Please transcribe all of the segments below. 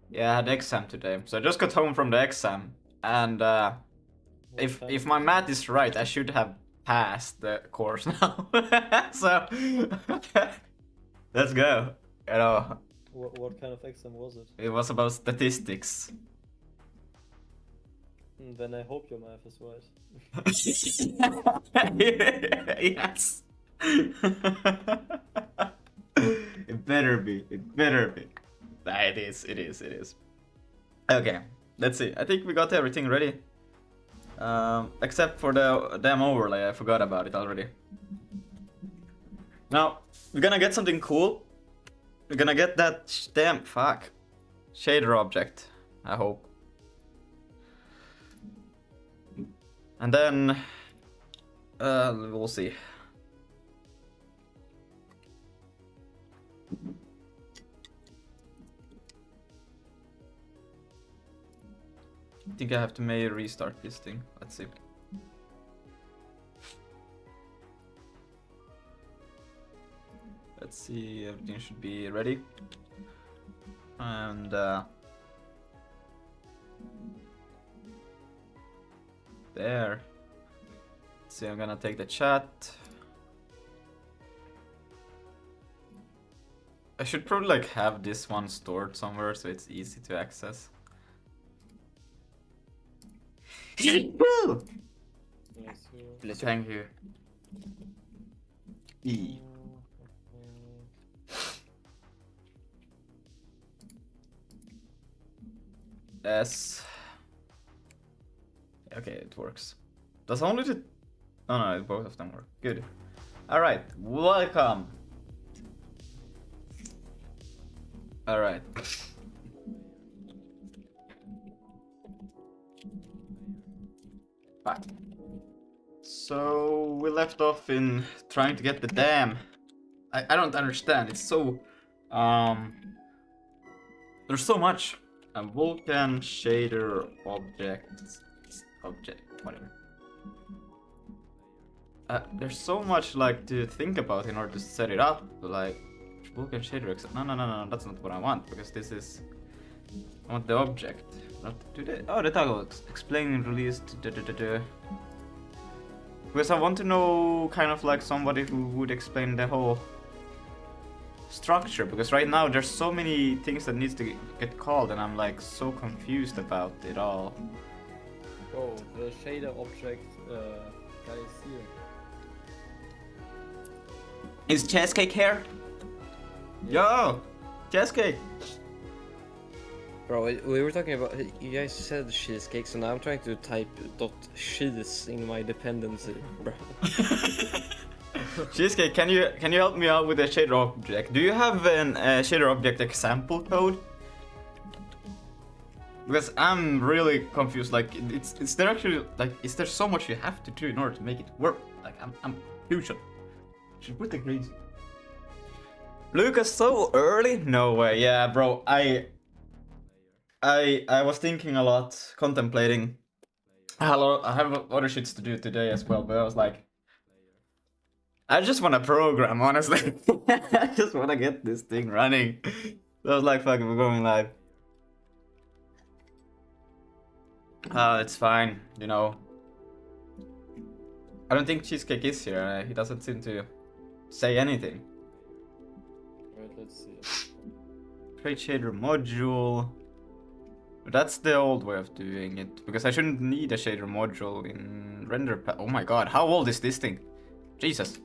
Yeah, I had exam today, so I just got home from the exam, and What kind if of my exam? math is right, I should have passed the course now. So let's go. You know, What kind of exam was it? it was about statistics. Then I hope your math is right. Yes. It better be. It better be. Nah, it is. It is. It is. Okay. Let's see. I think we got everything ready. Except for the damn overlay. I forgot about it already. Now we're gonna get something cool. We're gonna get that damn fuck shader object. I hope. And then we'll see. I think I have to maybe restart this thing. Let's see. Let's see, everything should be ready. And there. Let's see, I'm gonna take the chat. I should probably like have this one stored somewhere so it's easy to access. Yes, Thank you. E. S. Okay, it works. Does only the... Oh no, both of them work. Good. Alright, welcome. Alright. Back. So we left off in trying to get the dam. I don't understand. It's so there's so much. A Vulkan shader object whatever. There's so much like to think about in order to set it up. Like Vulkan shader. No. That's not what I want because this is. I want the object. Not today. Oh, the toggle explaining released. Because I want to know kind of like somebody who would explain the whole structure, because right now there's so many things that needs to get called and I'm like so confused about it all. Oh, the shader object guy is here. Is Cheesecake here? Yo! Cheesecake! Bro, we were talking about, you guys said cheesecake, so now I'm trying to type .cheese in my dependency, bro. Cheesecake, can you help me out with the shader object? Do you have an shader object example code? Because I'm really confused. Like, is there actually like is there so much you have to do in order to make it work? Like, I'm huge. Should put the grades. Lucas, so early? No way. Yeah, bro. I was thinking a lot, contemplating. I have other shits to do today as well, but I was like, I just want to program, honestly. I just want to get this thing running. So I was like, fuck, we're going live. It's fine, you know. I don't think Cheesecake is here. He doesn't seem to say anything. Alright, let's see. Create shader module. But that's the old way of doing it, because I shouldn't need a shader module in render. Oh my god, how old is this thing? Jesus.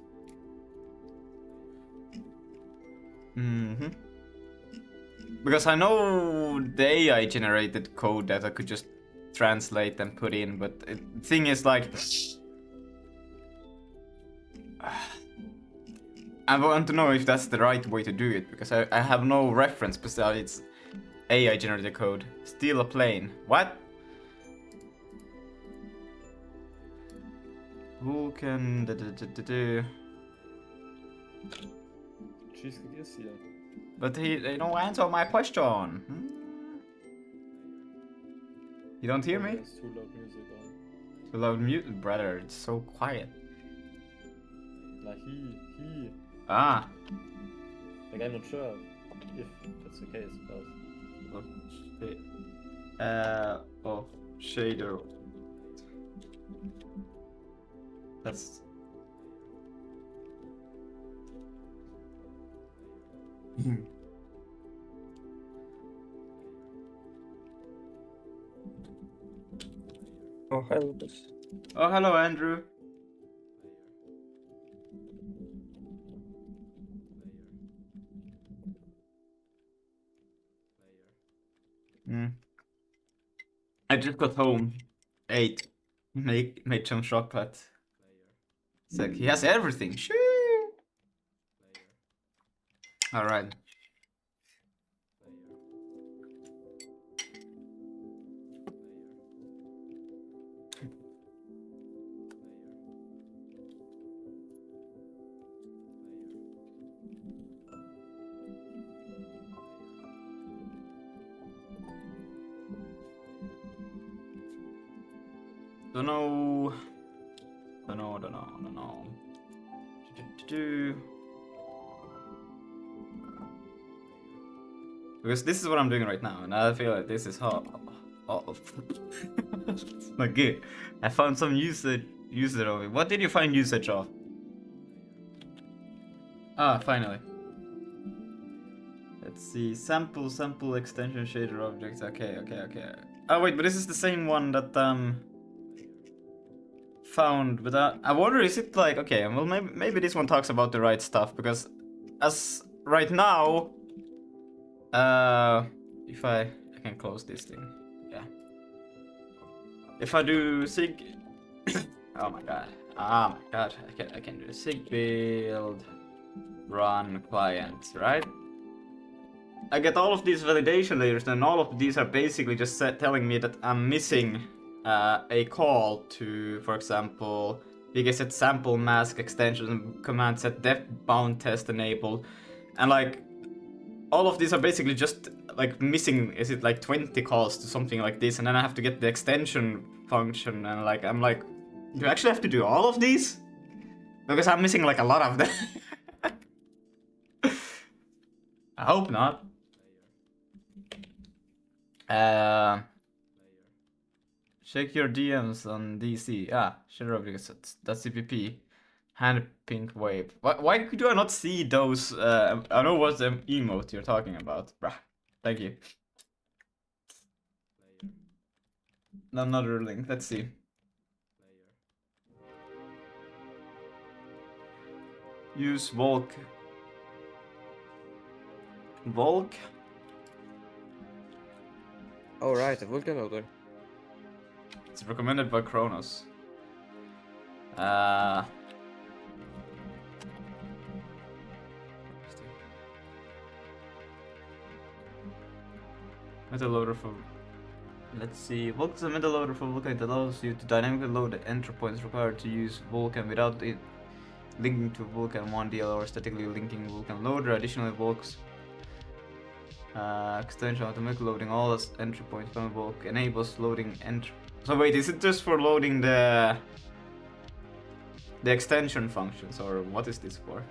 Because I know the AI generated code that I could just translate and put in, but the thing is like, I want to know if that's the right way to do it, because I have no reference besides AI generated code. Steal a plane. What? Vulkan. Cheesecake is here. But he don't answer my question. You don't hear me? There's too loud music on. Too loud mute, brother. It's so quiet. Like he. Ah. Like I'm not sure if that's the case, but Oh, shader. That's. Oh, hi, Lucas. Oh, hello, Andrew. I just got home, ate, made some chocolate. It's like he has everything. Shoo! All right. Don't know. Do. Because this is what I'm doing right now, and I feel like this is hard. Oh, it's not good. I found some usage of it. What did you find usage of? Ah, finally. Let's see. Sample extension shader objects. Okay. Oh wait, but this is the same one that found, but I wonder, is it like, okay, well maybe this one talks about the right stuff, because as right now, if I can close this thing, yeah. If I do Zig, oh my god, I can do Zig build, run client, right? I get all of these validation layers, and all of these are basically just telling me that I'm missing a call to, for example, big set sample mask extension and command set depth bound test enable, and like all of these are basically just like missing, is it like 20 calls to something like this, and then I have to get the extension function, and like I'm like, do I actually have to do all of these? Because I'm missing like a lot of them. I hope not. Check your DMs on DC. Shader objects. That's CPP. Hand pink wave. Why do I not see those? I know what's the emote you're talking about. Bruh. Thank you. Another link. Let's see. Use Vulk. Vulk? Oh, right, a Vulkan loader. It's recommended by Kronos. Metal loader for. Let's see. Vulkan is a metal loader for Vulkan. It allows you to dynamically load the entry points required to use Vulkan without it linking to Vulkan 1DL or statically linking Vulkan loader. Additionally, Vulk's extension automatically loading all its entry points from Vulk enables loading entry. So wait, is it just for loading the extension functions, or what is this for?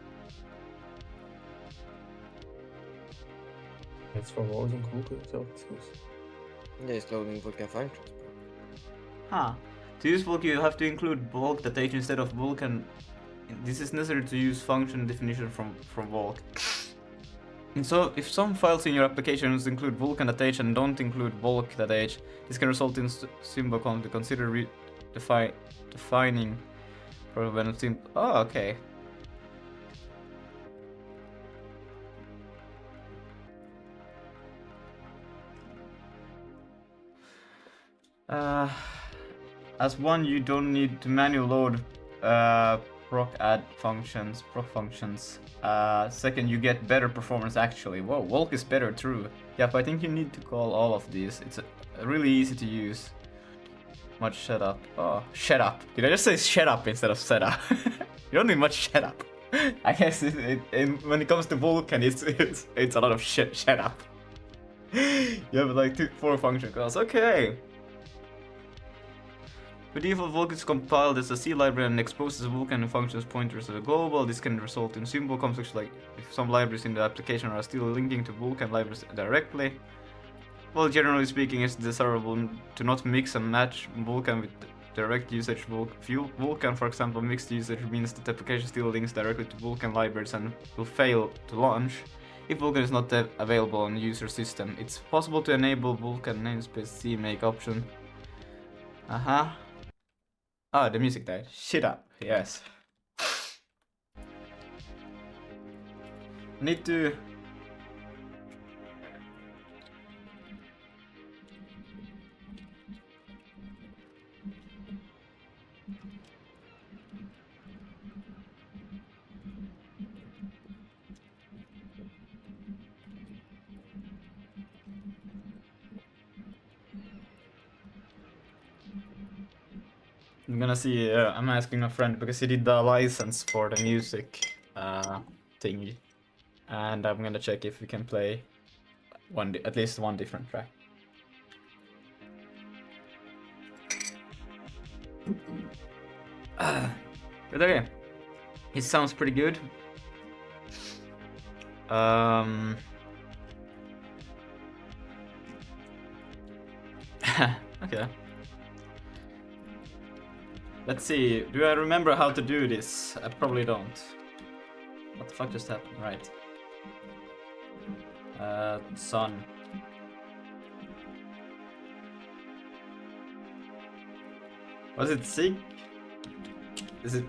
It's for loading Vulkan itself. Yeah, it's loading Vulkan functions. Huh. To use Vulk, you have to include Vulk that instead of Vulkan. This is necessary to use function definition from Vulk. And so, if some files in your applications include Vulkan.h and don't include Vulk.h, this can result in symbol conflict. Consider defining for when it's simple. Oh, okay. As one, you don't need to manually load proc functions. Second, you get better performance actually. Whoa, Vulk is better, true. Yeah, but I think you need to call all of these. It's really easy to use. Much setup. Oh, shut up. Did I just say shut up instead of setup? You don't need much setup. I guess when it comes to Vulkan, it's a lot of shut up. You have like 4 function calls. Okay. The default Vulkan is compiled as a C library and exposes Vulkan functions pointers to the global. This can result in symbol conflicts, like if some libraries in the application are still linking to Vulkan libraries directly. Well, generally speaking, it's desirable to not mix and match Vulkan with direct usage. Vulkan, for example, mixed usage means that the application still links directly to Vulkan libraries and will fail to launch if Vulkan is not available on user system. It's possible to enable Vulkan namespace CMake option. Oh, the music died. Shut up. Yes. Need to... I'm gonna see, I'm asking a friend because he did the license for the music thingy. And I'm gonna check if we can play at least one different track. But okay, it sounds pretty good. Okay. Let's see, do I remember how to do this? I probably don't. What the fuck just happened? Right. Sun. Was it Zig? Is it...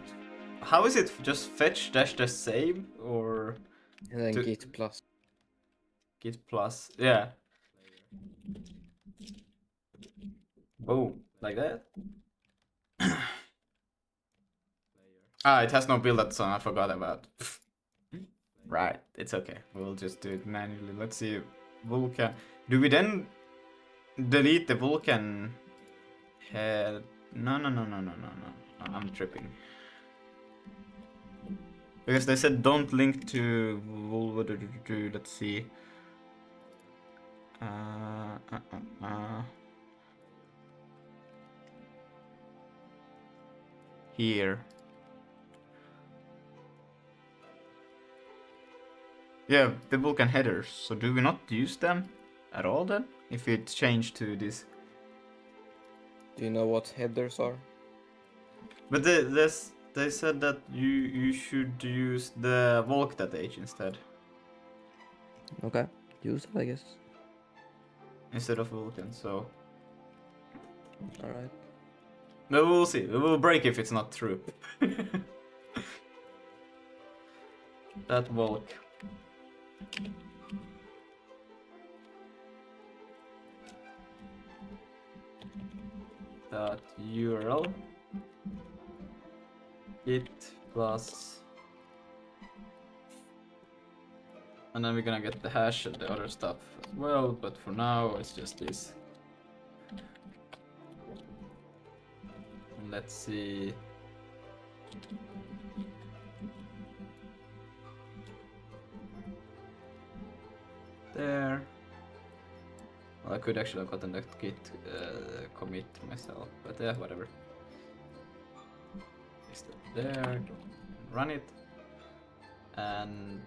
How is it just fetch dash dash save or... And then git plus. Git plus, yeah. Boom, like that. It has no build that song, I forgot about. Right, it's okay. We'll just do it manually. Let's see. Vulkan. Do we then delete the Vulkan head? No. I'm tripping. Because they said don't link to... Let's see. Here. Yeah, the Vulkan headers. So do we not use them at all then? If it's changed to this. Do you know what headers are? But they said that you should use the Vulk.h instead. Okay, use it, I guess. Instead of Vulkan, so... Alright. But we'll see. We will break if it's not true. That Vulk. That URL. Git plus... And then we're gonna get the hash and the other stuff as well, but for now it's just this. Let's see. There. Well, I could actually have gotten that git commit myself, but yeah, whatever. Paste it there, run it, and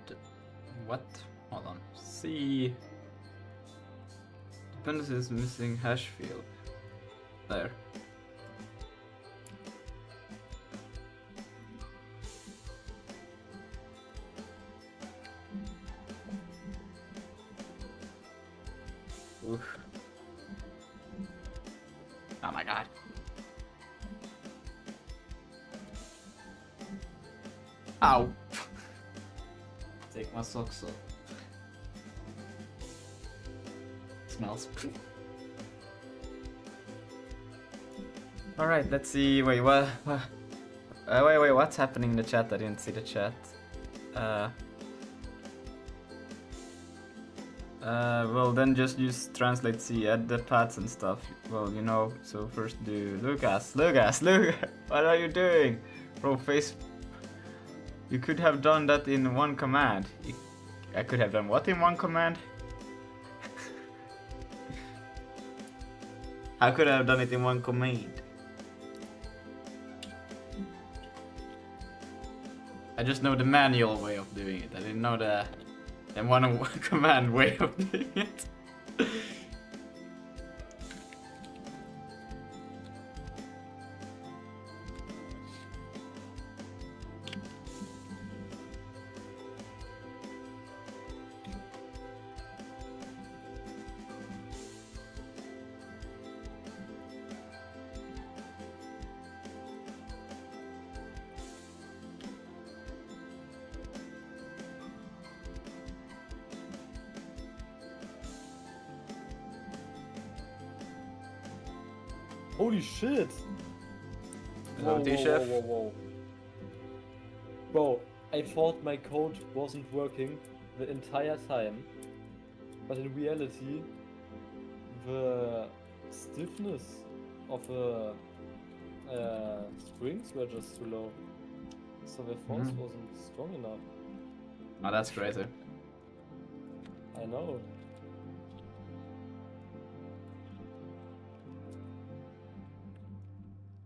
what? Hold on. See. Dependency is missing hash field. There. Oof. Oh my god. Ow. Take my socks off. Smells. Alright, let's see. Wait, what? Wait, what's happening in the chat? I didn't see the chat. Well, then just use translate C, add the paths and stuff. Well, you know, so first do Lucas, what are you doing? Bro, face. You could have done that in one command. I could have done what in one command? How could I have done it in one command? I just know the manual way of doing it. I didn't know the one command way of doing it. Holy shit! Hello, T-Chef. Whoa. Bro, I thought my code wasn't working the entire time, but in reality, the stiffness of the springs were just too low, so the force wasn't strong enough. Oh, that's crazy. I know.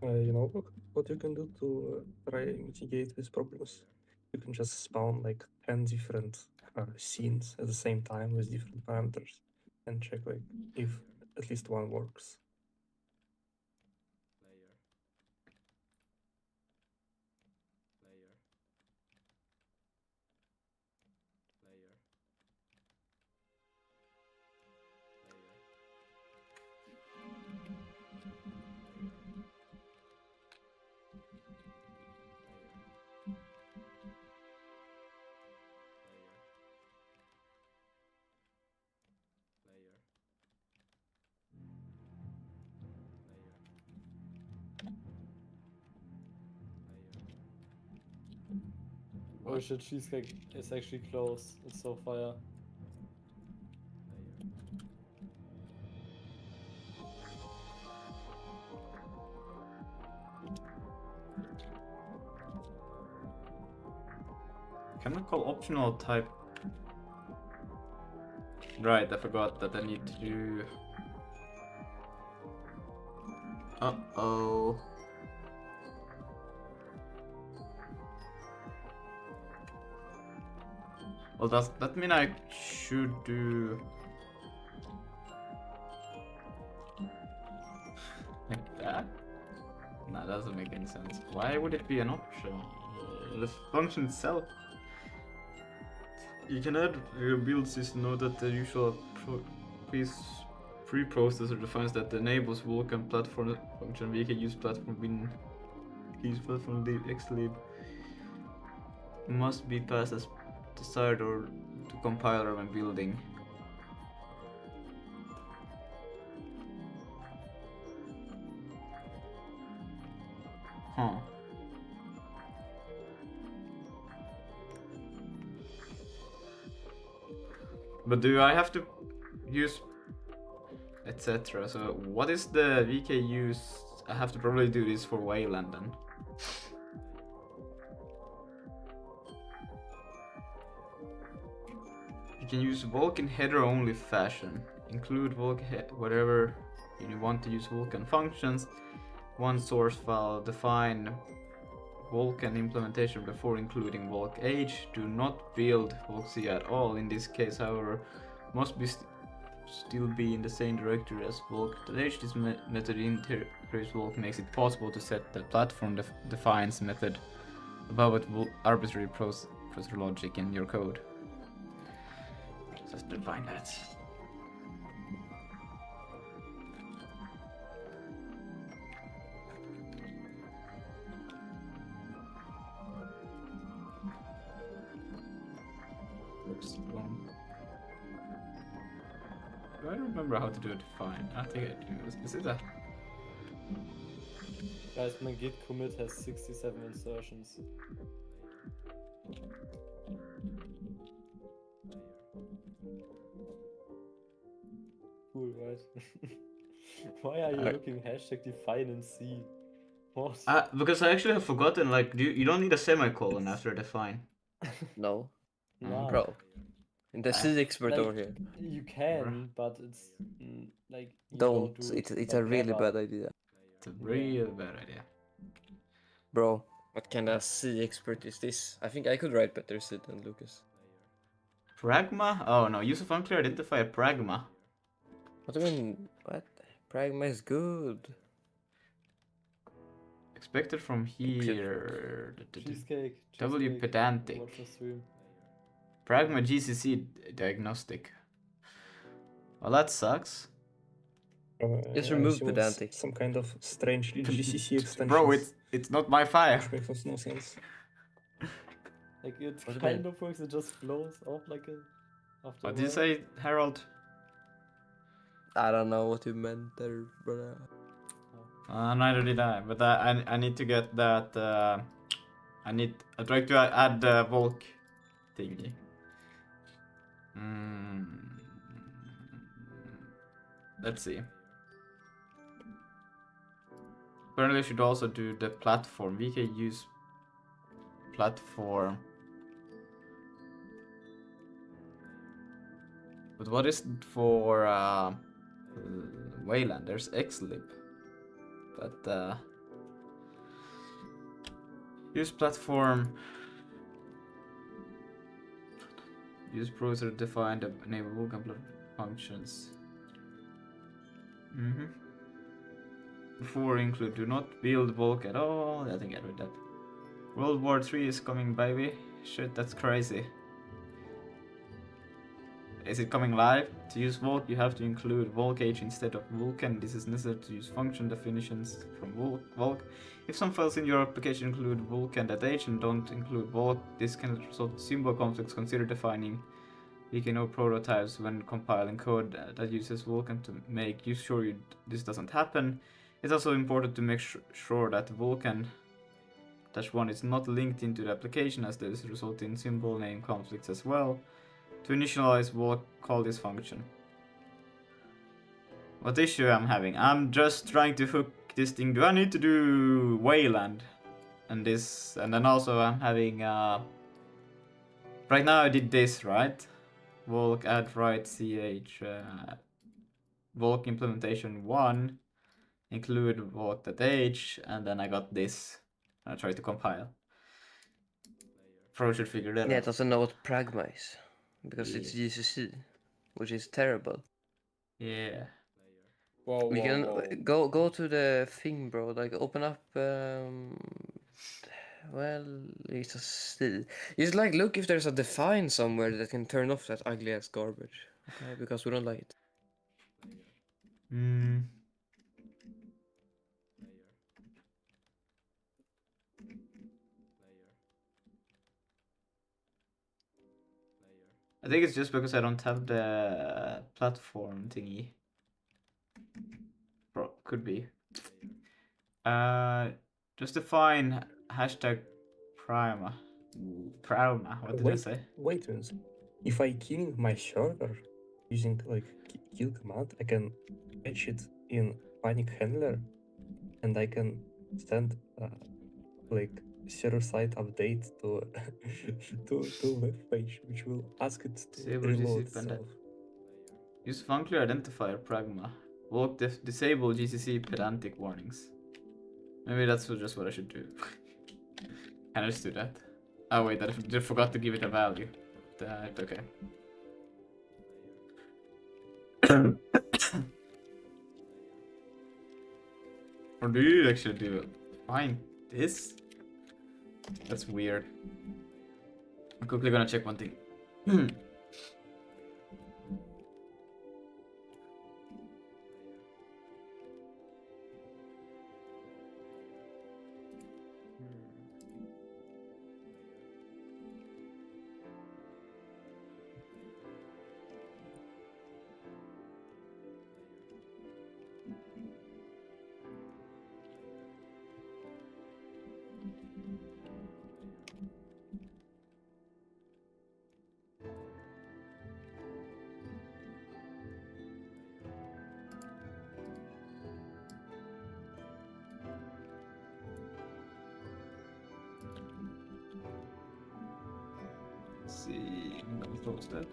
You know what you can do to try mitigate these problems? You can just spawn like 10 different scenes at the same time with different parameters and check like if at least one works. Oh shit, cheesecake is actually close. It's so fire. Can I call optional type? Right, I forgot that I need to do. Uh-oh. Well, does that mean I should do like that? No, that doesn't make any sense. Why would it be an option? The function itself. You can add your build system note that the usual pre-processor defines that enables Vulkan platform function. We can use platform bin use platform xlib must be passed as desired or to compiler when building. Huh. But do I have to use etc? So what is the VK use? I have to probably do this for Wayland then. You can use Vulkan header only fashion. Include Vulkan whatever you want to use Vulkan functions. One source file, define Vulkan implementation before including Vulk H. Do not build Vulk C at all. In this case, however, must be still be in the same directory as Vulk.h. This method integrates Vulk makes it possible to set the platform defines method above it arbitrary processor logic in your code. Just define that. Do I remember how to do it fine? I think I do. Is it that? Guys, my git commit has 67 insertions. Cool, right? Why are you looking hashtag define in C? What? Because I actually have forgotten, like, you don't need a semicolon after define. No, Nah. bro. In the C expert like, over here. You can, but it's like you Don't. do it, It's like, a really never. bad idea. It's a real bad idea. Bro, what kind of C expert is this? I think I could write better C than Lucas. Pragma? Oh no, use of unclear identifier pragma. What do you mean? What? Pragma is good. Expected from here. Cheesecake. W pedantic. Watch the stream. Pragma GCC diagnostic. Well, that sucks. Just I remove assume it's pedantic. some kind of strange GCC extension. Bro, it's not my file. Which makes no sense. Like it What do you kind mean? of works. It just flows off like a. After What a did you while. say, Harold? I don't know what you meant there, brother. Neither did I, but I need to get that. I try to add the Volk thingy. Let's see. Apparently, I should also do the platform. We can use platform. But what is it for Wayland? There's Xlib. But use platform. Use browser defined enable Vulkan functions. Before include do not build Volk at all. I think I read that. World War 3 is coming, baby. Shit, that's crazy. Is it coming live? To use Volk, you have to include Volk-H instead of Vulkan. This is necessary to use function definitions from Volk. If some files in your application include Vulkan.h and don't include Volk, this can result in symbol conflicts. Consider defining VKNO prototypes when compiling code that uses Vulkan to make sure this doesn't happen. It's also important to make sure that Vulkan-1 is not linked into the application, as this results in symbol name conflicts as well. To initialize, we'll call this function. What issue I'm having? I'm just trying to hook this thing. Do I need to do Wayland? And this, and then also I'm having, right now I did this, right? Volk add write ch, Volk implementation 1, include Volk.h, and then I got this. I tried to compile. Pro should figure that out. Yeah, it doesn't know what pragma is, because it's Yeah. GCC, which is terrible. Yeah. Whoa, We can whoa. go to the thing, bro. Like open up. Well, it's a still. It's like look if there's a define somewhere that can turn off that ugly ass garbage. Okay, because we don't like it. I think it's just because I don't have the platform thingy. Could be. Just define hashtag Prima. What did I say? Wait a minute. If I killing my server using like kill command, I can patch it in panic handler, and I can send like server-side update to to web page, which will ask it to Disable reload GCC itself. Use functional identifier Pragma. Volk disable GCC pedantic warnings. Maybe that's just what I should do. Can I just do that? Oh wait, I forgot to give it a value. Okay. Or do you actually do it? Find this? That's weird. I'm quickly gonna check one thing. See, I'm gonna close that.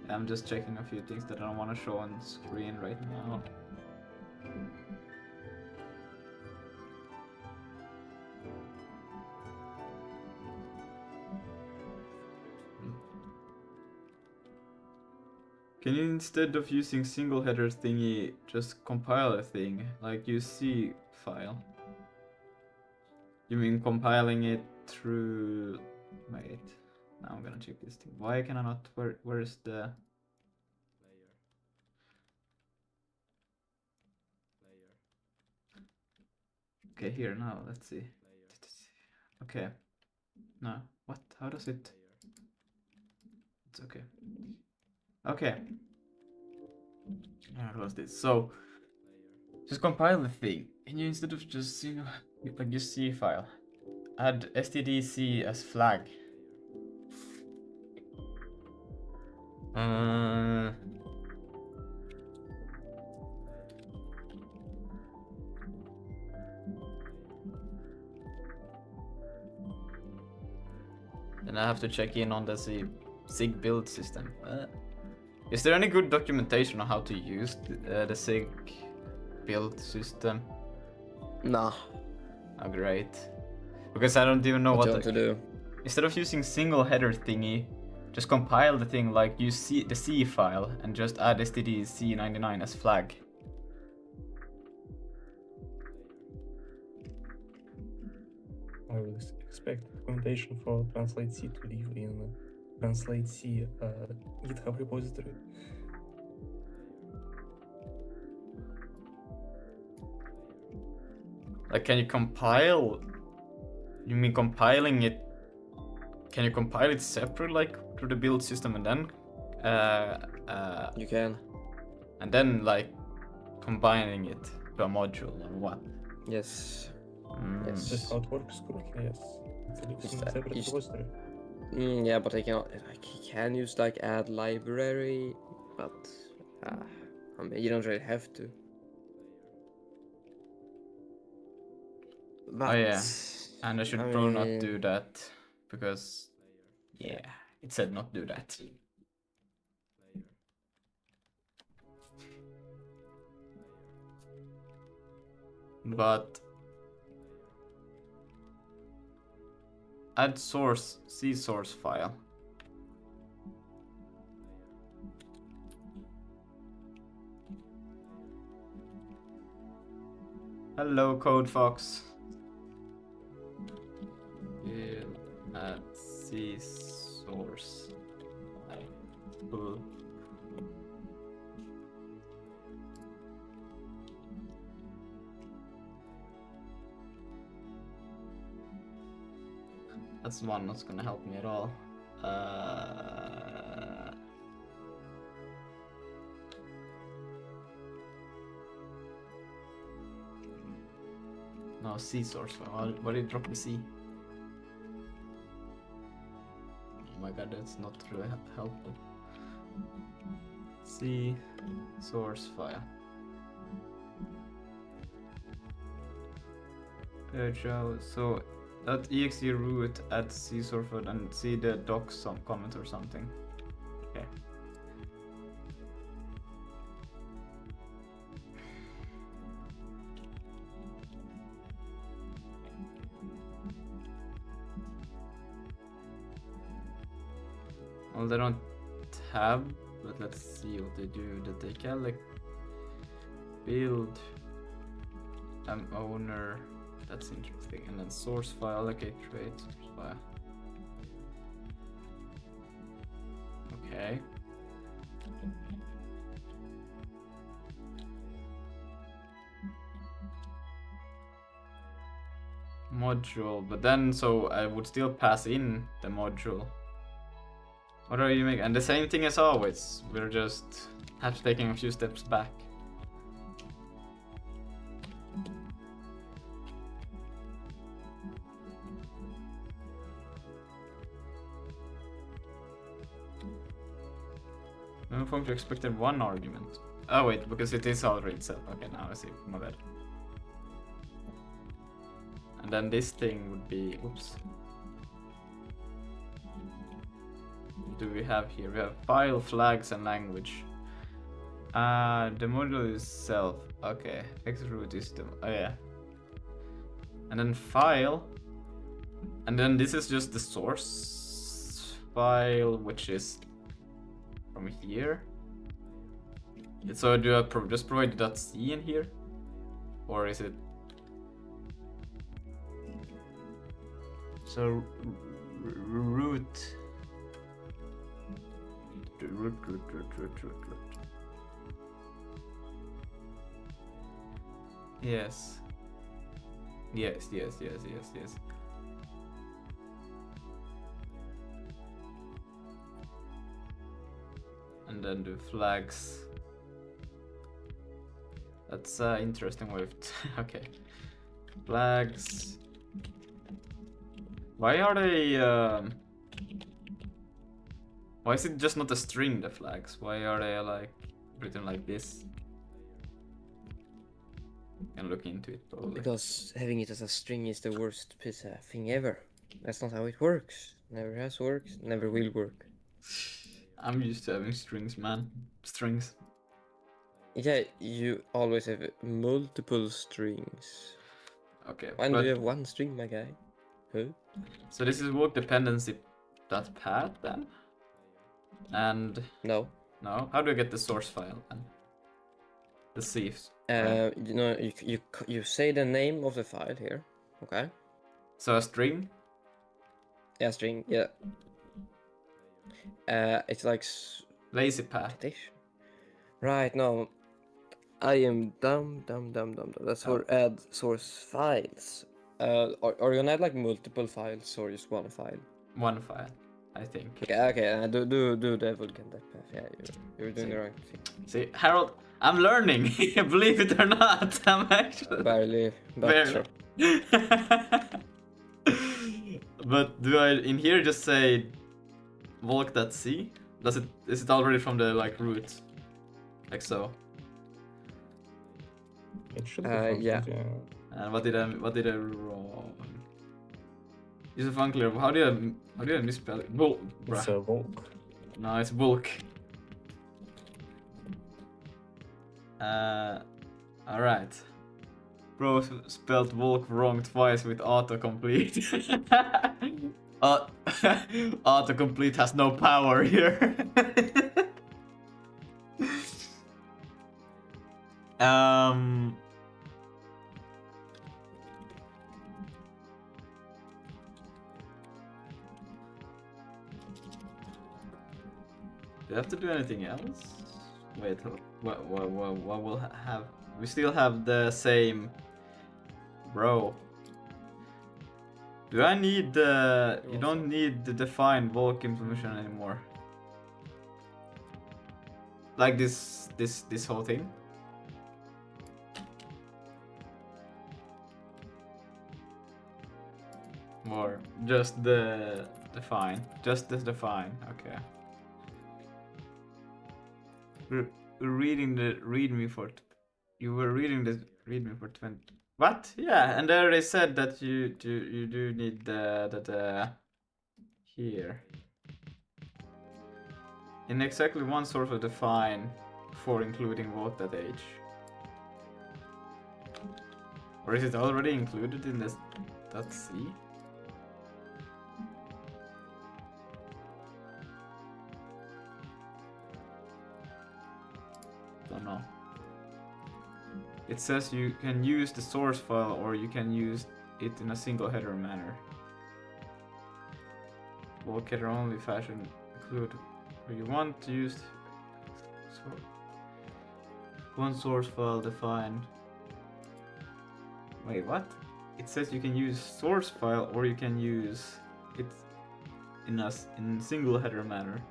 I'm just checking a few things that I don't want to show on screen right now. Can you, instead of using single header thingy, just compile a thing, like use C file? You mean compiling it through... Wait, now I'm gonna check this thing. Why can I not... Where's the... Okay, here, now, let's see. Okay. No, what? How does it... It's okay. Okay. close this. So just compile the thing, and you instead of just like your C file, add stdc as flag. Then I have to check in on the Zig build system. Is there any good documentation on how to use the Zig build system? Nah. Oh, great. Because I don't even know What what you want to do? Instead of using single header thingy, just compile the thing like use the C file and just add stdc99 as flag. I will expect documentation for translate C to live in translate C GitHub repository. Like, can you compile? You mean compiling it? Can you compile it separate, like through the build system, and then You can. and then like combining it to a module or what? Yes. That's Yes. how it works currently, yes. It lives Is in a that- separate is- repository. Yeah, but I cannot. Like, he can use like add library, but I mean, you don't really have to. But, Oh yeah, and I should I probably not mean- do that because yeah, it said not do that. But add source C source file. Hello, Code Fox. Add C source. Cool. That's one that's gonna help me at all. No, C source file. Why did it drop the C? Oh my god, that's not really helpful. C source file. So that exe root at C source file and see the doc some comment or something. Okay. Well, they don't tab, but let's see what they do. That they can like build owner. That's interesting. And then source file, allocate trait, source file. Okay. Module, but then so I would still pass in the module. What are you making? And the same thing as always. We're just taking a few steps back. No form to expected one argument. Oh wait, because it is already itself. Okay, now I see. My bad. And then this thing would be, oops. What do we have here? We have file, flags, and language. The module is self. Okay, xroot is the, oh yeah. And then file. And then this is just the source file, which is from here. So do I just provide the .c in here? Or is it? So root. Root. Yes. Yes. And then do flags. That's interesting way of okay. Flags. Why are they why is it just not a string, the flags? Why are they like written like this? Can look into it probably. Because having it as a string is the worst piece of thing ever. That's not how it works. Never has worked, never will work. I'm used to having strings, man. Strings. Yeah, you always have multiple strings. Okay. When do but- you have one string, my guy? Huh? So this is work dependency path then? And No. no? How do I get the source file then? The sieves. You know, you say the name of the file here, okay? So a string? Yeah, string, yeah. It's like Lazy path. partition. Right, no. I am dumb. That's for add source files. Are you gonna add like multiple files or just one file? One file, I think. Okay, do the Vulkan that path. Yeah, you're doing the right thing. See, Harold, I'm learning. Believe it or not, I'm actually Barely, but sure. But do I in here just say Vulk.c? Is it already from the like root? Like so. It should be from yeah. yeah. And what did I wrong? Is it unclear? How did I misspell it? It's a Volk. No, it's bulk. Alright. Bro spelled Volk wrong twice with autocomplete. Autocomplete has no power here. Do I have to do anything else? Wait, what will have? We still have the same. Bro. Do I need the? You don't need the define bulk implementation anymore. Like this whole thing. Or just the define, just the define. Okay. Reading the readme for. You were reading the readme for 20. What? Yeah, and there they said that you do need the here. In exactly one source of define for including vote.h. Or is it already included in this .c? Don't know. It says you can use the source file or you can use it in a single header manner. Bulk header only fashion include where you want to use one source file defined. Wait, what? It says you can use source file or you can use it in single header manner.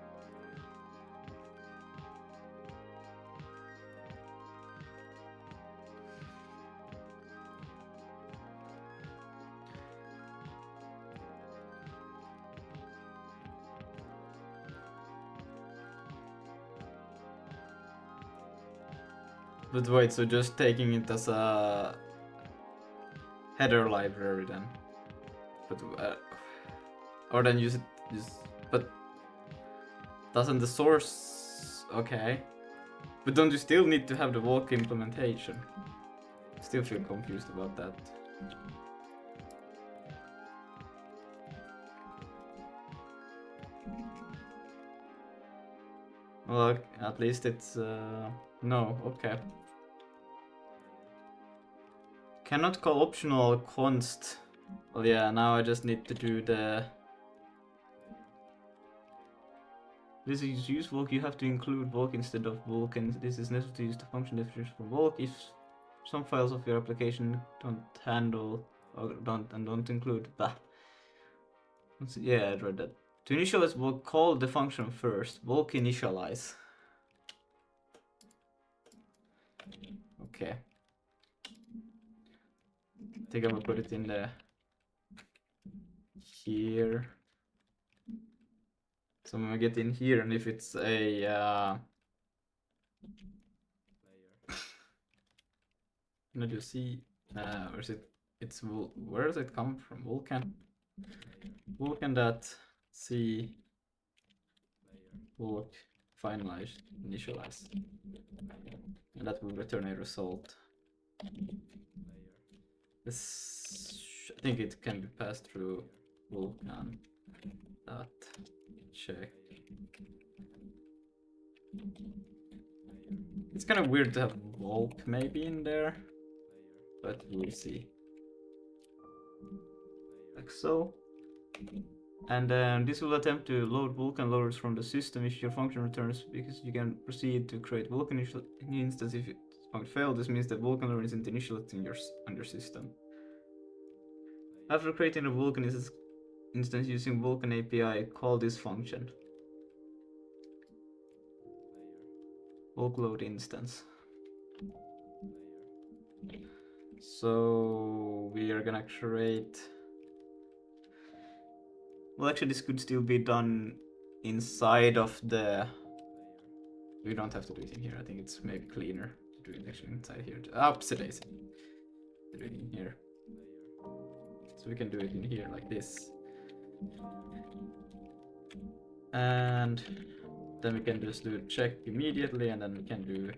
But wait, so just taking it as a header library then? But or then use it but doesn't the source? Okay, but don't you still need to have the Vulkan implementation? Still feel confused about that. Well, at least it's no, okay. Cannot call optional const. Well, yeah, now I just need to do the. This is use Vulk, you have to include Vulk instead of Vulkan. This is necessary to use the function definition for Vulk if some files of your application don't handle or don't include that. Yeah, I read that. To initialize Vulk, call the function first. Vulk initialize. Okay. think I'm gonna put it in the here. So I'm gonna get in here, and if it's a gonna do C, where is it? It's where does it come from? Vulkan. Vulkan that C Vulk finalize initialize, and that will return a result. This I think it can be passed through Vulkan dot check. It's kind of weird to have Vulk maybe in there, but we'll see. Like so. And then this will attempt to load Vulkan loaders from the system if your function returns, because you can proceed to create Vulkan instance if it function failed. This means that Vulkan loader isn't initialized on your system. After creating a Vulkan instance using Vulkan API, call this function. Vulk load instance. So we are gonna create. Well, actually, this could still be done inside of the. We don't have to do it in here. I think it's maybe cleaner to do it actually inside here. Opposite is. Do it in here. So we can do it in here like this. And then we can just do a check immediately, and then we can do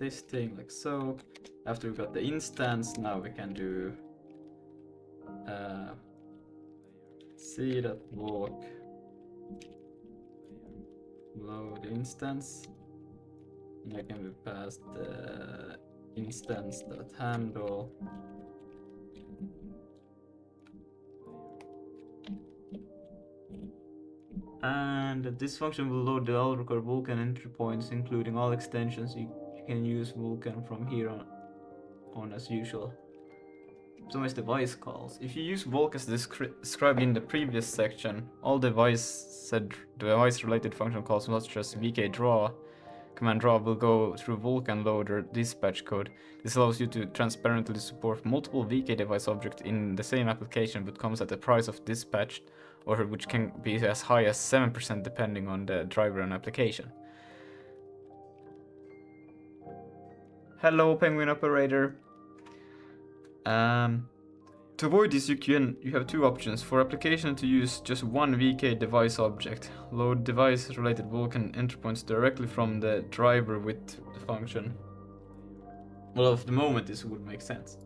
this thing like so. After we got the instance, now we can do see that walk load instance, and I can be passed the instance that handle and this function will load the all required Vulkan entry points, including all extensions. You can use Vulkan from here on as usual. Optimize device calls. If you use Vulk as described in the previous section, all device related function calls such as vk-draw, command draw will go through Vulkan loader dispatch code. This allows you to transparently support multiple VK device objects in the same application, but comes at the price of dispatched, or which can be as high as 7% depending on the driver and application. Hello, Penguin operator. To avoid this, you have two options. For application to use just one VK device object, load device related Vulkan entry points directly from the driver with the function. Well, at the moment this would make sense.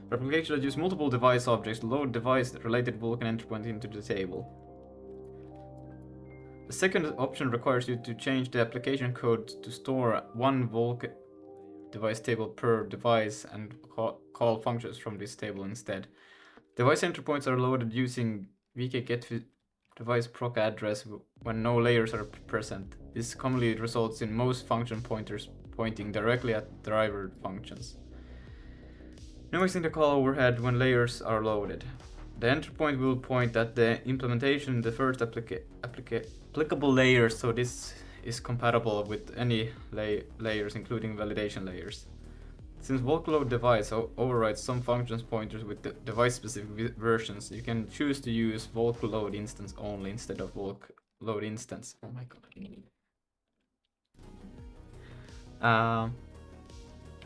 For application that use multiple device objects, load device related Vulkan entry point into the table. The second option requires you to change the application code to store one Vulkan device table per device and call functions from this table instead. Device entry points are loaded using vk-get device proc address when no layers are present. This commonly results in most function pointers pointing directly at driver functions. Noticing the call overhead when layers are loaded. The entry point will point at the implementation in the first applicable layers, so this is compatible with any layers, including validation layers. Since Vulk load device overrides some functions pointers with the device-specific versions, you can choose to use Vulk load instance only instead of Vulk load instance. Oh my god.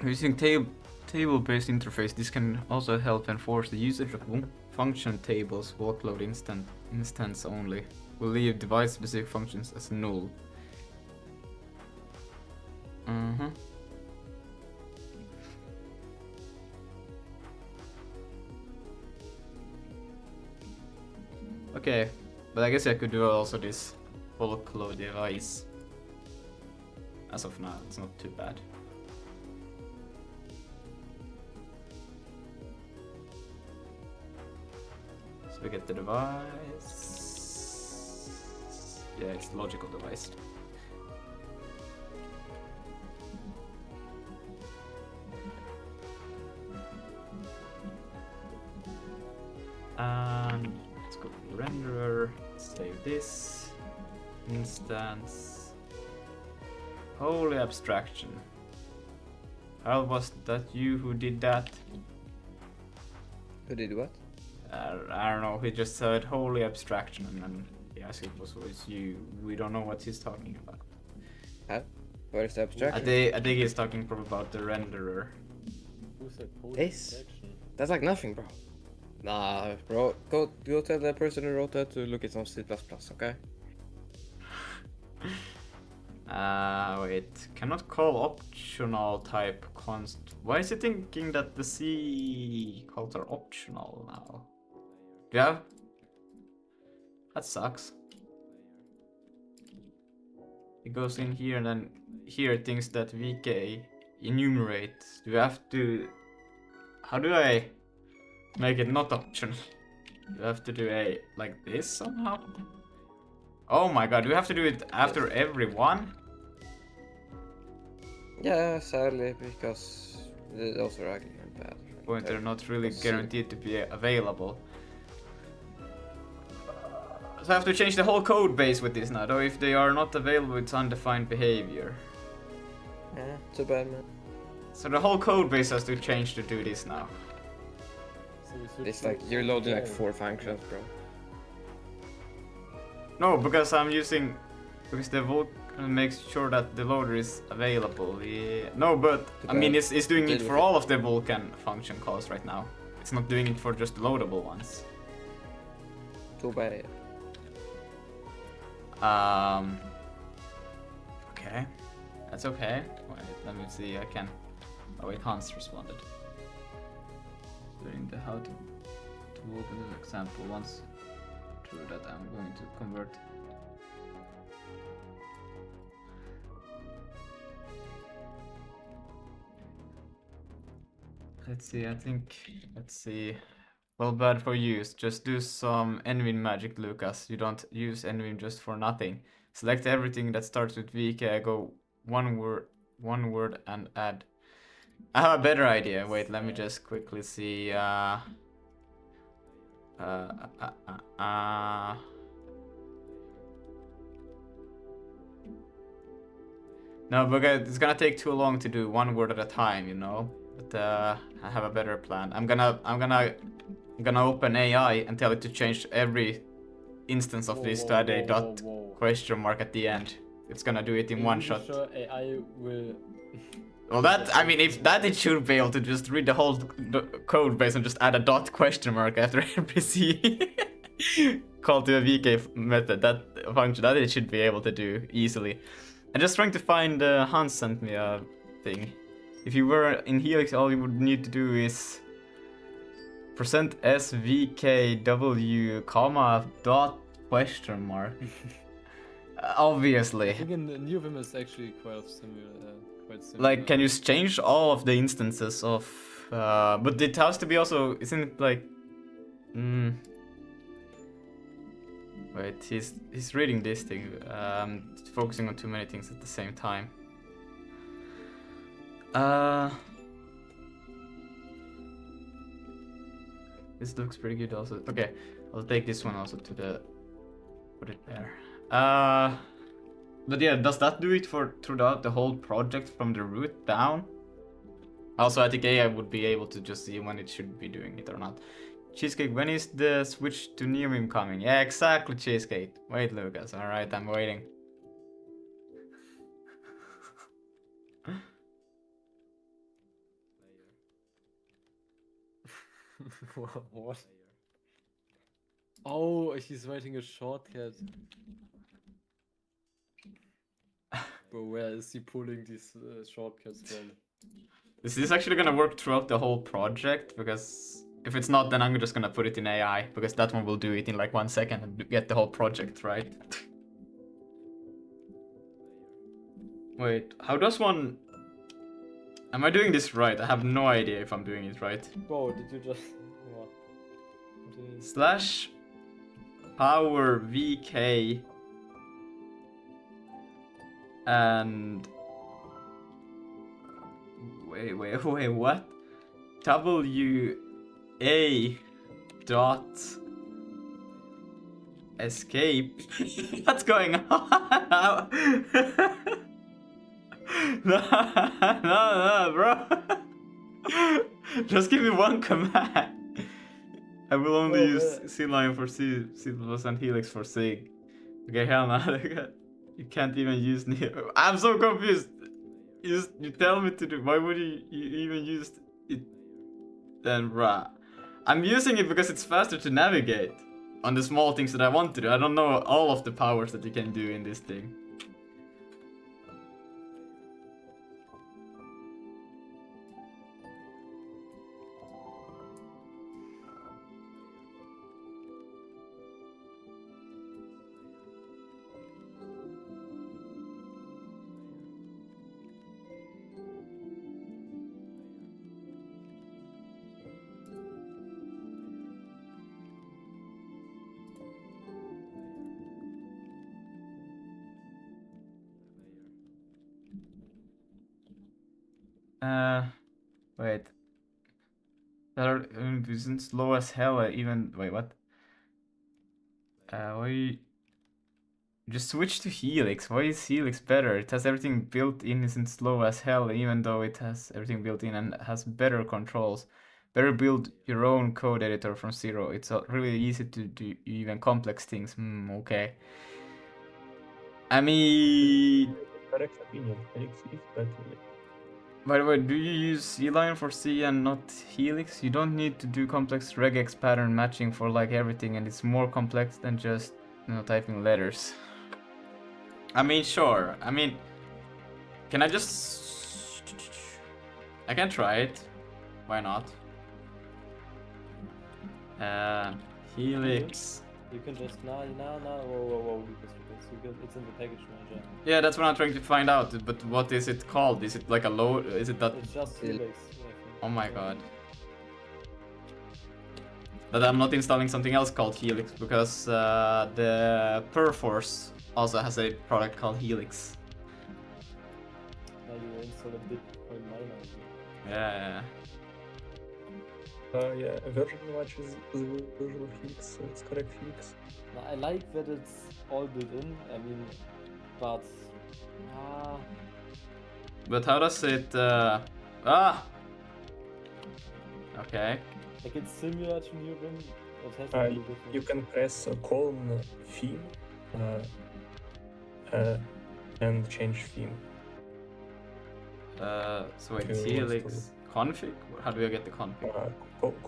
Using table-based interface, this can also help enforce the usage of function tables. Vulk load instance only will leave device-specific functions as null. Okay, but I guess I could do also this Vulk load device. As of now, it's not too bad. So we get the device. Yeah, it's the logical device. And let's go to the renderer, save this instance. Holy abstraction. How was that you who did that? Who did what? I don't know. He just said holy abstraction, and then he asked if it was you. We don't know what he's talking about. Huh? What is the abstraction? I think he's talking probably about the renderer. Who said holy This? abstraction? That's like nothing, bro. Nah, bro. Go tell the person who wrote that to look at some C++, okay? Wait. Cannot call optional type const. Why is it thinking that the C calls are optional now? Yeah. That sucks. It goes in here and then here it thinks that VK enumerate. Do you have to... How do I make it not optional? You have to do a like this somehow? Oh my god, do you have to do it after every one? Yeah, sadly, because those are ugly and bad. Pointer not really Let's see. guaranteed to be available. So I have to change the whole code base with this now, though if they are not available it's undefined behavior. Yeah, too bad, man. So the whole code base has to change to do this now. So we switch It's to like you're loading like VK. 4 functions, bro. No, because I'm using... Because the Vulkan makes sure that the loader is available. Yeah. No, but I mean it's doing it for all of the Vulkan function calls right now. It's not doing it for just the loadable ones. Too bad. Okay. That's okay. Wait, let me see, I can... Oh wait, Hans responded. Doing the how to Vulkan example once through that I'm going to convert. Let's see, I think, let's see. Well, bad for you. Just do some Envin magic, Lucas. You don't use Envin just for nothing. Select everything that starts with VK, go one word and add. I have a better idea. Wait, let me just quickly see. No, because it's gonna take too long to do one word at a time, you know. But I have a better plan. I'm gonna open AI and tell it to change every instance of this to add a dot question mark at the end. It's gonna do it in one shot. Sure AI will... Well, that, I mean, if that it should be able to just read the whole code base and just add a dot question mark after every C call to a VK method, that function, that it should be able to do easily. I'm just trying to find, Hans sent me a thing. If you were in Helix, all you would need to do is %svkw, comma, dot question mark. Obviously. I think in New Vim is actually quite similar. Like, can you change all of the instances of... but it has to be also... Isn't it like... Wait, he's reading this thing. Focusing on too many things at the same time. This looks pretty good also. Okay, I'll take this one also to the... Put it there. But yeah, does that do it for throughout the whole project from the root down? Also, I think AI would be able to just see when it should be doing it or not. Cheesecake, when is the switch to Neovim coming? Yeah, exactly, Cheesecake. Wait, Lucas. Alright, I'm waiting. What? Oh, he's writing a shortcut. But where is he pulling these shortcuts from? Is this actually gonna work throughout the whole project? Because if it's not, then I'm just gonna put it in AI, because that one will do it in like 1 second and get the whole project, right? Wait, how does one... Am I doing this right? I have no idea if I'm doing it right. Bro, did you just... What? Slash power VK and... Wait, what? WA dot escape. What's going on? No, bro. Just give me one command. I will only Oh, use Sea Lion for C plus and Helix for Sig. Okay, hell no. You can't even use Neo. I'm so confused. You tell me to do. Why would you even use it then, bruh? I'm using it because it's faster to navigate on the small things that I want to do. I don't know all of the powers that you can do in this thing. Wait. That isn't slow as hell. Even wait, what? Why? Just switch to Helix. Why is Helix better? It has everything built in, isn't slow as hell, even though it has everything built in and has better controls. Better build your own code editor from zero. It's really easy to do even complex things. Okay. I mean, Correct opinion. Helix is better. by the way, do you use C-Line for C and not Helix? You don't need to do complex regex pattern matching for like everything, and it's more complex than just, you know, typing letters. I mean, sure. I mean, can I just... I can try it. Why not? Helix. You can just whoa, Lucas. It's in the package manager. Yeah, that's what I'm trying to find out. But what is it called? Is it like a load? Is it that? It's just Helix. Oh my god. But I'm not installing something else called Helix because the Perforce also has a product called Helix. Now you install a Bitcoin miner. Yeah. Yeah, version matches the version of Helix, so it's correct Helix. Now, I like that it's all built in. I mean, but But how does it? Okay. like it's similar to Newbin. It has to be different. You can press a colon theme and change theme. So wait, Okay, Helix config? How do I get the config?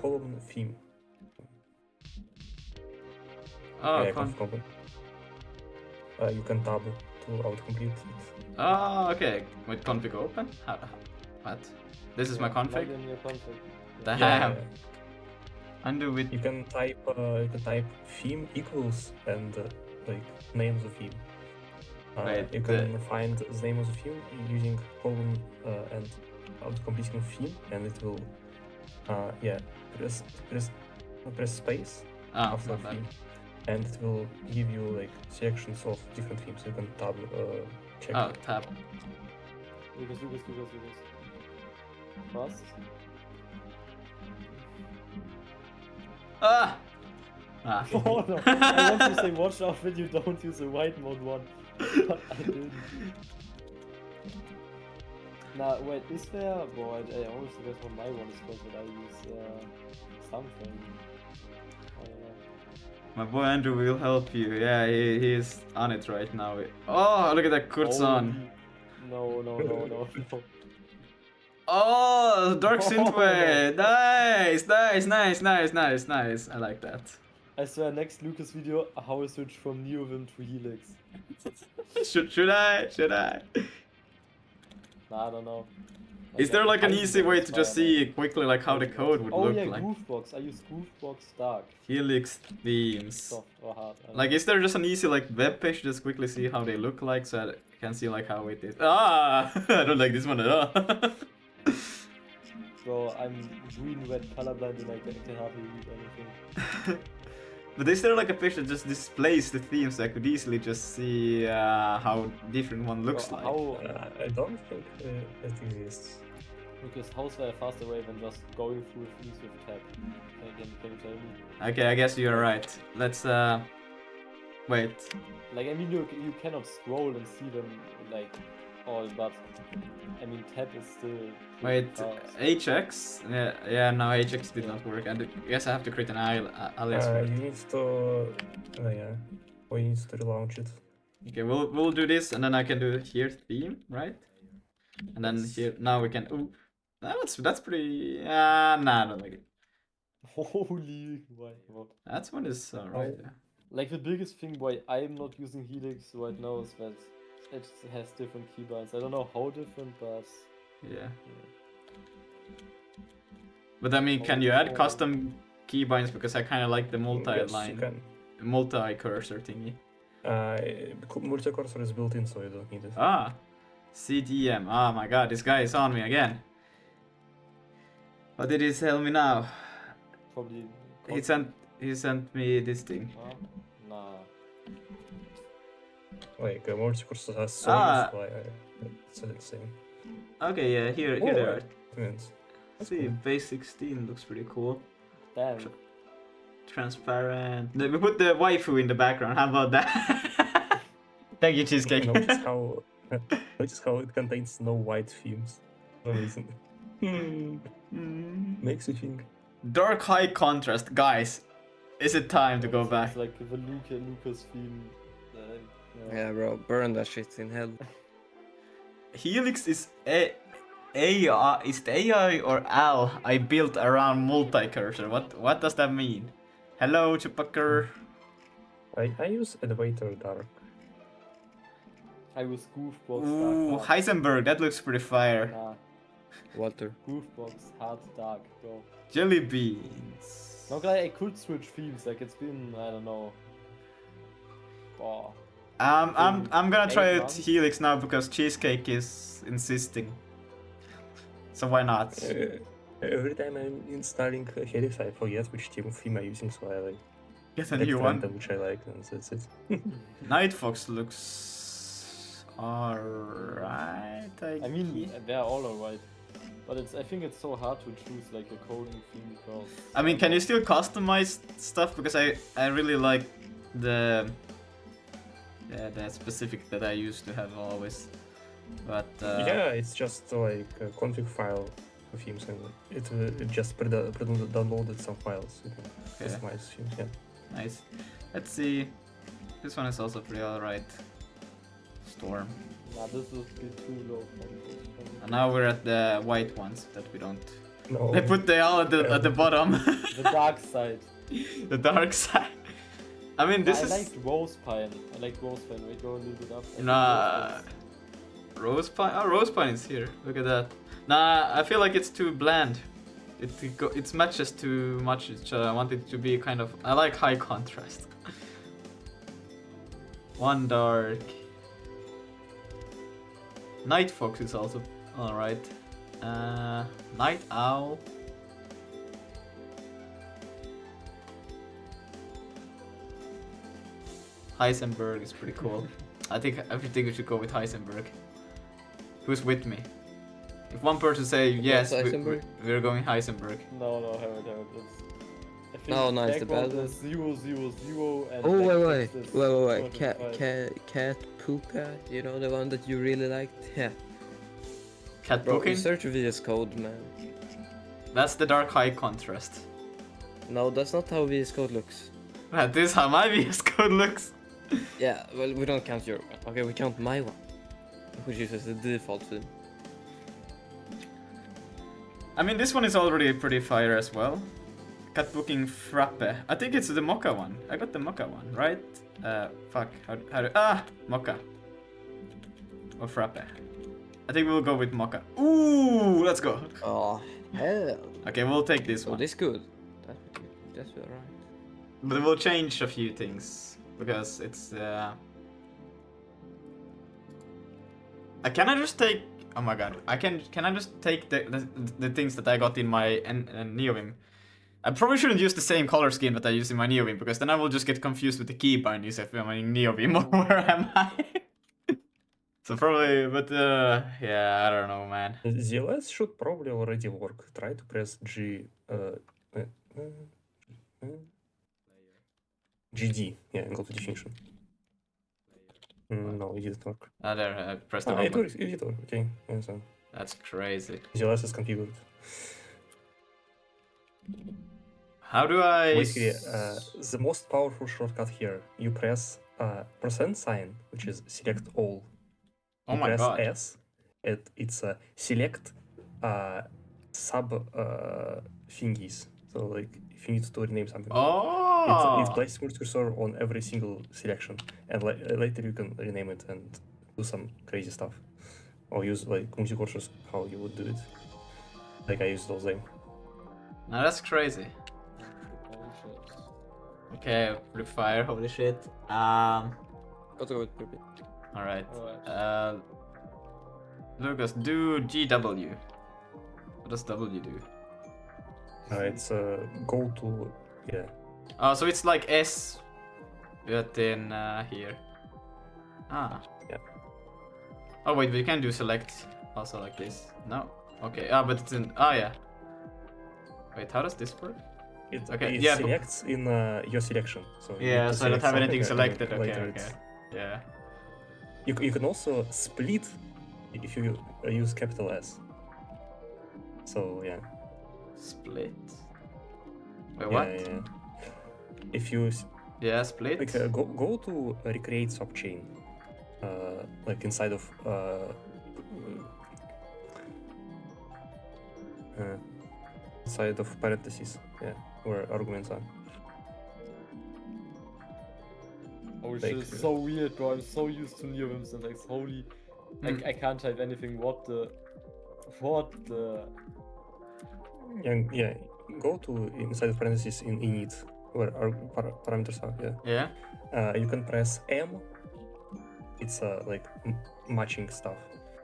Column theme. Oh, Yeah, column. You can tab to autocomplete it. Oh, okay. With config open? What? This is my config? Log in your config. Damn. Yeah, Undo with. you can type theme equals and like names of theme. Wait, you can find the name of the theme using colon and autocompleting theme, and it will press space after not bad. theme, and it will give you like sections of different themes. You can tab check. Oh, tab. Lucas. Fast. Ah! Oh no! I want to say watch out when you don't use the white mode one. But I didn't. Nah, wait, is there... Boy, I always forget what my one is called, but I use something. My boy Andrew will help you. Yeah, he's on it right now. Oh, look at that Kurzon. No. Oh, Dark Oh, Synthwave. Nice. I like that. I swear, next Lucas video, how I switch from Neovim to Helix. Should I? Nah, I don't know. Is there like an I easy way to just see quickly like how the code would look yeah, like? Groovebox. I use Groovebox Dark. Helix themes. Soft or hard. I don't Like, know. is there just an easy like web page to just quickly see how they look like so I can see like how it is? Ah, I don't like this one at all. So I'm green-red colorblind and I can hardly read anything. But is there like a page that just displays the themes so I could easily just see how different one looks like? I don't think it exists. Because how's there a faster way than just going through things with tab? Can you tell me? Okay, I guess you're right. Let's wait. Like, I mean, you cannot scroll and see them, like, all, but I mean tab is still Wait, fast. HX? Yeah, no, HX did not work. And I guess I have to create an alias for You it. need to, yeah, we need to relaunch it. Okay, we'll do this, and then I can do here theme, right? And then Yes. here now we can. Ooh, that's pretty. Nah, I don't like it. Holy, why? What? That's one is alright. Oh. Yeah. Like the biggest thing why I'm not using Helix right now is that it has different keybinds. I don't know how different, but Yeah. But I mean, can you add custom keybinds? Because I kind of like the Yes, you multi-line, can. multi-cursor thingy. Multi-cursor is built in, so you don't need it. Ah, CDM. Oh my god, this guy is on me again. What did he tell me now? probably. He sent me this thing. Huh? Nah. Like multi-cursor has so it's the same. Okay, yeah, here they are. Yes. See, base 16 looks pretty cool. Damn. Transparent. We put the waifu in the background. How about that? Thank you, Cheesecake. Notice how it contains no white themes. For no reason. Makes you think. Dark high contrast, guys. Is it time to go back? It's like the Lucas theme. Yeah, bro, burn that shit in hell. Helix is AI. Is it AI or AL I built around multi-cursor? What does that mean? Hello, Chupaker. I use Elevator Dark. I was Goofbox Ooh, Dark. Heisenberg. That looks pretty fire. Nah. Walter. Goofbox Hard Dark. Go. Jelly beans. No, guy, I could switch themes. Like it's been, I don't know. Oh. I'm gonna try 8 it months? Helix now because Cheesecake is insisting. So why not? Every time I'm installing Helix, I forget which theme I'm using, so I like Get a pick new random one. which I like, and that's it. Night Fox looks alright. I mean, they're all alright. But I think it's so hard to choose like a coding theme because. I mean, can you still customize stuff? Because I really like the specific that I used to have always. But Yeah, it's just like a config file for themes, and it just downloaded some files. You can Okay. customize themes. Yeah. Nice. Let's see. This one is also pretty alright. Storm. Nah, this would be too low for me. And now we're at the white ones that we don't. No. They put the L at the bottom. The dark side. The dark side. I mean, this I is. like Rose Pine. I like Rose Pine. We go a little bit up. I think Nah. Rose pine. Oh, rose pine is here. Look at that. Nah, I feel like it's too bland. It matches too much each other. I want it to be kind of. I like high contrast. One dark. Night Fox is also alright. Night Owl. Heisenberg is pretty cool. I think we should go with Heisenberg. Who's with me? If one person say yes, Heisenberg? we're going Heisenberg. No, Harold. It's. I think No, it's the background bad one. is 000 and. Oh, backtext is wait. 225. Cat Puka, you know, the one that you really liked? Yeah. Cat Bro, booking? search VS Code, man. That's the dark high contrast. No, that's not how VS Code looks. That is how my VS Code looks. Yeah, well, we don't count your one. Okay, we count my one, which uses the default theme. I mean, this one is already pretty fire as well. Cat booking frappe. I think it's the mocha one. I got the mocha one, right? Fuck. Mocha. Or frappe. I think we'll go with mocha. Ooh, let's go. Oh, hell. Okay, we'll take this Oh, one. this good. That's alright. But we'll change a few things because it's. Can I just take? Oh my god! Can I just take the things that I got in my Neovim? I probably shouldn't use the same color scheme that I use in my Neovim because then I will just get confused with the keybindings if I'm in Neovim. Where am I? So probably, but yeah, I don't know, man. ZLS should probably already work. Try to press GD. Yeah, and go to definition. No, it didn't work. Ah, there, I pressed the Ah, wrong it button. works. It did work. Okay. Yeah, so That's crazy. visualize is configured. How do I... Basically, the most powerful shortcut here, you press %, which is select all. Oh You my press god. S, it's select sub thingies. So like if you need to rename something, Oh! it places smooth cursor on every single selection, and later you can rename it and do some crazy stuff, or use like multi-cursors how you would do it. Like I use those there. Now that's crazy. Holy shit. Okay, Blue Fire, holy shit. Got to go with Poopy. Alright. Alright. Lucas, do GW. What does W do? It's go to yeah. Oh, so it's like S, but in here. Ah. Yeah. Oh wait, we can do select also like this. No. Okay. Ah, but it's in. Ah, yeah. Wait, how does this work? Okay, It yeah, selects in your selection. So you Yeah, need to so I don't select have something anything and selected. Okay, later okay. it's- Yeah. You can also split if you use capital S. So yeah. Split. Wait, Yeah, what? yeah. If you Yeah, split. like go to recreate subchain, like inside of inside of parentheses, yeah, where arguments are. Holy Like, shit, it's so weird, bro. I'm so used to neo syntax. Holy. I can't type anything. What the. Yeah, go to inside of parentheses in init where our parameters are. Yeah. Yeah. You can press M. It's like matching stuff,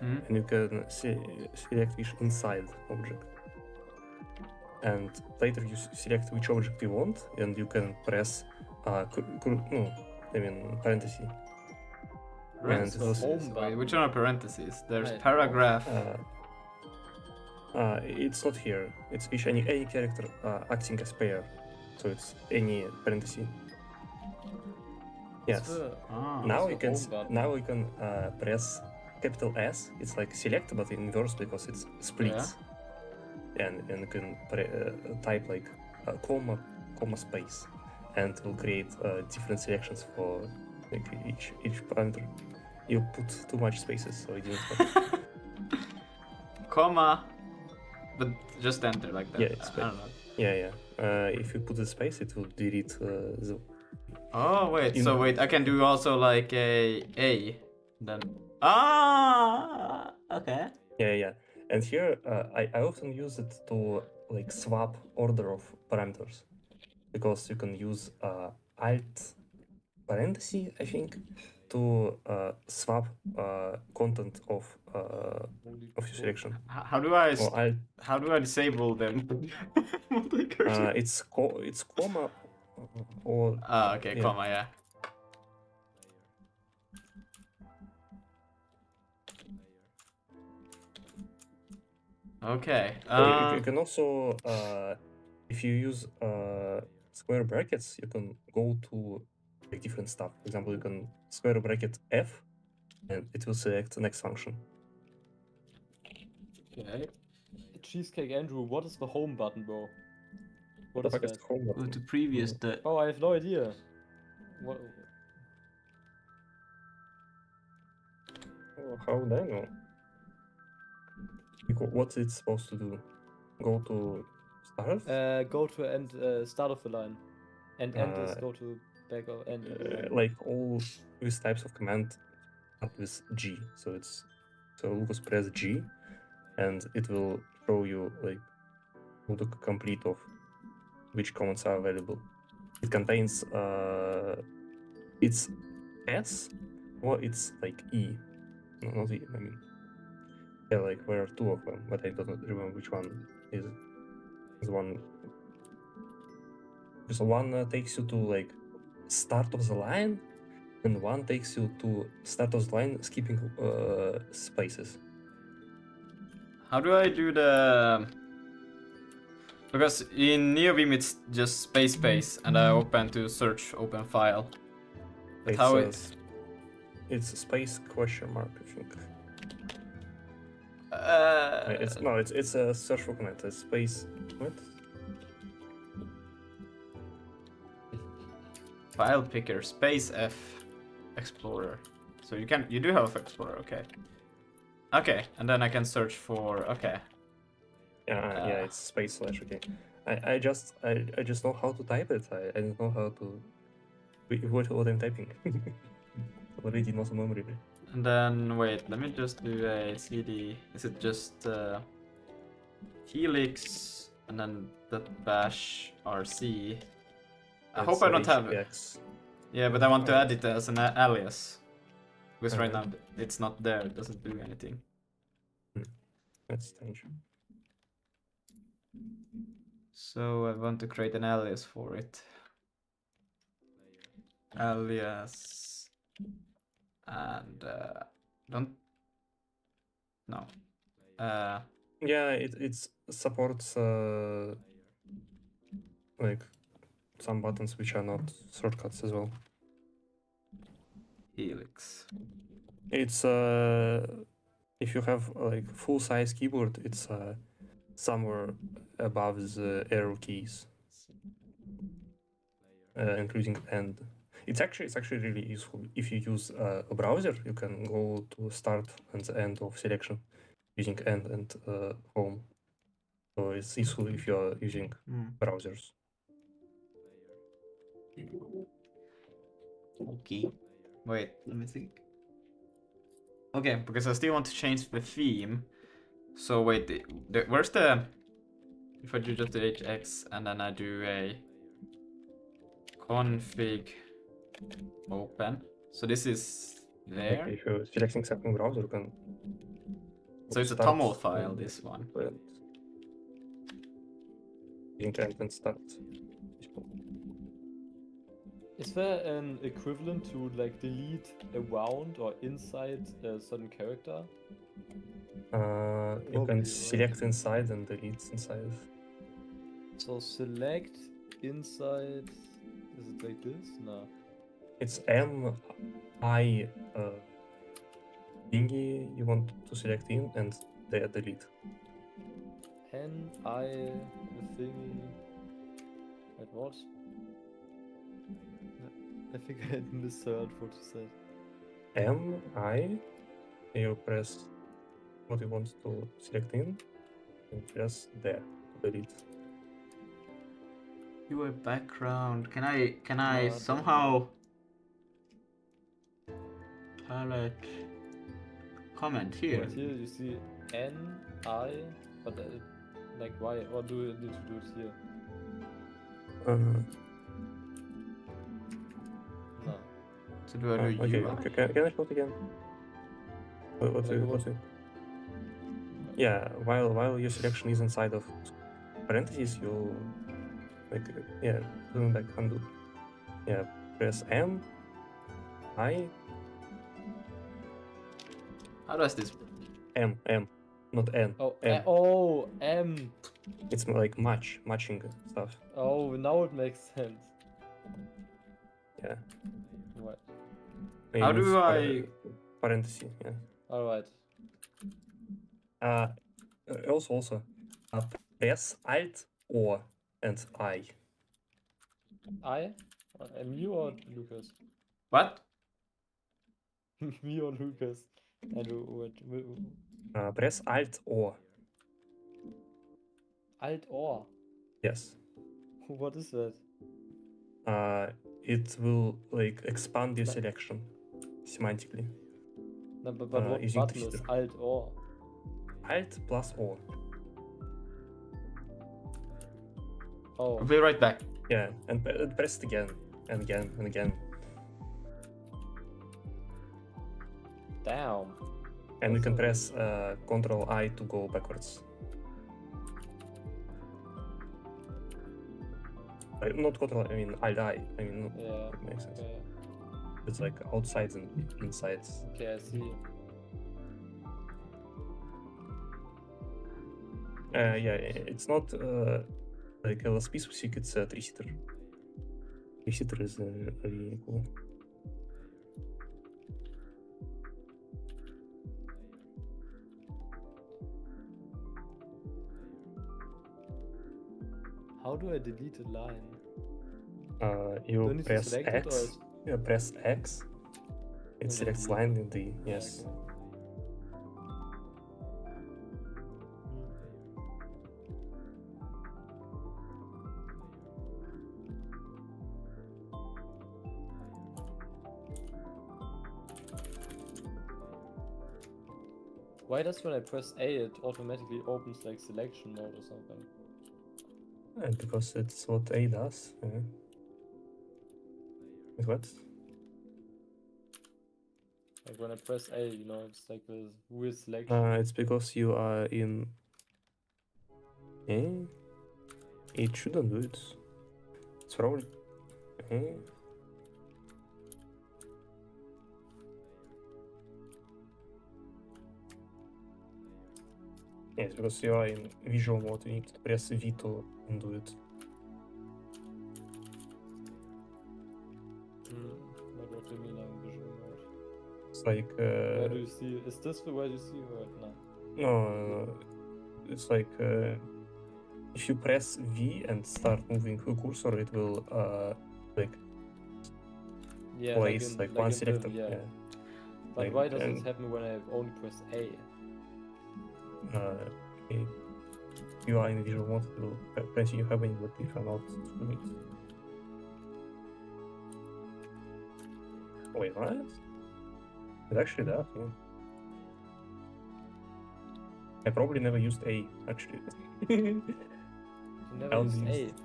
Mhm. and you can select which inside object. And later you select which object you want, and you can press parentheses. And it was, home Wait, button. which one are parentheses? There's Right. paragraph. it's not here. It's each any character acting as pair, so it's any parenthesis. Yes. Ah. Now the you can home button. press capital S. It's like select, but in inverse because it's splits. And you can type like comma space, and it will create different selections for like each parameter. You put too much spaces, so it didn't work. Comma. But just enter like that. Yeah, it's I don't know. Yeah. If you put a space, it will delete the. Oh wait, so wait, I can do also like a then. Ah. Okay. Yeah. And here I often use it to like swap order of parameters, because you can use alt parenthesis, I think, to swap content of your selection. How do I Or alt, how do I disable them? Multi-cursor. it's comma or Ah, okay, yeah. comma, yeah. Okay. You can also, if you use square brackets, you can go to like different stuff. For example, you can square bracket F, and it will select the next function. Okay. Cheesecake Andrew, what is the home button, bro? What The is fuck is that? the home Go button? to previous. The Oh, I have no idea. What? Oh, how would I know? What's it supposed to do? Go to start? Go to end start of the line, and end is Uh, go to back of end of the line. Like all these types of command start with G. So Lucas press G, and it will show you like auto complete of which commands are available. It contains it's S or it's like E. No, not E. I mean, yeah, like there are two of them, but I don't remember which one is the one. So one takes you to like start of the line, and one takes you to start of the line, skipping spaces. how do I do the? Because in NeoVim it's just space, and I open to search open file. But It how says It's space question mark, I think. Uh, It's a search for command. It's space what? File picker, space F, explorer. So you do have explorer, okay. Okay, and then I can search for, okay. Yeah, it's space slash. Okay, I just know how to type it. I don't know how to. What I'm typing. Already not a memory. And then, wait, let me just do a cd. Is it just helix and then that bash rc? I hope I don't have it. HPX. Yeah, but I want to Alright. add it as an alias. Because right now Alright. it's not there, it doesn't do anything. That's strange. So I want to create an alias for it. Alias. And don't. No. Yeah, it supports like some buttons which are not shortcuts as well. Helix. It's if you have like full size keyboard, it's somewhere above the arrow keys, including end. It's actually really useful if you use a browser. You can go to start and the end of selection using end and home. So it's useful if you are using browsers. Okay. Wait, let me think. Okay, because I still want to change the theme. So wait, where's the... If I do just the hx and then I do a config open. So this is there. Like if you're selecting something browser, you can. So it's a start TOML file, and- this one. and using end and start. Is there an equivalent to like delete around or inside a certain character? You Probably, can right? select inside and delete inside. So select inside. Is it like this? No. It's I thingy you want to select in and there delete. N I the thingy. Wait, what? I think I had misheard what you said. I, you press what you want to select in and press there to delete. UI background. Can I No, somehow palette comment here? But here you see N I, but like why? What do you need to do it here? No. So do I do Okay, UI? can I show it again? What? Yeah, while your selection is inside of parentheses, you like doing like undo. Yeah, press I, How does this? M, not N. Oh, M. oh, M. It's like matching stuff. Oh, now it makes sense. Yeah. Right. How do Use I- parenthesis? Yeah. All right. Also, press Alt O and I. I? Me or Lucas? What? Me or Lucas? And what? Press Alt O. Alt or? Yes. What is that? It will like expand your selection semantically. No, but what using button is Twitter. Alt or? Alt plus O. Oh, I'll be right back. Yeah, and press it again and again and again. damn. And you That's can a- press Ctrl I to go backwards. Not Ctrl, I mean Alt I. I mean, Yeah. it makes sense. Okay. It's like outside and inside. Okay, I see. Yeah, it's not like LSP specific, it's a tree-sitter. Tree-sitter is really cool. how do I delete a line? Do I You need to press select it or X. is... You press X. It And selects delete. line in the yes. Okay. Why does when I press A it automatically opens like selection mode or something? And because it's what A does. Yeah. Wait, what? Like when I press A, you know, it's like this weird selection. It's because you are in. Eh? It shouldn't do it. It's probably. Eh? Yes, because you are in visual mode, you need to press V to undo it. But what do you mean like visual mode? It's like. Where do you see? Is this the where you see it? No. No, it's like if you press V and start moving the cursor, it will like Yeah, place like one in Vim, selector. yeah. Yeah. But Like, why does and, this happen when I only press A? if you are in visual mode, it will continue happening, but if you're not doing it. Wait, what? It actually does, yeah. I probably never used A, actually. You never I used only A. used-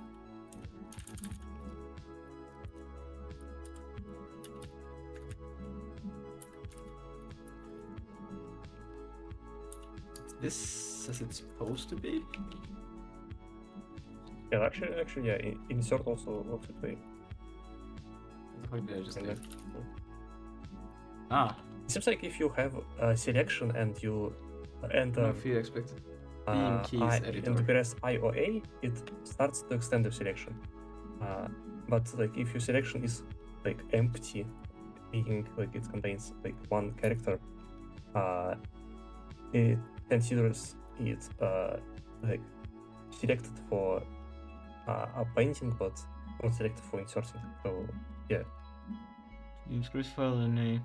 This as it's supposed to be? Yeah, actually, yeah, insert also works with A. What did I just do? Okay. Ah, It seems like if you have a selection and you enter no feed expected. Theme keys editor. and press I or A, it starts to extend the selection. But like if your selection is like empty, meaning like it contains like one character, it considers it like selected for appending, but not selected for inserting. So yeah. Use Chris file and a.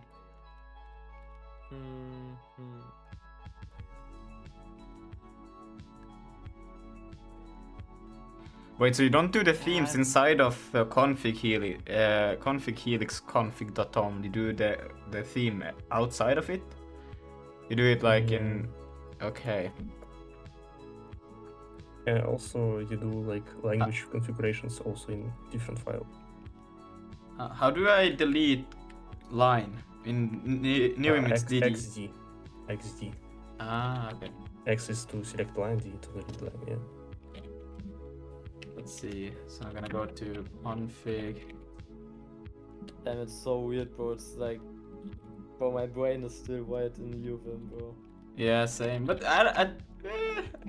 Wait, so you don't do the themes inside of config helix config.tom. You do the theme outside of it? You do it like in... Okay. And also you do like language configurations also in different file. How do I delete line? In new image DD. XD. XD. Ah, okay. X is to select line, D to delete line, yeah. Let's see. So I'm gonna go to config. Damn, it's so weird, bro. It's like, bro, my brain is still wired in UVim, bro. Yeah, same. But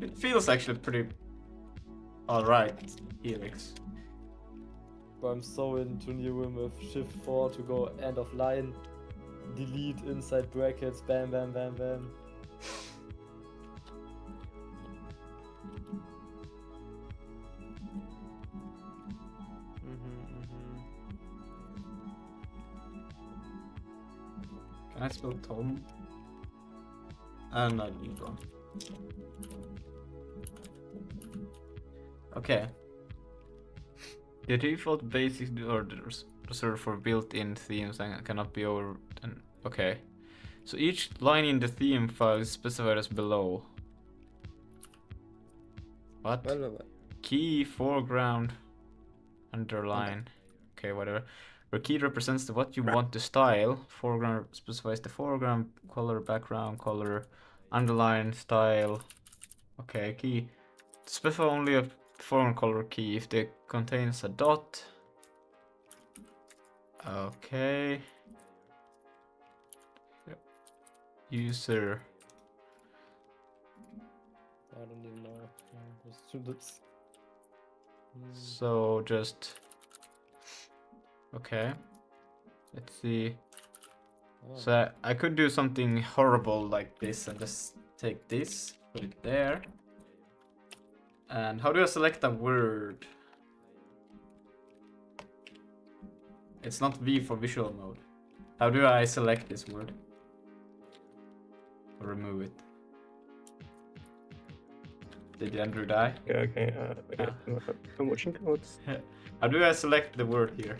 it feels actually pretty alright. Helix. Bro, I'm so into UVim with Shift 4 to go end of line, delete inside brackets, bam, bam, bam, bam. Can I spell Tom? No, you don't. Okay. The default basic orders reserved for built-in themes and cannot be over. Okay. So each line in the theme file is specified as below. What? Well, Key, foreground, underline. Okay, whatever. Where key represents what you want to style. Foreground specifies the foreground color, background color, underline, style. Okay, key. Specify only a foreground color key if it contains a dot. Okay. User. I don't even know. Let's do this. So just. Okay. Let's see. Oh. So I could do something horrible like this and just take this, put it there. And how do I select a word? It's not V for visual mode. How do I select this word? Or remove it? Did Andrew die? Yeah, okay. Okay. I'm watching. What's How do I select the word here?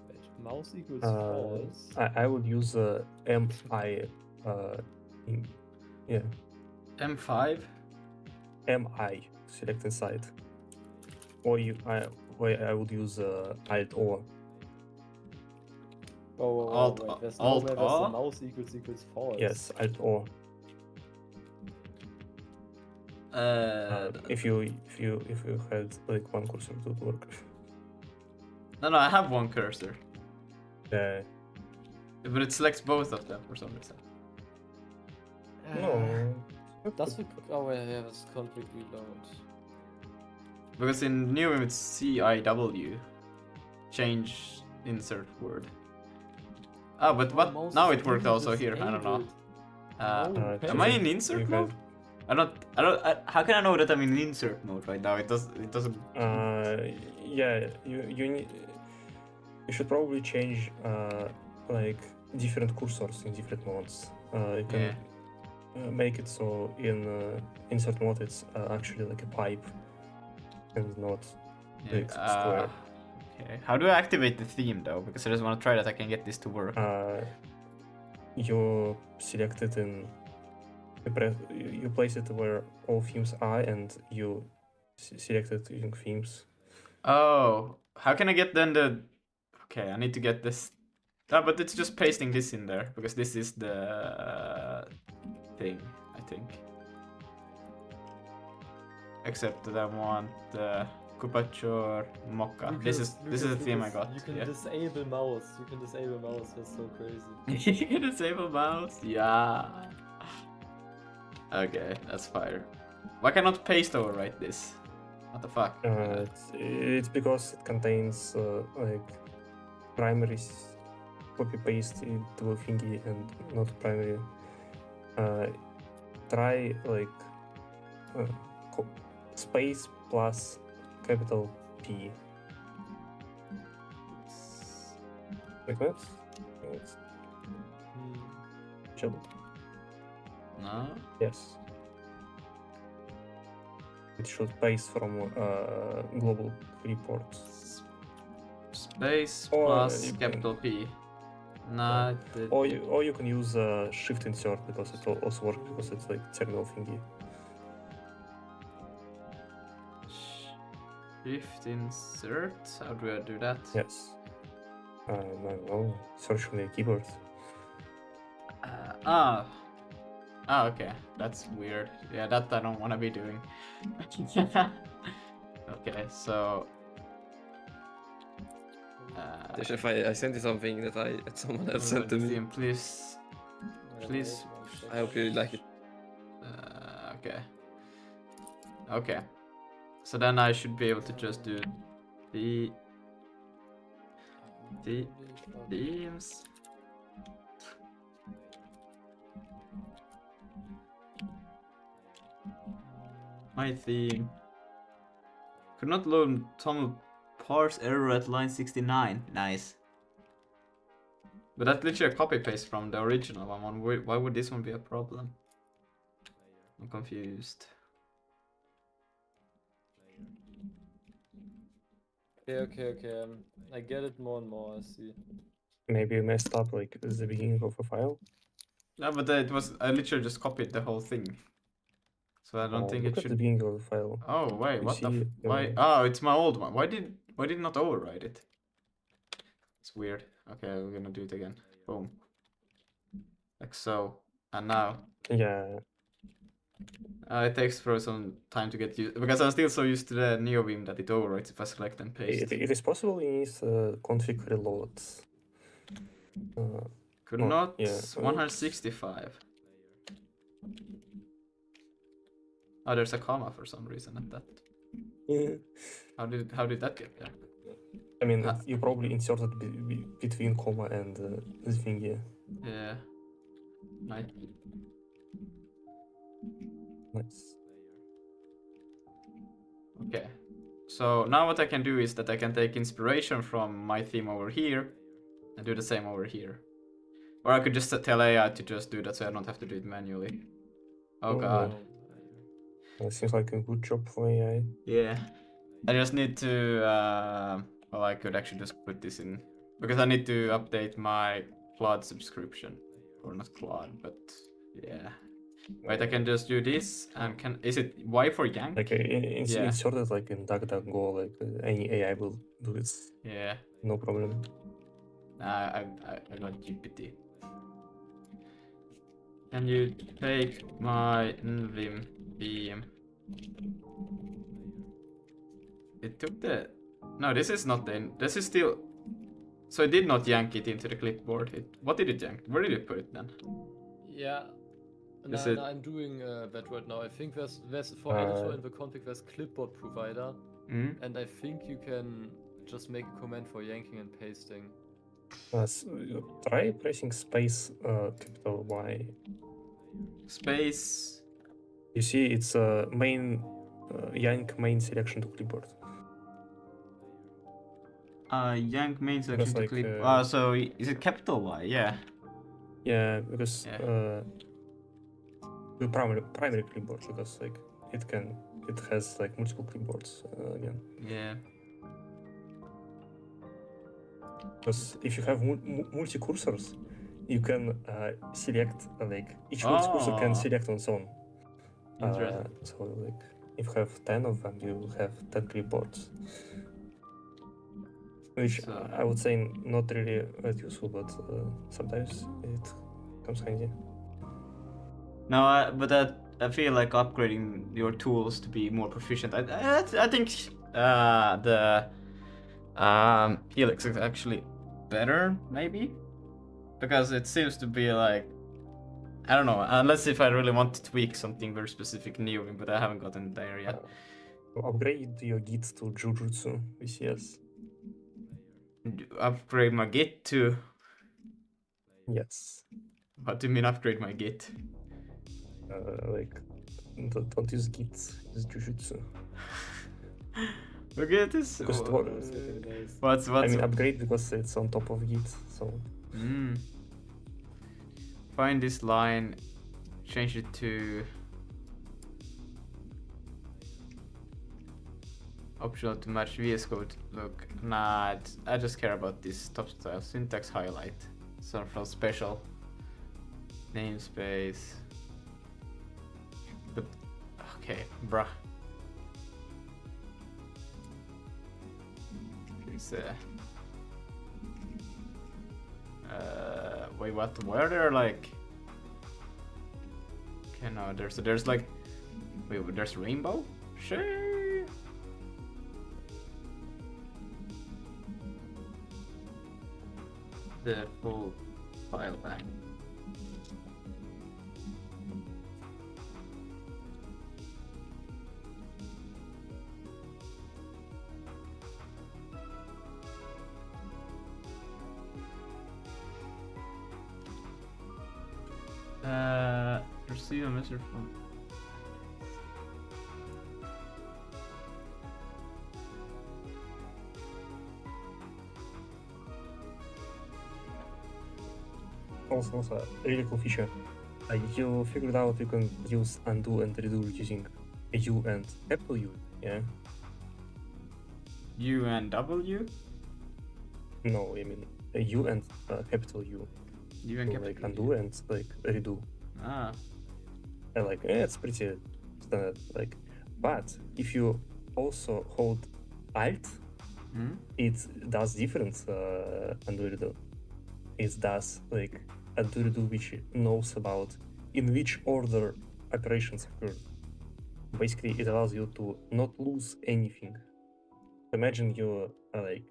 Wait, mouse equals false. I would use MI. In, yeah, M5? MI. Select inside. Or I would use Alt O. Oh, Alt- wait, there's Alt nowhere there's O? a mouse equals false. Yes, Alt O. If you had like one cursor, it would work. No, I have one cursor. Yeah. But it selects both of them for some reason. No. That's the. Oh, wait, yeah, that's config reload. Because in New it's CIW. Change insert word. Ah, but what? Mouse Now is it worked really also here. I don't know. disabled. Am I in insert You mode? How can I know that I'm in insert mode right now? It doesn't. Yeah. You should probably change like different cursors in different modes. You can make it so in insert mode it's actually like a pipe and not like square. Okay. How do I activate the theme though? Because I just want to try that I can get this to work. You select it in. You place it where all themes are, and you select it using themes. Oh, how can I get then the? Okay, I need to get this. Ah, but it's just pasting this in there because this is the thing, I think. Except that I want the Kupachor Mokka. This is the theme I got. You can disable mouse. You can disable mouse. That's so crazy. You can disable mouse? Yeah. Okay, that's fire. Why cannot paste overwrite this? What the fuck? It's because it contains like primary copy paste into a thingy and not primary. Try like space plus capital P. Like that? Chill. No? Yes. It should paste from global report. Space Or plus you capital P. No, Or you can use shift insert because it will also works because it's like terminal thingy. Shift insert? How do I do that? Yes. I don't know. Search on the keyboard. Okay. That's weird. Yeah, that I don't want to be doing. Okay, so. If I sent you something that someone else sent to me. Please. Please. I hope you like it. Okay. Okay. So then I should be able to just do the themes. My theme. Could not load Tom parse error at line 69. Nice. But that's literally a copy paste from the original one. Why would this one be a problem? I'm confused. Okay. I get it more and more. I see. Maybe you messed up like at the beginning of a file. No, but I literally just copied the whole thing. So I don't think look it at the should. beginning of the file. Oh wait, You what the? see, Why? Oh, it's my old one. Why did it not override it? It's weird. Okay, we're gonna do it again. Boom. Like so. And now. Yeah. It takes for some time to get used because I'm still so used to the NeoBeam that it overwrites if I select and paste. It is possible you need config reload. Could oh, not yeah. 165. Oh, there's a comma for some reason at that. Yeah. How did that get there? I mean, you probably inserted between comma and the thing, yeah. Yeah. Might be. Nice. Okay. So now what I can do is that I can take inspiration from my theme over here and do the same over here. Or I could just tell AI to just do that so I don't have to do it manually. Oh god. That seems like a good job for AI. Yeah. I just need to, well, I could actually just put this in, because I need to update my Claude subscription. Or not Claude, but yeah. Wait, I can just do this, and is it Y for Yank? Like Yeah. insert it like in DuckDuckGo, like any AI will do it, Yeah. no problem. I got GPT. Can you take my Nvim beam? It took the... No, this is not the... This is still... So it did not yank it into the clipboard. What did it yank? Where did it put it then? Yeah. Is No, it- I'm doing that right now. I think there's for editor in the config there's clipboard provider, and I think you can just make a command for yanking and pasting. Try pressing space, capital Y. Space... You see, it's main yank main selection to clipboard. yank main selection to like, clip... so is it capital Y? Yeah. Yeah, because Yeah. the primary clipboard, because like it has like multiple clipboards again. Yeah. Because if you have multi cursors, you can select like each multi-cursor can Oh. select on its own. Interesting. So like if you have 10 of them, you have 10 clipboards. Which So- I would say not really that useful, but sometimes it comes handy. No, but I feel like upgrading your tools to be more proficient. I think the Helix is actually better, maybe, because it seems to be like, I don't know, unless if I really want to tweak something very specific new, but I haven't gotten there yet. Upgrade your Git to Jujutsu VCS. Upgrade my Git to... Yes. What do you mean upgrade my Git? Like don't use Git, use Jujutsu. Git is... Because What's... I mean upgrade because it's on top of Git, so Find this line, change it to optional to match VS Code. Look, nah, I just care about this top style syntax highlight. So from special namespace. But okay, bruh. It's wait, what? Where there like? Okay, no, there's like, wait, there's rainbow. Sure. The full file back. Receive a message from... also a really cool feature. You figured out you can use undo and redo using U and capital U, yeah? U and W? No, I mean U and capital U. U and So, capital like U. undo and like redo. Ah. And like it's pretty standard. Like, but if you also hold Alt, Hmm? it does different undo redo. It does like undo redo which knows about in which order operations occurred. Basically, it allows you to not lose anything. Imagine you like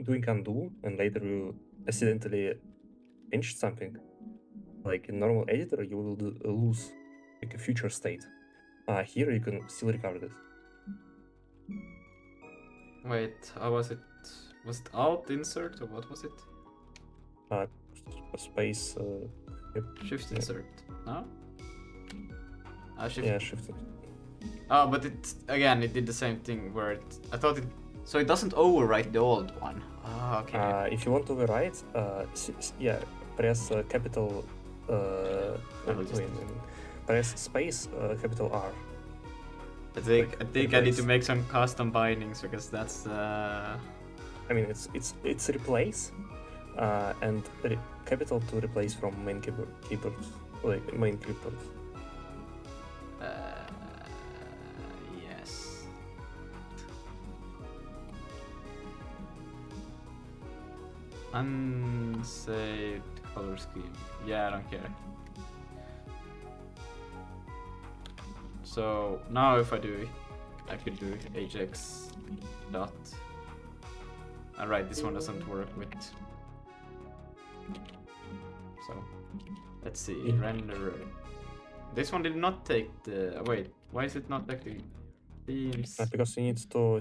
doing undo and later you accidentally changed something. Like in normal editor, you will lose like a future state. Here you can still recover this. Wait, how was it? Was it alt insert or what was it? Space. Yep. Shift Yeah. insert. No? Shift. Yeah, shift. Oh, but it did the same thing where I thought it. So it doesn't overwrite the old one. Ah, okay. If you want to overwrite, yeah, press capital. will just- Press space capital R. I think I need to replace. make some custom bindings because that's. I mean, it's replace, and capital to replace from main keyboard, like main keyboard. Yes. Unsaved color scheme. Yeah, I don't care. So now if I could do Ajax dot. Alright, this one doesn't work with. So let's see, Yeah. render. This one did not take the. Wait, why is it not actually themes? Because you need to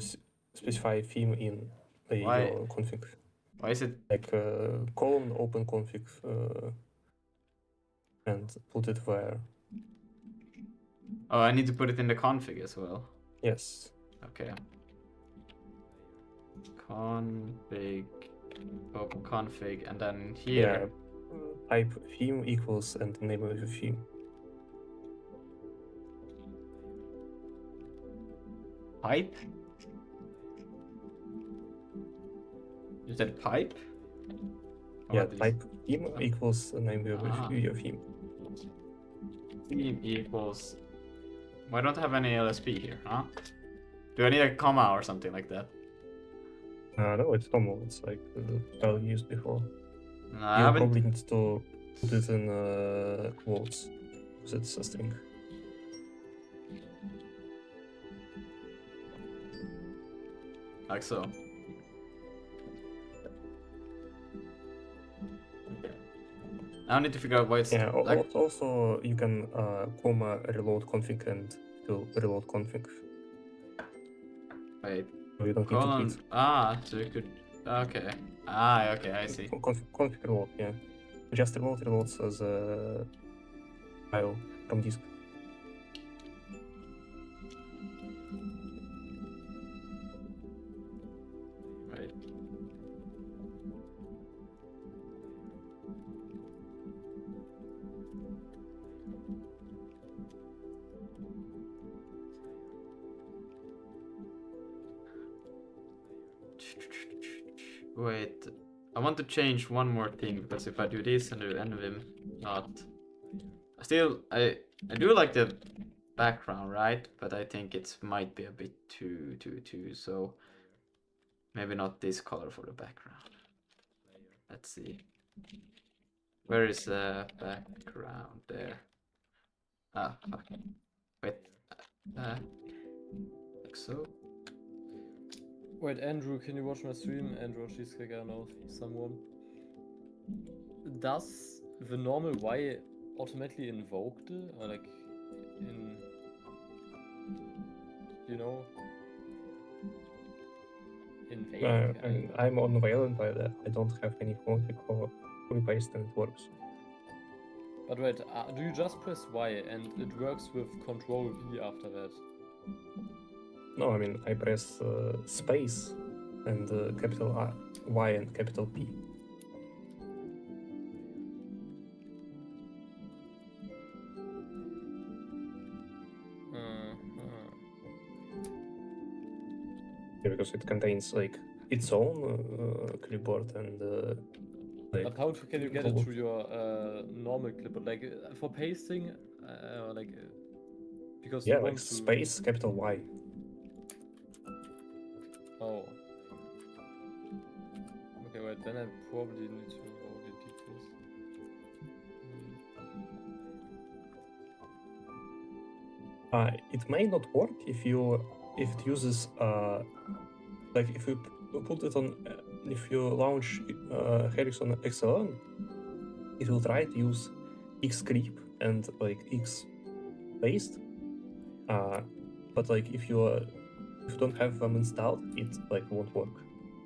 specify theme in Why? your config. Why is it? Like colon open config and put it where. Oh, I need to put it in the config as well. Yes. Okay. Config, open config, and then here. Yeah. Type theme equals and the name of the theme. Pipe? You said pipe? Or Yeah, what is- type theme equals the name of Ah. your theme. Theme equals. Why don't I have any LSP here, huh? Do I need a comma or something like that? No, it's normal. It's like I used before. No, I You haven't. probably need to put it in quotes because it's a string. Like so. Okay. Now I need to figure out why it's Yeah. like. Also, you can comma reload config and to reload config. Wait. So you don't need to Colon. quit. Ah, so you could. Okay. Ah, okay, I see. Config reload. Yeah. Just reloads as a file from disk. Right. Wait, I want to change one more thing because if I do this and do envim, not. I do like the background, right? But I think it might be a bit too. So maybe not this color for the background. Let's see. Where is the background there? Ah, fuck. Wait. Like so. Wait, Andrew, can you watch my stream? Andrew, Cheesecake, I know someone. Does the normal Y automatically invoke the, or like, in, you know, invade? I'm on Violent, but I don't have any config or copy paste and it works. But wait, do you just press Y and it works with Control V after that? No, I mean I press space and capital R, Y and capital P. Yeah, because it contains like its own clipboard and like. But how can you get it global- to your normal clipboard? Like for pasting, like because Yeah, you like want to. space capital Y. Oh. Okay, wait. Then I probably need to know the details. It may not work if it uses like if you put it on if you launch Helix on XLN, it will try to use Xscript and like X paste. But like if you don't have them installed, it like won't work.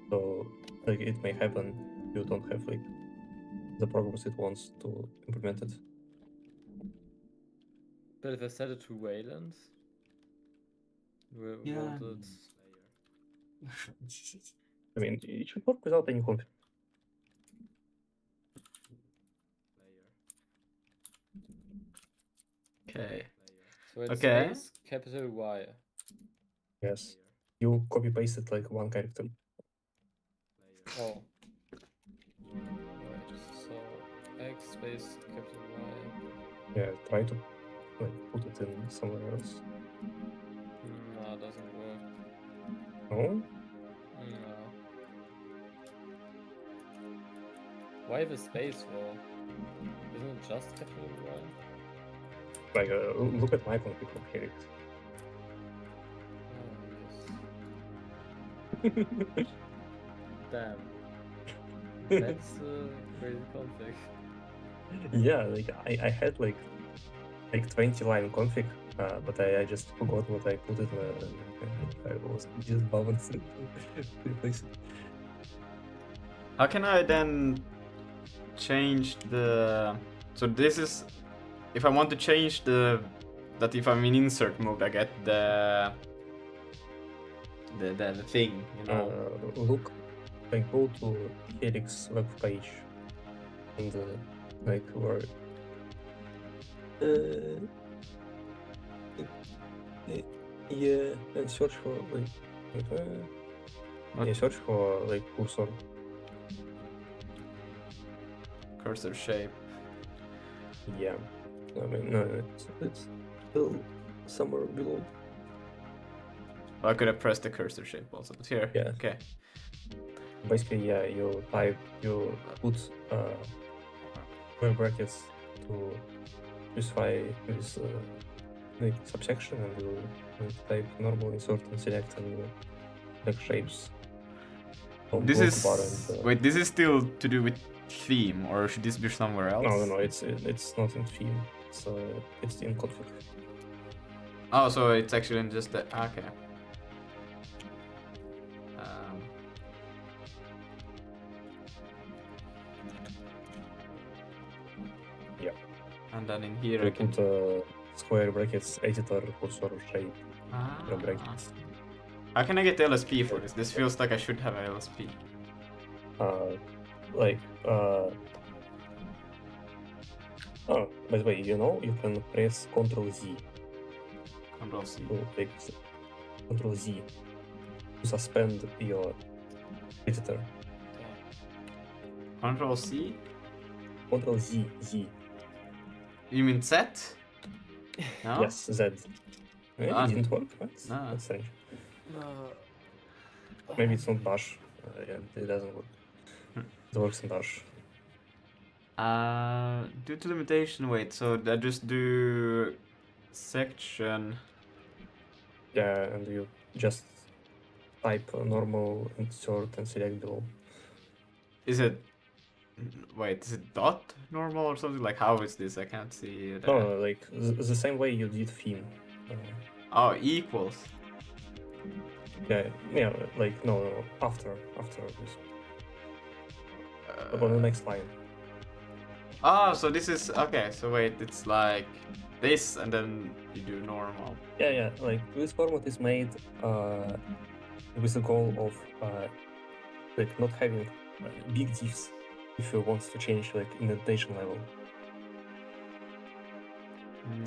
So like it may happen you don't have like the programs it wants to implement it. But if I set it to Wayland, Yeah. wanted. I mean, it should work without any config. Okay. So it's Okay. space capital Y. Yes. You copy pasted like one character. Oh. Right. So X space capital Y. Yeah, try to like put it in somewhere else. No, doesn't work. No? No. Why the space for? Isn't it just capital Y? Like, look at my config of Helix. Oh yes. Damn. That's a crazy config. Yeah, like I had like 20 line config, but I just forgot what I put in I was just balanced it to replace it. How can I then change the... So this is... If I want to change the... That if I'm in insert mode, I get the thing, you know? Look, like go to Helix web page and like where yeah, and search for like What? yeah, search for like cursor. Cursor shape. Yeah, I mean no, it's still somewhere below. I could have pressed the cursor shape also, but here. Yeah. Okay. Basically, yeah, you put square brackets to specify this like subsection, and you type normal, insert, and select, and like shapes. From This both is... bar and, Wait, this is still to do with theme, or should this be somewhere else? no, it's not in theme. It's in config. Oh, so it's actually in just the... Okay. Yeah. And then in here I You can... put square brackets, editor, cursor, shape, Ah. brackets. How can I get the LSP for this? This feels like I should have an LSP. Like oh, by the way, you know you can press Ctrl Z Control C. to like Ctrl Z to suspend your editor. Control C? Ctrl Z. You mean Z? No? Yes, Z. Ah, It didn't work. no. That's strange. Maybe it's not Bash. Yeah, it doesn't work. It works in Bash. Due to limitation, wait, so I just do section. Yeah, and you just type normal, insert, and select below. Is it... Wait, is it dot normal or something? Like, how is this? I can't see it. No, like the same way you did theme. Oh, equals. Yeah, like no, after this. On the next line. Oh, so this is... Okay, so wait, it's like this and then you do normal. Yeah, like this format is made with the goal of like not having big diffs if you want to change like indentation level.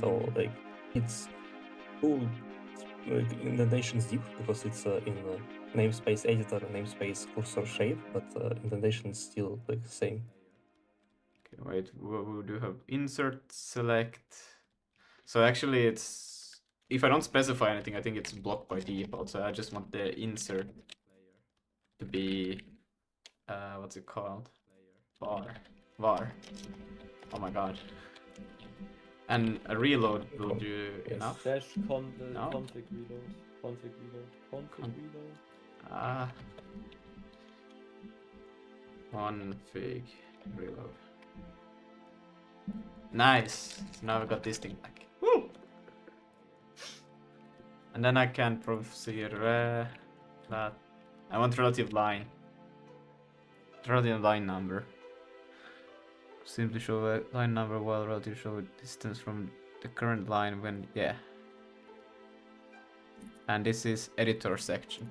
So like it's full like indentation is deep because it's in namespace editor, namespace cursor shape, but indentation is still like the same. Okay, wait, we do have insert, select. So actually it's... If I don't specify anything, I think it's blocked by default. So I just want the insert to be... what's it called? var. Oh my god. And a reload will do Yes. enough? Dash No. config reload. Config reload. Ah. Config reload. Nice. So now I got this thing back. Woo! And then I can proceed that. I want relative line. Relative line number. Simply show a line number while relative show distance from the current line when... Yeah. and this is editor section.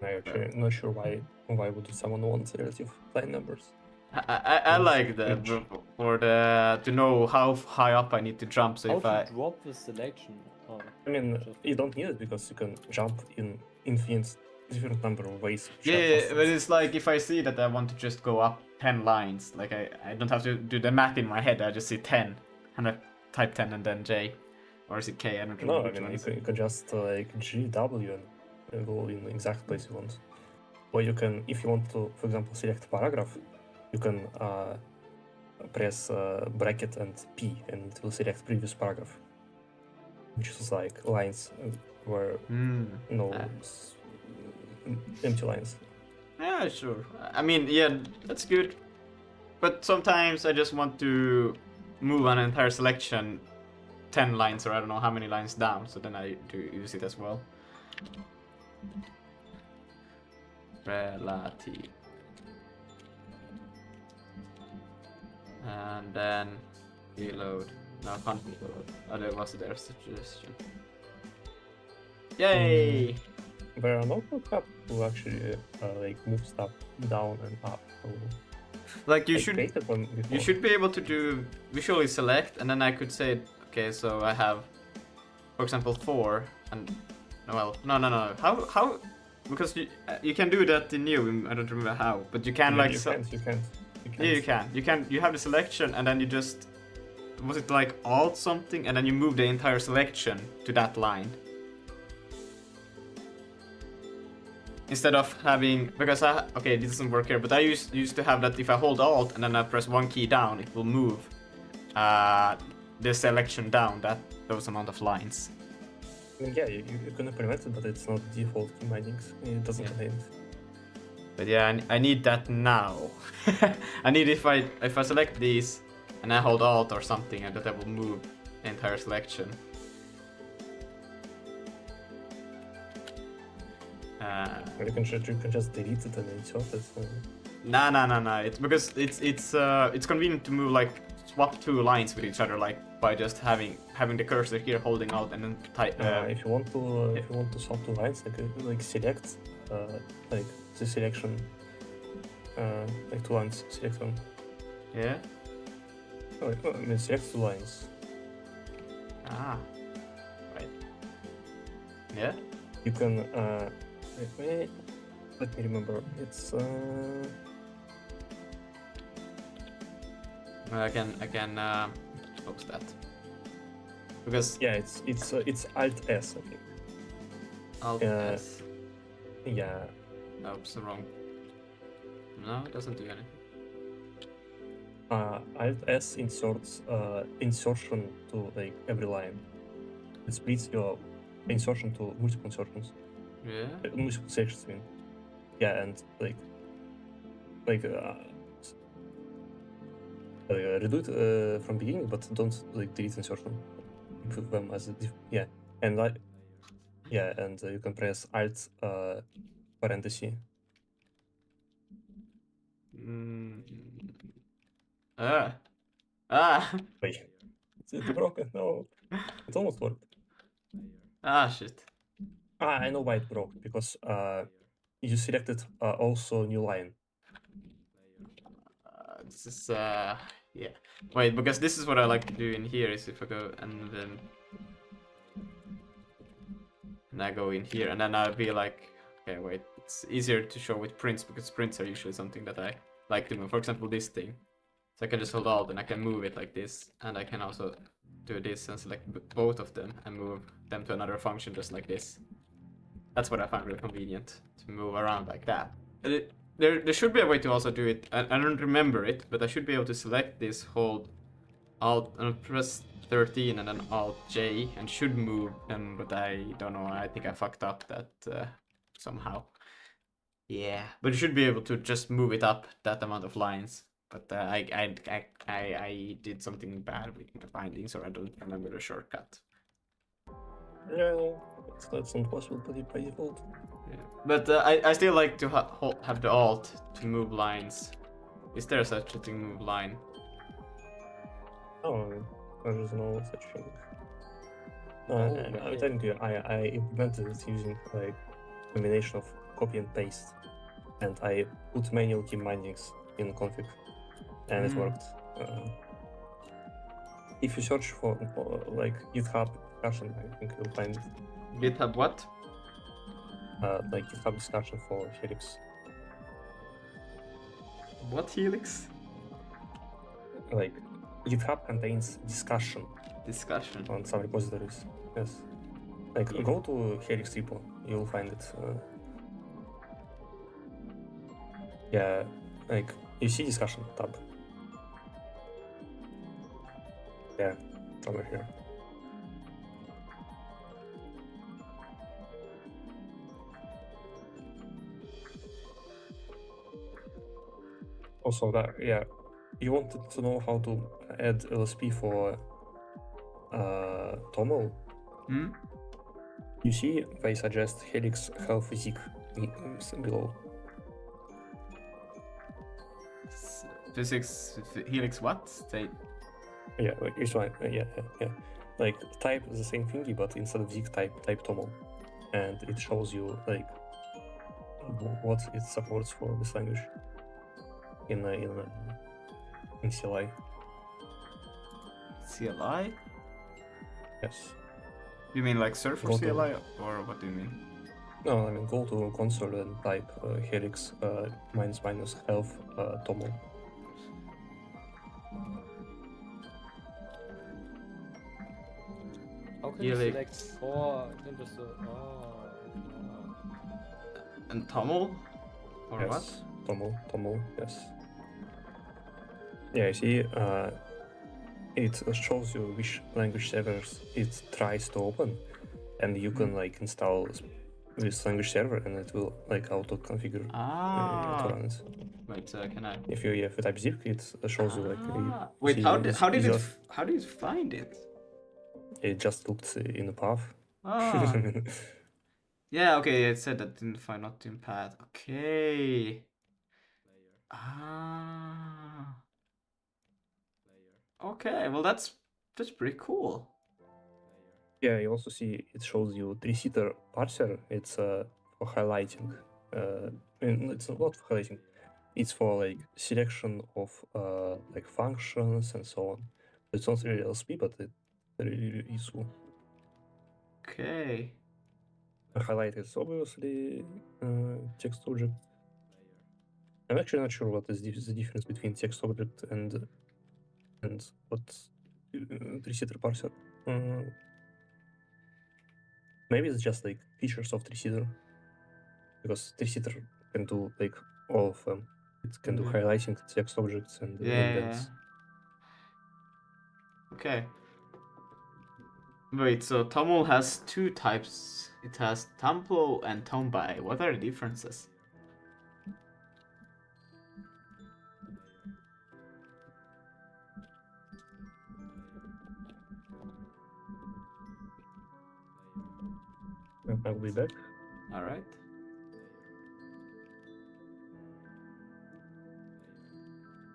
I'm actually not sure why would someone want relative line numbers. I Yes, like that which- for the to know how high up I need to jump. So How if to I drop the selection? Oh, I mean, just- you don't need it because you can jump in infinite different number of ways. which are yeah, constant. but it's like if I see that I want to just go up 10 lines, like I don't have to do the math in my head. I just see 10 and I type 10 and then J, or is it K? I don't remember No, I which mean one you is can, it. you can just like GW and go in the exact place you want. Or you can, if you want to, for example, select paragraph, you can press bracket and P, and it will select previous paragraph, which is like lines where no Ah. empty lines. Yeah, sure. I mean, yeah, that's good. But sometimes I just want to move an entire selection 10 lines or I don't know how many lines down, so then I do use it as well. Relative. And then reload. No, can't reload. Oh, there was their suggestion. Yay! There are not hard to actually like move stuff down and up. So Like you I should created one before. You should be able to do visually select, and then I could say, okay, so I have, for example, 4, and well, no. How? Because you can do that in new. I don't remember how, but you can like. You can't. You can't. Yeah, you can. You can. You have the selection, and then you just. Was it like Alt something, and then you move the entire selection to that line. Instead of having, because okay, this doesn't work here, but I used to have that if I hold Alt and then I press one key down, it will move the selection down those amount of lines. I mean, yeah, you can implement it, but it's not default key bindings. It doesn't Yeah. contain it. But yeah, I need that now. I need if I select these and I hold Alt or something, and that I will move the entire selection. You can just delete it and insert it. Nah. It's because it's convenient to move, like swap 2 lines with each other, like by just having the cursor here holding out and then type. If you want to swap 2 lines, like select like the selection, like 2 lines, select them. Yeah. I mean, select 2 lines. Ah. Right. Yeah. You can wait, let me remember. It's I can close that because yeah, it's Alt S, I think. Alt S. Yeah. Oops, wrong. No, it doesn't do anything. Alt S inserts insertion to like every line. It splits your insertion to multiple insertions, Yeah. multiple sections. I mean, yeah, and like redo it from beginning, but don't like delete insertion. Put them as a yeah, and you can press Alt parenthesis. Ah. Wait, it's broken. No, it almost worked. Ah, shit. I know why it broke, because you selected also new line. This is yeah. Wait, because this is what I like to do in here is if I go and then I go in here and then I'll be like, okay, wait, it's easier to show with prints because prints are usually something that I like to move. For example, this thing. So I can just hold Alt and I can move it like this, and I can also do this and select both of them and move them to another function just like this. That's what I find really convenient, to move around like that. There should be a way to also do it. I don't remember it, but I should be able to select this, hold Alt and press 13 and then Alt J and should move them, but I don't know. I think I fucked up that somehow. Yeah, but you should be able to just move it up that amount of lines. But I did something bad with my bindings, or I don't remember the shortcut. Yeah, that's not possible by default. Yeah. But I still like to have the Alt to move lines. Is there such a thing, move line? Oh, there is no such thing. And okay. I'm telling you, I implemented it using like combination of copy and paste, and I put manual key bindings in config, and it worked. If you search for like GitHub discussion, I think you'll find it. GitHub what? Like GitHub discussion for Helix. What Helix? Like GitHub contains discussion Discussion. on some repositories. Yes. Like Yeah. go to Helix repo, you'll find it. Yeah, like you see discussion tab. Yeah, over here. Also, that yeah, you wanted to know how to add LSP for Toml. Hmm? You see, they suggest Helix Health Zig below. Physics Helix what? State. Yeah, like this one. Yeah. Like type the same thingy, but instead of Zig, type Toml, and it shows you like what it supports for this language in CLI. CLI? Yes. You mean like surf for Go to- CLI or what do you mean? No, I mean go to console and type Helix minus health Toml. How can you Helix. select 4 just And Toml? Or what? Yes. Toml, yes. Yeah, you see, it shows you which language servers it tries to open, and you can like install this language server, and it will like auto configure to run it. Wait, can I? If you type zip, it shows you like. Wait, see how this did easy- how did you find it? It just looked in the path. Ah, yeah, okay, it said that didn't find not in path. Okay. Ah. Okay, well that's pretty cool. Yeah, you also see it shows you three-seater parser. It's for highlighting. It's not for highlighting. It's for like selection of like functions and so on. It's not really LSP, but it's really useful. Okay. Highlight is obviously text object. I'm actually not sure what is the difference between text object and what three-seater parser. Maybe it's just like features of three-seater, because three-seater can do like all of them. It can do Mhm. highlighting, text objects, and indents. Okay. Wait, so Toml has two types. It has Tampo and Tombai. What are the differences? I'll be back. All right.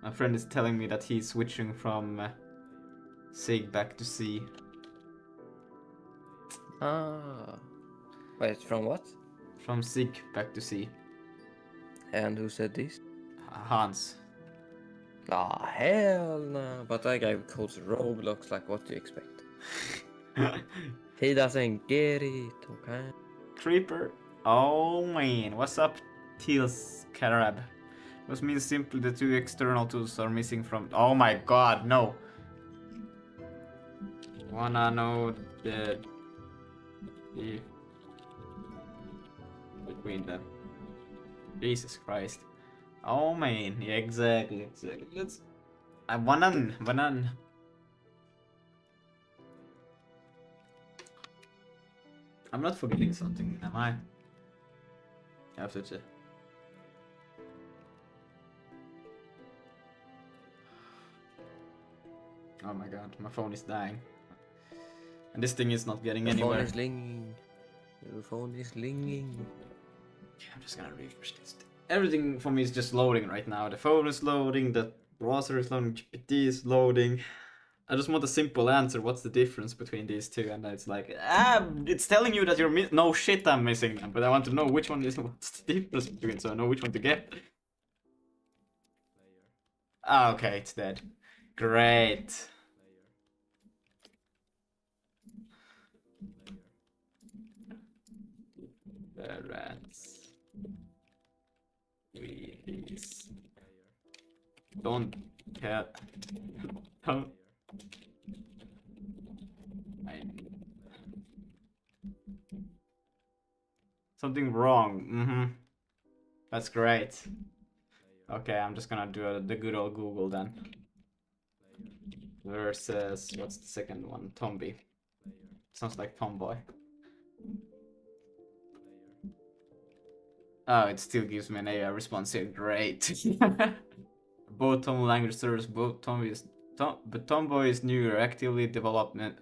My friend is telling me that he's switching from Zig back to C. Ah. Wait, from what? From Zig back to C. And who said this? Hans. Ah, hell no. But that guy codes Roblox, like what do you expect? He doesn't get it, okay? Creeper. Oh man, what's up, Teals Carab? This means simply the two external tools are missing from. Oh my god, no! Wanna know the between them? Jesus Christ! Oh man, yeah, exactly. Let's. Wanan. I'm not forgetting something, am I? I have to check. Oh my god, my phone is dying. And this thing is not getting Your phone anywhere. is linging. Your phone is linging. Yeah, I'm just gonna refresh this. Everything for me is just loading right now. The phone is loading, the browser is loading, GPT is loading. I just want a simple answer. What's the difference between these two? And it's like, it's telling you that you're no shit. I'm missing them, but I want to know which one is. What's the difference between, so I know which one to get. Ah, okay, it's dead. Great. The rats. Please. Don't care. Don't. Something wrong. Mm-hmm. That's great. Okay, I'm just gonna do the good old Google then. Versus, what's the second one? Tomby. Sounds like Tomboy. Oh, it still gives me an AI response here. Great. Both Tomboy language servers, both but Tomboy is newer, actively development,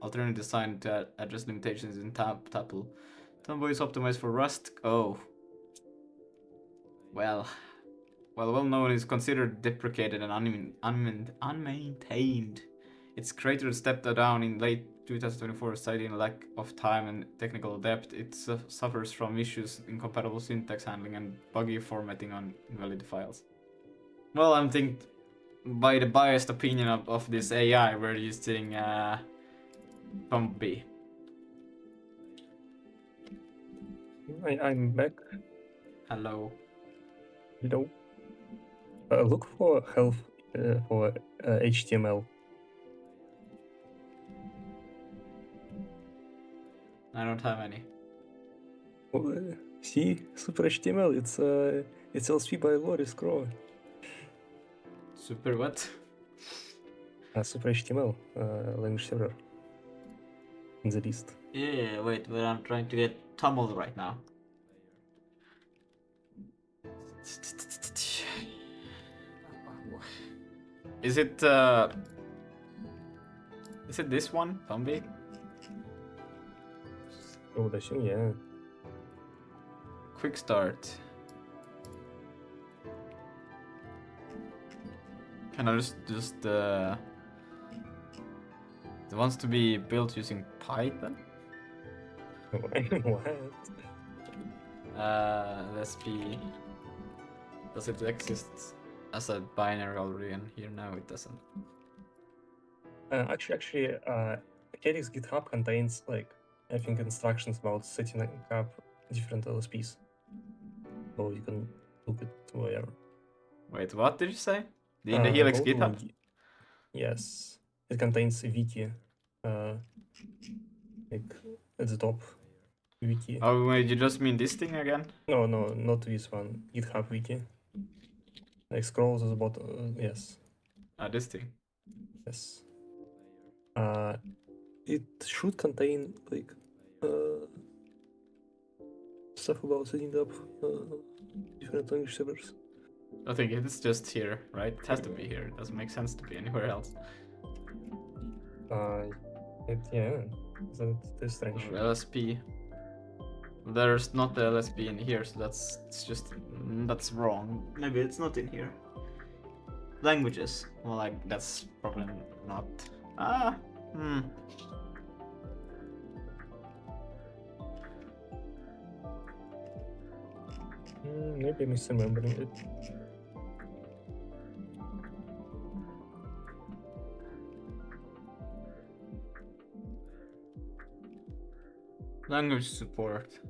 alternative design to address limitations in Tuple. Tomboy is optimized for Rust. Oh. Well, well known, is considered deprecated and unmaintained. Its creator stepped down in late 2024, citing lack of time and technical depth. It suffers from issues, incompatible syntax handling, and buggy formatting on invalid files. Well, I'm thinking, by the biased opinion of this AI, we're using Tomby. I'm back. Hello. Hello. Look for help for HTML. I don't have any. Well, see, Super HTML. It's LSP by Loris Crow. Super what? Super HTML language server in the list. Yeah, wait, but I'm trying to get Tumblr right now. Is it this one, Tomby? I would assume, yeah. Quick start. Can I just it wants to be built using Python? What? LSP. Does it exist as a binary already? And here now it doesn't. Actually, Kerry's GitHub contains I think instructions about setting up different LSPs, so you can look at where. Wait, what did you say? In the Helix Go to GitHub? Yes, it contains a wiki, like at the top, wiki. Oh wait, you just mean this thing again? No, not this one. GitHub wiki. Like scroll to the bottom. Yes. This thing. Yes. It should contain stuff about setting up different language servers. I think it's just here, right? It has to be here. It doesn't make sense to be anywhere else. Yeah, that's strange. LSP. There's not the LSP in here, so that's wrong. Maybe it's not in here. Languages. Well, like that's probably not. Maybe I'm misremembering it. Language support.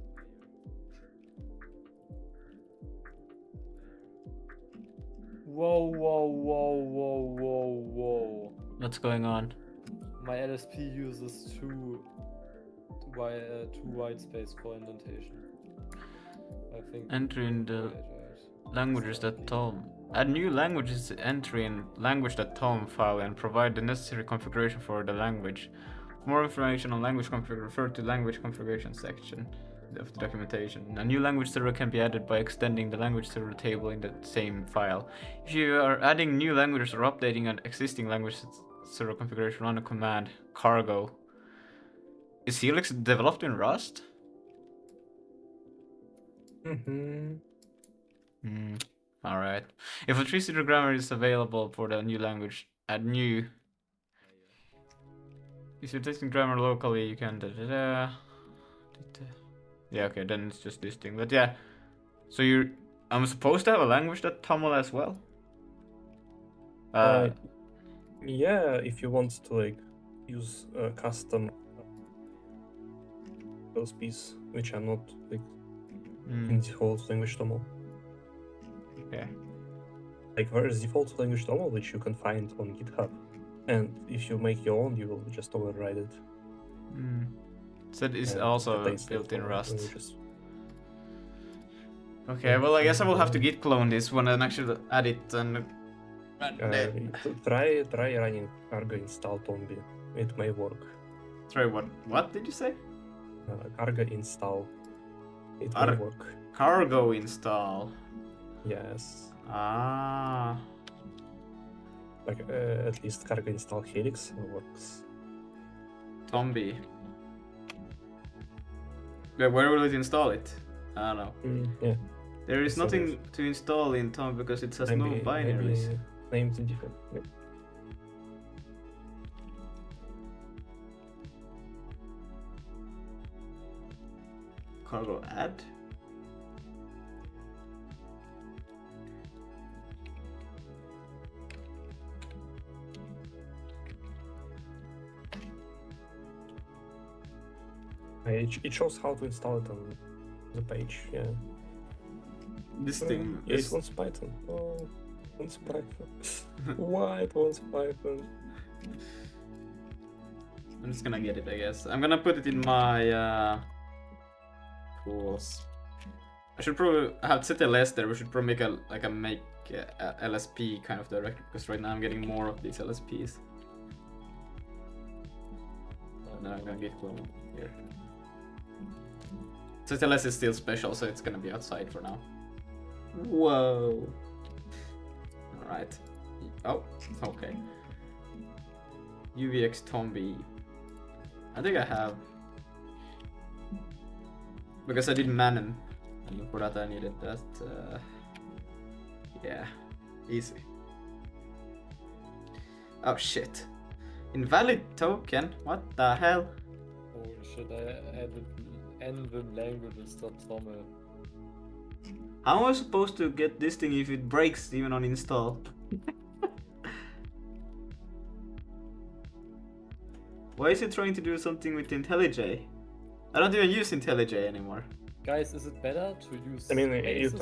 Whoa. What's going on? My LSP uses two white space for indentation. I think. Entry in the languages.tom. Add new languages entry in language.tom file and provide the necessary configuration for the language. For more information on language configuration, refer to language configuration section of the documentation. A new language server can be added by extending the language server table in the same file. If you are adding new languages or updating an existing language server configuration, run a command cargo. Is Helix developed in Rust? Alright. If a 3-0 grammar is available for the new language, add new If you're testing grammar locally, you can Yeah, okay, then it's just this thing. But yeah, so I'm supposed to have a language that Tamil as well. Yeah, if you want to like use custom LSPs, which are not like in default language Tamil. Okay. Like there is default language Tamil, which you can find on GitHub, and if you make your own, you will just override it. So it's and also contains built in all Rust. languages. Okay, well I guess I will have to git clone this one and actually add it and. Try running cargo install Tombi. It may work. Try what? What did you say? Cargo install. It may work. Cargo install. Yes. Ah. Like at least cargo install Helix works. Tombi. Yeah, where will it install it? I don't know. Yeah. There is nothing to install in Tombi because it has no binaries. Names different. Yeah. Cargo add. It shows how to install it on the page. Yeah. This thing. Yeah, it wants Python. Oh, it wants Python. Why it wants Python? I'm just gonna get it, I guess. I'm gonna put it in my tools. I should probably have set LS there. We should probably make a LSP kind of directory because right now I'm getting more of these LSPs. Now I'm gonna get clone here. Set LS is still special, so it's gonna be outside for now. Whoa. Alright. Oh, okay. UVX Tombi. I think I have. Because I did Manon. And for that I needed that. Yeah. Easy. Oh shit. Invalid token? What the hell? Oh, should I add the NVim languages .toml? How am I supposed to get this thing if it breaks even on install? Why is it trying to do something with IntelliJ? I don't even use IntelliJ anymore. Guys, is it better to use? I mean, spaces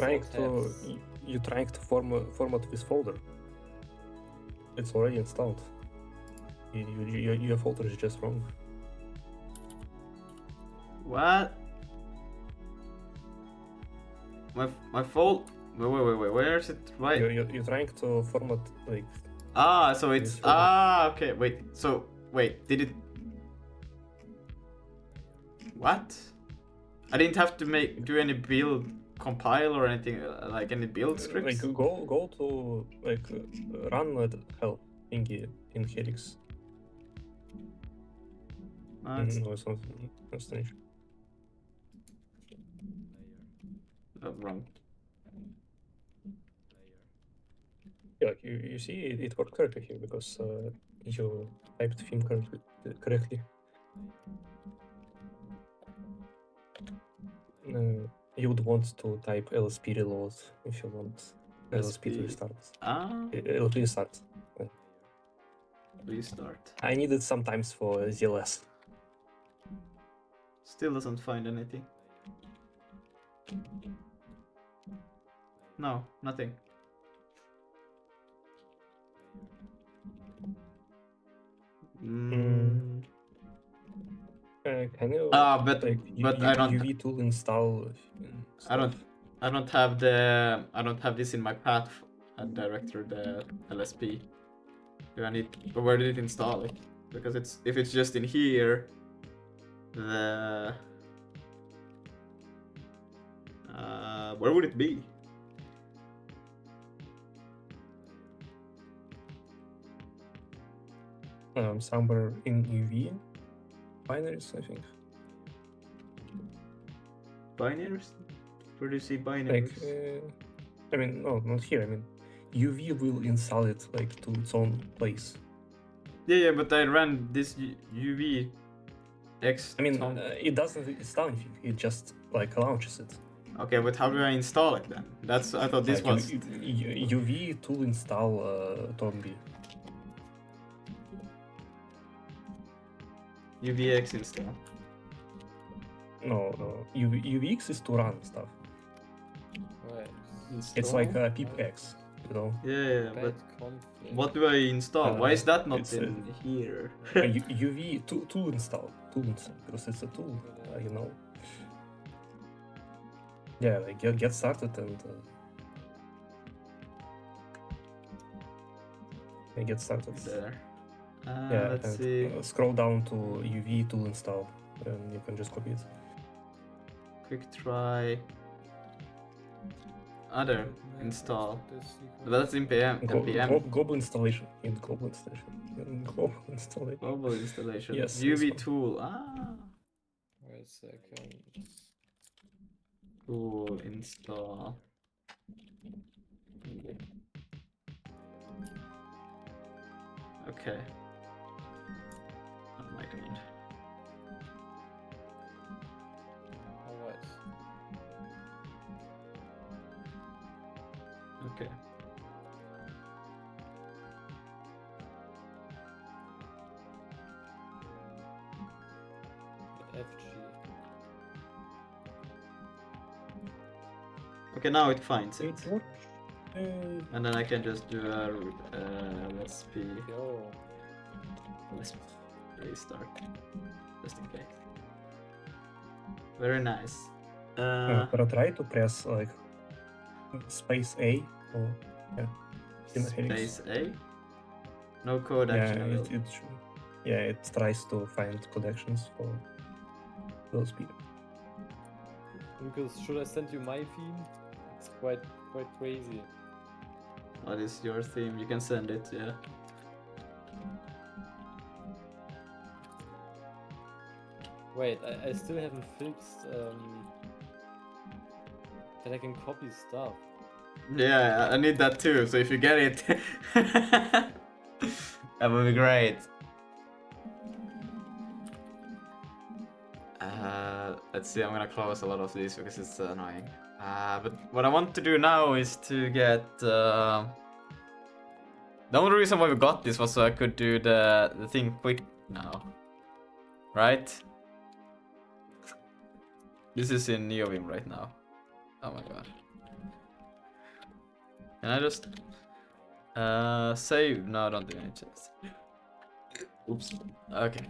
you're trying to format this folder. It's already installed. Your folder is just wrong. What? My fault. Wait. Where is it? Right. You're trying to format like. So it's okay. Wait. Did it? What? I didn't have to do any build compile or anything like any build scripts. Like go to run help thingy in Helix. No, it's not strange. Wrong. Yeah, like you see it worked correctly here because you typed theme correctly. You would want to type LSP reload if you want LSP to restart. LP restart. Restart. I need it sometimes for ZLS. Still doesn't find anything. No, nothing. Can you? But I don't. UV tool install. I don't have this in my path directory, the LSP. Do I need? But where did it install it? Because if it's just in here, the where would it be? Somewhere in UV binaries, I think. Binaries? Where do you see binaries? I mean, no, not here. I mean, UV will install it like to its own place. Yeah, but I ran this UV X. I mean, Tom. it doesn't install anything. It just like launches it. Okay, but how do I install it then? That's I thought this was UV tool install Tomb. UVX install. No, UVX is to run stuff. Right. It's like pipx, you know. Yeah, Bad but conflict. what do I install? Why is that not it's, in here? UV tool install because it's a tool, you know. Yeah, like get started and get started. There. Yeah, Let's and see. scroll down to UV tool install, and you can just copy it. Quick try. Other install. But that's npm. npm. Global installation. In global installation. Global installation. Global installation. Yes, UV this one. tool. Ah. Wait a second. Tool install. Okay. Oh my god. Alright. Okay. FG. Okay, now it finds it. It works. And then I can just do a LSP. Yo. Let's restart. Just in case. Very nice. Try to press like space A or Space A? No code action. It tries to find connections for those people. Lucas, should I send you my theme? It's quite crazy. What is your theme? You can send it, yeah. Wait, I still haven't fixed that I can copy stuff. Yeah, I need that too, so if you get it, that would be great. Let's see, I'm gonna close a lot of these because it's annoying. But what I want to do now is to get... the only reason why we got this was so I could do the thing quick now. Right? This is in NeoVim right now. Oh my god. Can I just save? No, don't do any checks. Oops. Okay.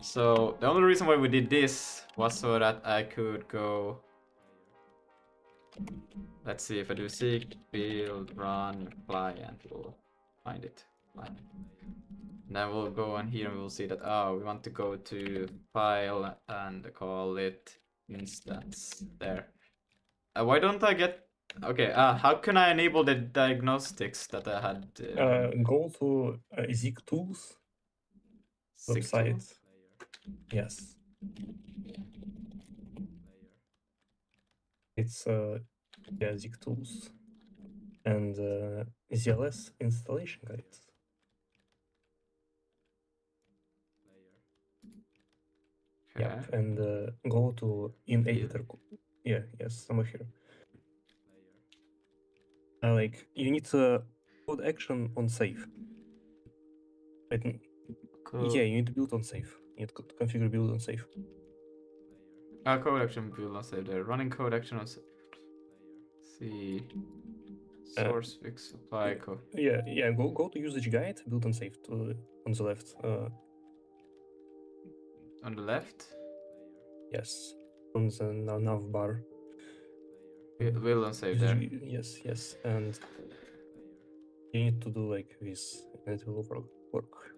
So the only reason why we did this was so that I could go. Let's see if I do seek, build, run, apply, and we'll find it. Fine. Then we'll go on here and we'll see that we want to go to file and call it instance there. Why don't I get? Okay, how can I enable the diagnostics that I had? Go to Zig Tools website. Yes. It's Zig Tools and ZLS installation guides. Okay. Yeah, and go to in editor. Yeah, yes, somewhere here. Like you need code action on save. Right? Cool. Yeah, you need to build on save. You need to configure build on save. Code action build on save there. Running code action on save. See. Source fix apply code. Yeah. Go to usage guide, build on save on the left. On the left. Yes, on the nav bar. Build on save there. Yes, and you need to do like this, and it will work.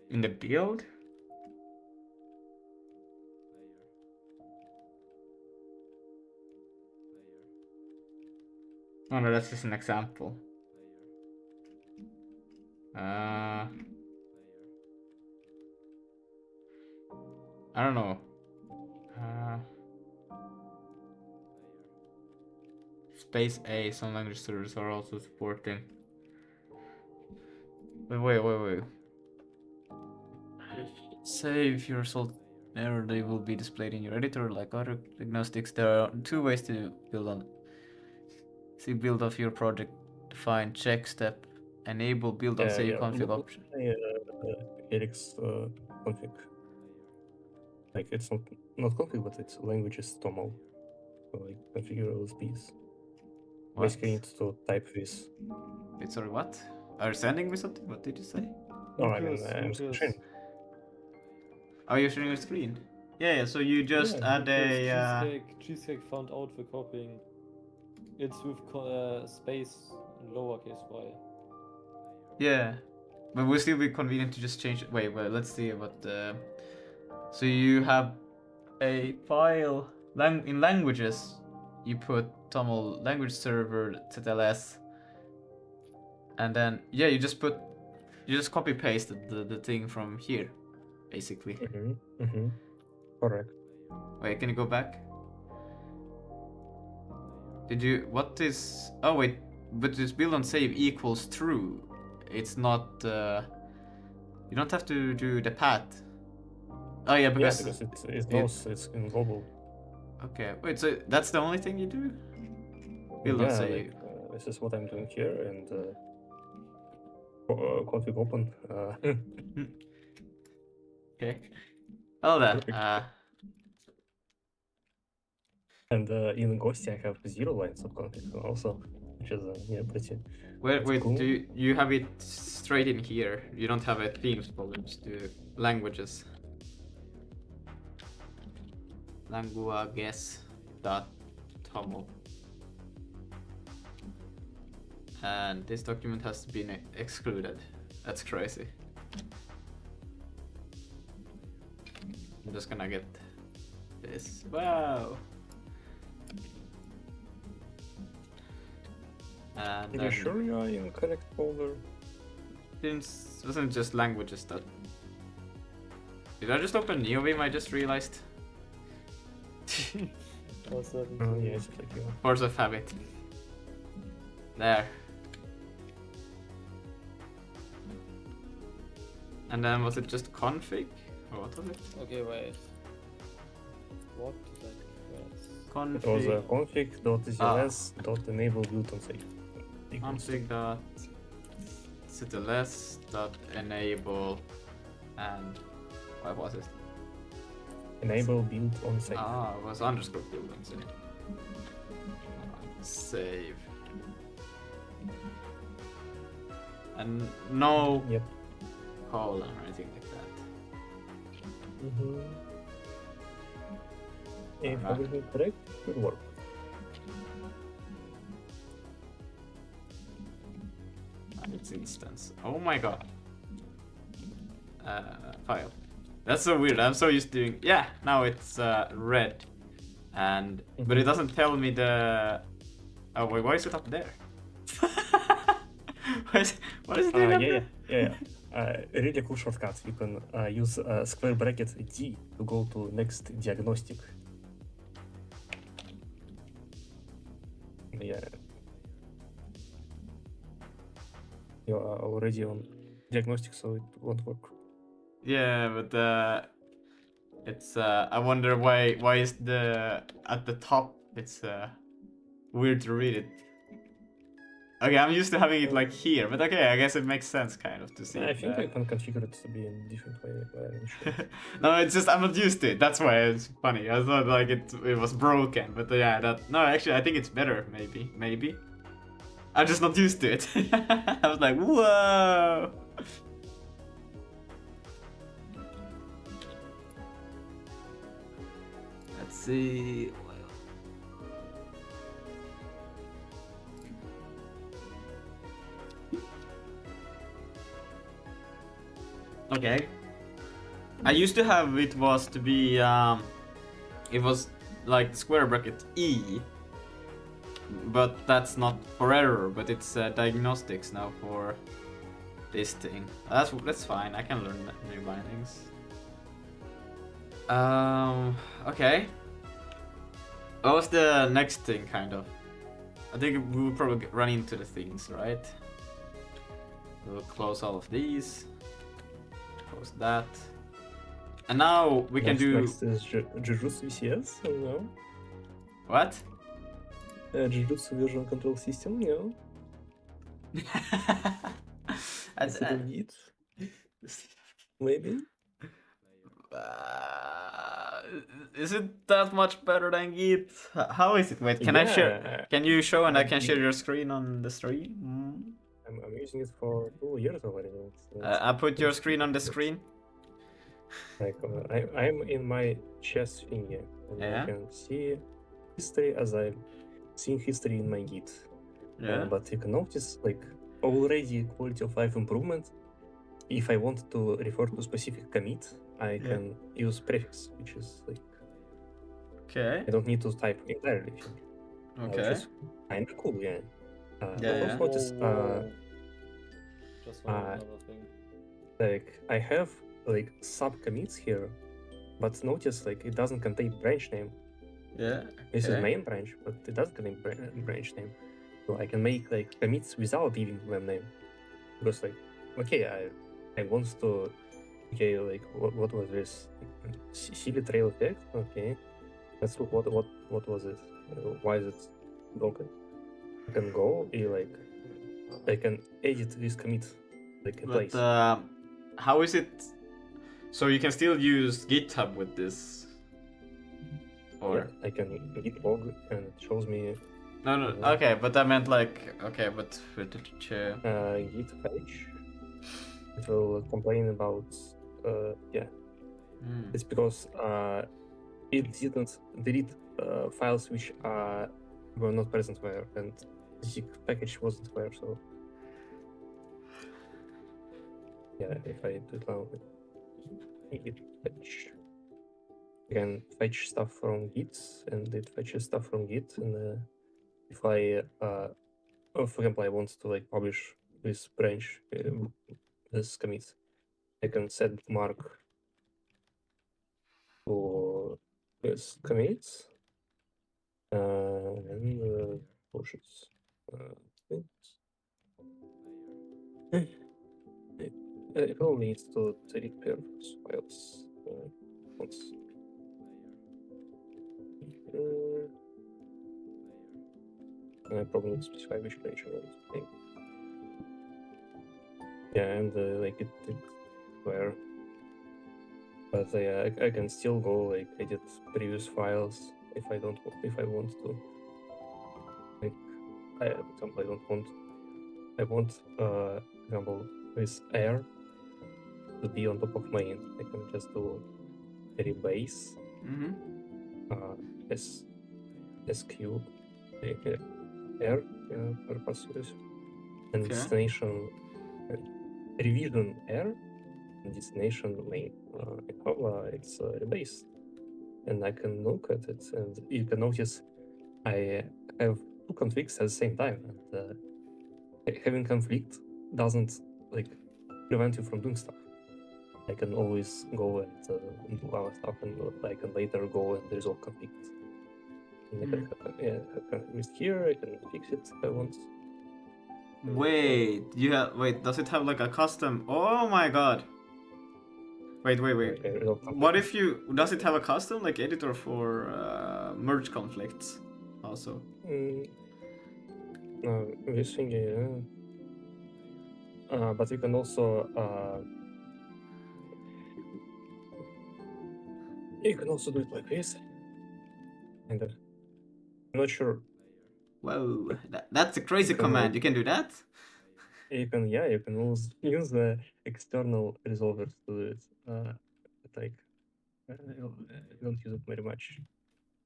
In the build. Oh no, that's just an example. I don't know. Space A, some language servers are also supporting. Wait. Save your result error, they will be displayed in your editor like other diagnostics. There are two ways to build on. See, build of your project, define check step, enable build on save config option. Eric's config. Like it's not config, but it's languages toml. So like configure LSPs. Basically, need to type this. Wait, sorry, what? Are you sending me something? What did you say? No, I mean Lucas, I'm sharing. Oh, you're sharing your screen? Yeah, so you just Yeah, add a... Cheesecake found out the copying. It's with space and lowercase y. Yeah. But will still be convenient to just change it. Wait, let's see what the... So you have a file in languages. You put toml language server ZLS. And then, yeah, you just copy paste the thing from here, basically. Correct. Wait, can you go back? What is... Oh wait, but this build on save equals true. It's not, you don't have to do the path. Oh yeah, because it's in global. Okay, wait, so that's the only thing you do? Build on save. Like, this is what I'm doing here, and config open. Okay. Well then, and in Ghost I have 0 lines of config also, which is pretty. wait, cool. do you have it straight in here? You don't have a themes folder, just do languages. Languages.toml. And this document has been excluded. That's crazy. I'm just gonna get this. Wow. And Are you sure you are in correct folder? Wasn't just languages that... Did I just open NeoVim? I just realized. Yeah, it's like you. Force of habit. There. And then was it just config? Or what was it? Okay, wait. What did I press? It was config.zls.enable build on save. Config.zls.enable and what was it? Enable build on save. Ah, it was underscore build on save. Save. And no colon or anything like that. If everything correct, it will work. Its instance. Oh my god. File. That's so weird. I'm so used to doing. Yeah, now it's red, and but it doesn't tell me the. Oh wait, why is it up there? What is it doing up there? Yeah. Really cool shortcut. You can use square bracket D to go to next diagnostic. Yeah. You are already on diagnostic, so it won't work. Yeah, but it's I wonder why is the at the top it's weird to read it. Okay, I'm used to having it like here, but okay, I guess it makes sense kind of to see. I think I can configure it to be in a different way, but I'm not sure. No, it's just I'm not used to it. That's why it's funny. I thought like it was broken, but yeah, actually I think it's better. Maybe. I'm just not used to it. I was like, whoa. Let's see. Okay. I used to have it was to be it was like square bracket E, but that's not for error, but it's diagnostics now for this thing. That's fine. I can learn new bindings. Okay. What was the next thing, kind of? I think we will probably run into the things, right? We'll close all of these. Close that. And now we can do Next is Jujutsu VCS, no? what? Jujutsu version control system, no? Instead of Git, maybe? Is it that much better than Git? How is it? Wait, can I share? Yeah, Can you show and I can Git- share your screen on the stream? I'm using it for 2 years already. I put your screen on the screen. Like I'm in my chess thingy, and Yeah. I can see history as I'm seeing history in my Git. Yeah. But you can notice like already quality of life improvement. If I want to refer to specific commit, I can use prefix, which is like Okay. I don't need to type entirely, which Okay. is kind of cool, yeah. Yeah, Also notice Just another thing. like I have like sub commits here, but notice like it doesn't contain branch name. Yeah. This is okay. main branch, but it doesn't contain branch name. So I can make like commits without giving them name, because like okay, I want to okay like what was this silly trail effect? Okay, let's look what was it? Why is it broken? I can go I can edit this commit like in place. But how is it? So you can still use GitHub with this, or Yeah, I can git log and it shows me no. Okay, but I meant like okay, but git fetch. It will complain about yeah. It's because it didn't delete files which were not present where, and Zig package wasn't where. So yeah, if I do it now, git fetch. You can fetch stuff from Git, and it fetches stuff from Git. And if I, for example, I want to like publish this branch, this commit, I can set mark for this commit and push it. It will need to repair those files once. I probably need to specify which branch I want to make. Yeah, and like it where, but I can still go like edit previous files if I want to. Like, for example, I want for example this air to be on top of main. I can just do rebase sq air for passwords and destination revision air and destination main. It's rebase, and I can look at it, and you can notice I have two configs at the same time, and having conflict doesn't like prevent you from doing stuff. I can always go and do our stuff, and I can later go and resolve conflict. And I can have conflict here. I can fix it if I want. Wait, does it have like a custom? Oh my god. Wait. What if does it have a custom like editor for merge conflicts also? No, this thing, yeah. But you can also do it like this. And I'm not sure. Whoa, that's a crazy command. You can do that? You can use the external resolvers to do it. Like I don't use it very much.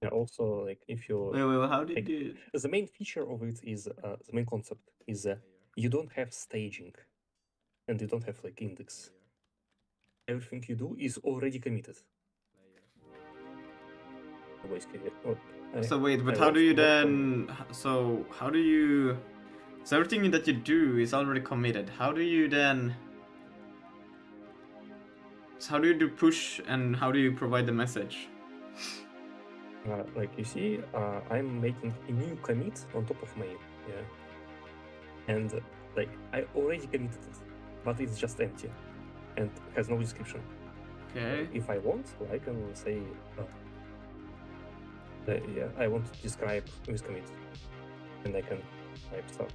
Yeah, also like if you Wait, how did you? The main feature of it is the main concept is you don't have staging, and you don't have like index. Everything you do is already committed. So wait, but how do you then? So how do you? So everything that you do is already committed. How do you then? So how do you do push and how do you provide the message? Like you see, I'm making a new commit on top of main, yeah. And like I already committed it, but it's just empty and has no description. Okay. If I want, I can say, yeah, I want to describe this commit, and I can type stuff.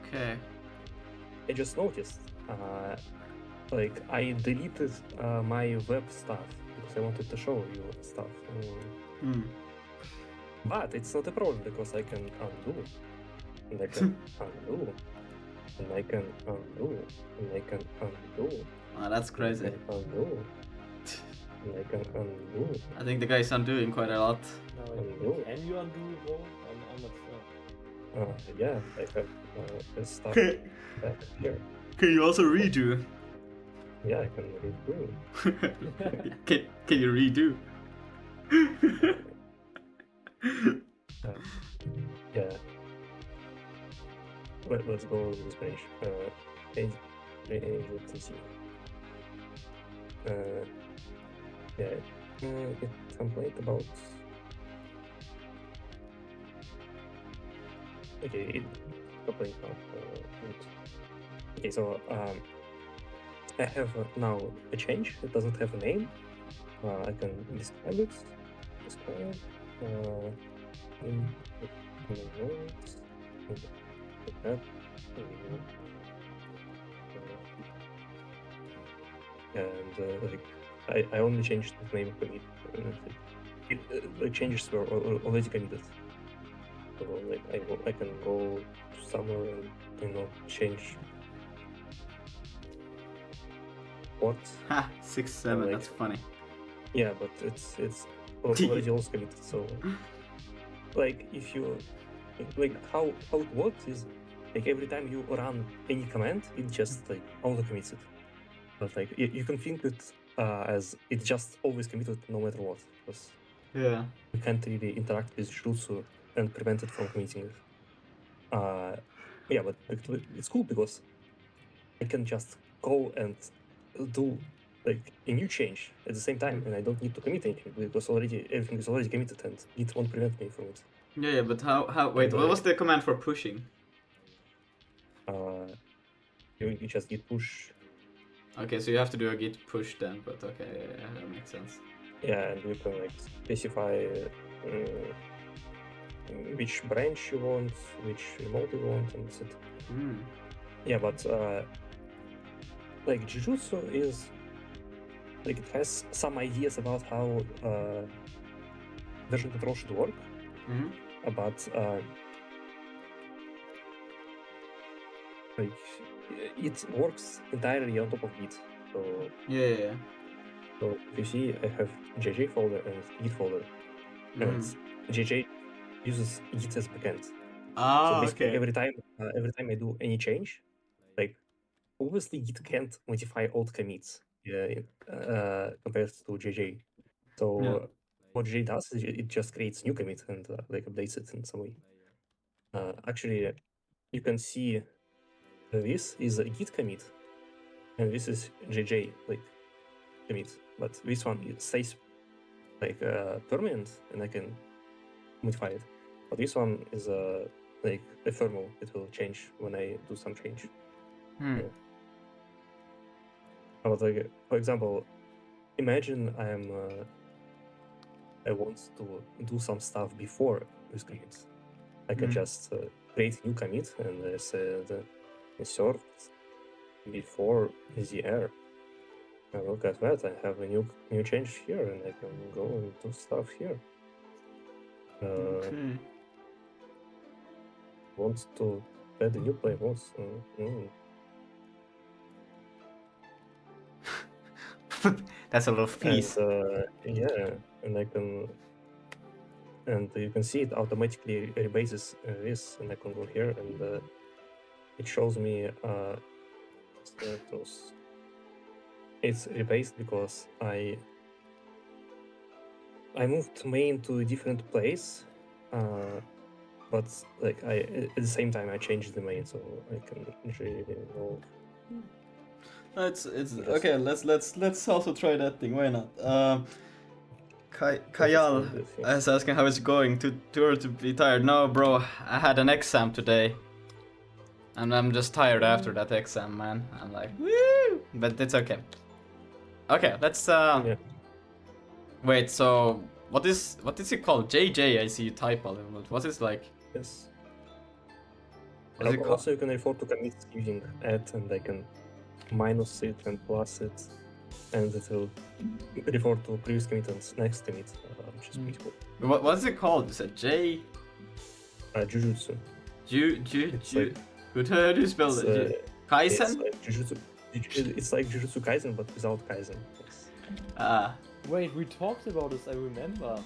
Okay. I just noticed, like I deleted my web stuff because I wanted to show you stuff. Hmm. But it's not a problem because I can undo, and I can undo, and I can undo, and I can undo, Oh, that's crazy. and undo, and I can undo. I think the guy's undoing quite a lot. No, Undo. can you undo, bro? I'm not sure. Yeah, I have this stuff back here. Can you also redo? Yeah, I can redo. Can you redo? Yeah. Let's go with this page. Let's see. Yeah, it complained about. Okay, it complained about. Okay, so I have now a change. It doesn't have a name. I can describe it. Describe. In words. And like I only changed the name of it. The changes were already committed. So like I can go somewhere and change what. Ha, 6-7. Like- That's funny. Yeah, but it's already also committed. So like if you like how it works is like every time you run any command, it just like auto commits it. But like you can think it as it's just always committed no matter what, because Yeah. you can't really interact with Jutsu and prevent it from committing it. Yeah, but it's cool because I can just go and do like a new change at the same time, and I don't need to commit anything because everything is already committed, and it won't prevent me from it. Yeah, but how? Wait, what was the command for pushing? You just git push. Okay, so you have to do a git push then, but okay, yeah, that makes sense. Yeah, and you can like specify which branch you want, which remote you want, and that's it. Hmm. Yeah, but like Jujutsu is like it has some ideas about how version control should work, but like it works entirely on top of Git. So Yeah. so if you see, I have JJ folder and Git folder, and JJ uses Git as backend. Ah, So basically, okay. every time I do any change, like obviously Git can't modify old commits compared to JJ. So Yeah. what JJ does is it just creates new commit and like updates it in some way. Actually, you can see this is a Git commit, and this is JJ like commit. But this one it stays like permanent, and I can modify it. But this one is like ephemeral. It will change when I do some change. Hmm. But like, for example, imagine I want to do some stuff before this commit. I can just create a new commit and say the insert before the error. And look at that, I have a new change here, and I can go and do stuff here. Okay. Want to add a new play once. That's a lot of peace. And yeah, and I can, and you can see it automatically rebases this, and I can go here and it shows me status. It's rebased because I moved main to a different place, but like at the same time I changed the main, so I can really know. It's okay. Let's also try that thing. Why not? Kayal the thing. is asking how it's going. Too early to be tired. No, bro, I had an exam today. And I'm just tired after that exam, man. I'm like, woo! But it's okay. Okay, let's Yeah. wait, so what is it called? JJ, I see you type all of it. What is like Yes. what is it called? Also, you can refer to commits using at, and I can minus it and plus it, and it will refer to previous commit and next commit, which is pretty cool. What is it called? You said J Jujutsu. Ju like- how do you spell It's, it? It's Kaizen? like Jujutsu. It's like Jujutsu Kaisen, but without Kaisen. Yes. Ah. Wait, we talked about this, I remember.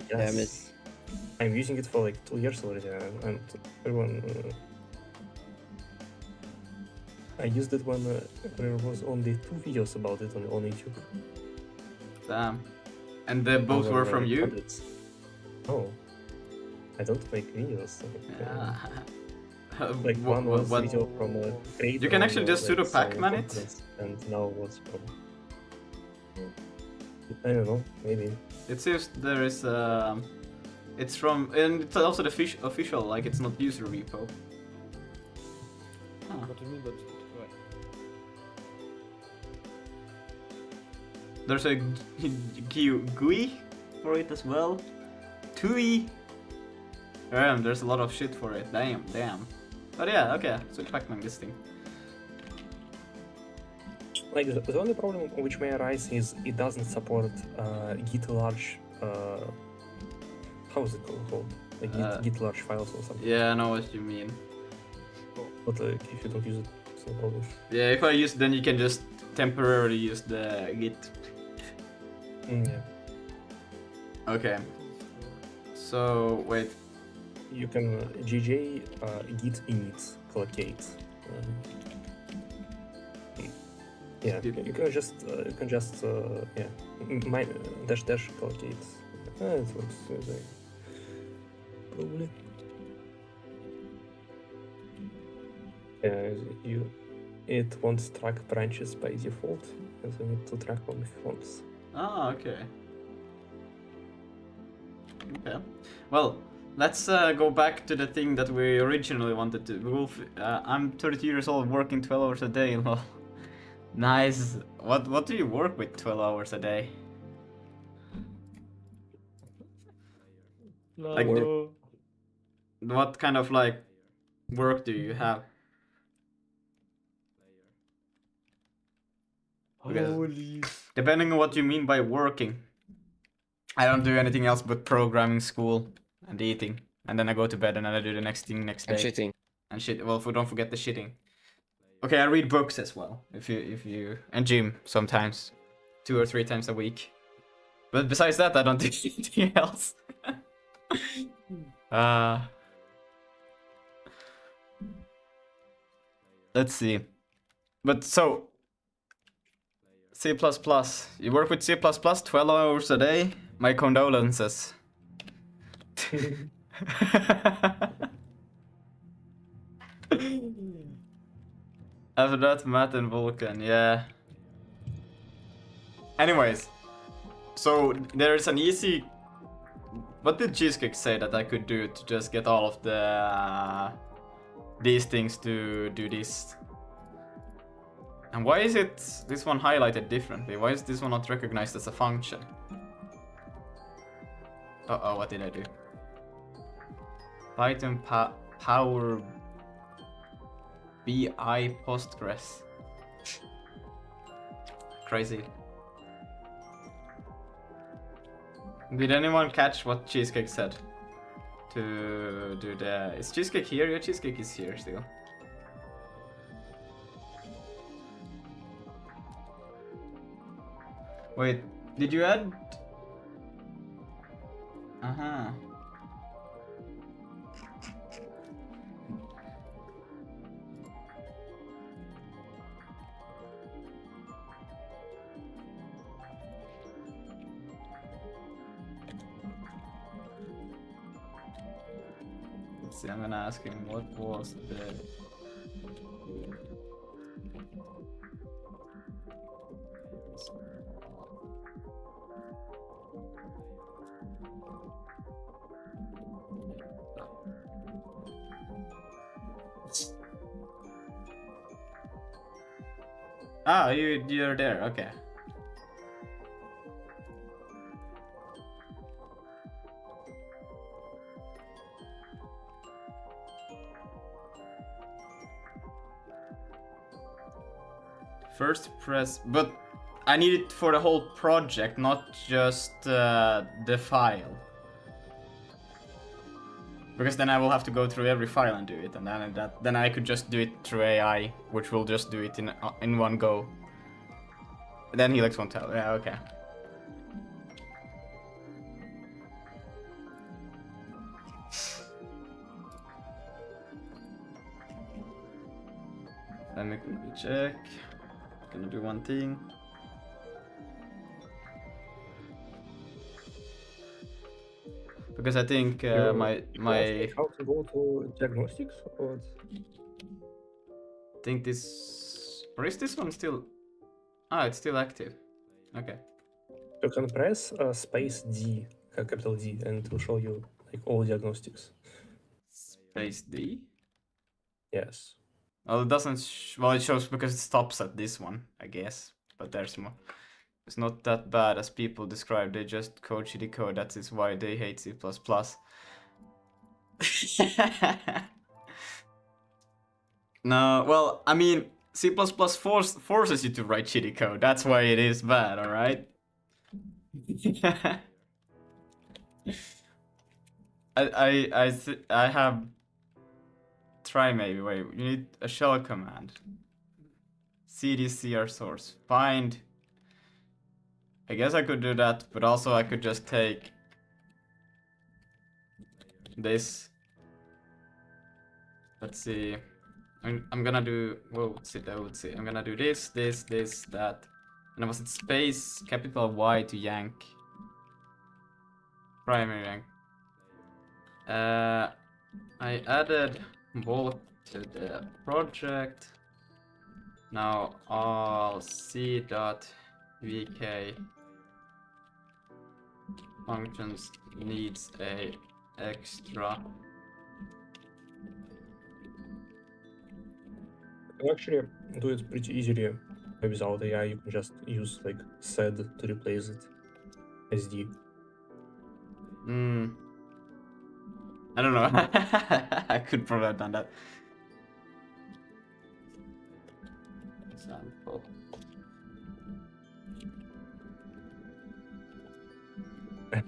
Damn Yes. I'm using it for like 2 years already, and everyone. I used it when there was only 2 videos about it on YouTube. Damn. And they both Over, were from you? hundreds. No, I don't make videos. Yeah. Like one was what- video from a creator. You can actually on, just sudo some Pac-Man it? conference, and now was from. I don't know, maybe. It says there is it's from, and it's also the official, like it's not user repo. Huh. What do you mean, but right. There's a GUI for it as well. TUI. Damn, there's a lot of shit for it. Damn. But yeah, okay. So Pac-Man this thing. Like the only problem which may arise is it doesn't support Git large. How is it called? Like Git large files or something. Yeah, I know what you mean. But like if you don't use it, it's no problem. Yeah, if I use it, then you can just temporarily use the Git. Yeah. Okay. So wait. You can GJ Git init collocate. Yeah, you can just yeah, dash dash collocate. It works probably. Yeah, it won't track branches by default, and you need to track only fonts. Ah, okay. Okay. Well, let's go back to the thing that we originally wanted to. I'm 32 years old, working 12 hours a day. Lol. Nice. What do you work with 12 hours a day? No. Like what kind of like work do you have? Holy. Depending on what you mean by working. I don't do anything else but programming, school, and eating. And then I go to bed and then I do the next thing next day. And shitting. And shit. Well, don't forget the shitting. Okay, I read books as well. If you and gym sometimes, 2 or 3 times a week. But besides that, I don't do anything else. Let's see. But so C++. You work with C++ 12 hours a day? My condolences. After that, Matt and Vulkan, yeah. Anyways, so there's an easy. What did Cheesecake say that I could do to just get all of the these things to do this? And why is it this one highlighted differently? Why is this one not recognized as a function? Uh-oh, what did I do? Python power BI Postgres. Crazy. Did anyone catch what Cheesecake said? To do the... Is Cheesecake here? Yeah, Cheesecake is here still. Wait, did you add... Uh-huh. See, I'm gonna ask him what was the... Ah, you're there. Okay. First press, but I need it for the whole project, not just the file. Because then I will have to go through every file and do it, and then I could just do it through AI, which will just do it in one go. Then Helix won't tell. Yeah, okay. Let me quickly check. Gonna do one thing. Because I think You asked, my like, how to go to diagnostics or what? think this, or is this one still? Ah, it's still active. Okay. You can press space D, capital D, and it will show you like all diagnostics. Space D. Yes. Well, it doesn't. Well, it shows because it stops at this one, I guess. But there's more. It's not that bad as people describe. They just code shitty code. That is why they hate C++. No, well, I mean, C++ forces you to write shitty code. That's why it is bad, alright? I have... Try maybe, wait, you need a shell command. cdcr source, find... I guess I could do that, but also I could just take... this. Let's see. I'm gonna do, whoa, let's see. I'm gonna do this, that. And was it space, capital Y to yank? Primary yank. I added Vulkan to the project. Now all c.vk functions needs a extra. You can actually do it pretty easily without AI. You can just use like sed to replace it. SD. I don't know. I could probably have done that. Example.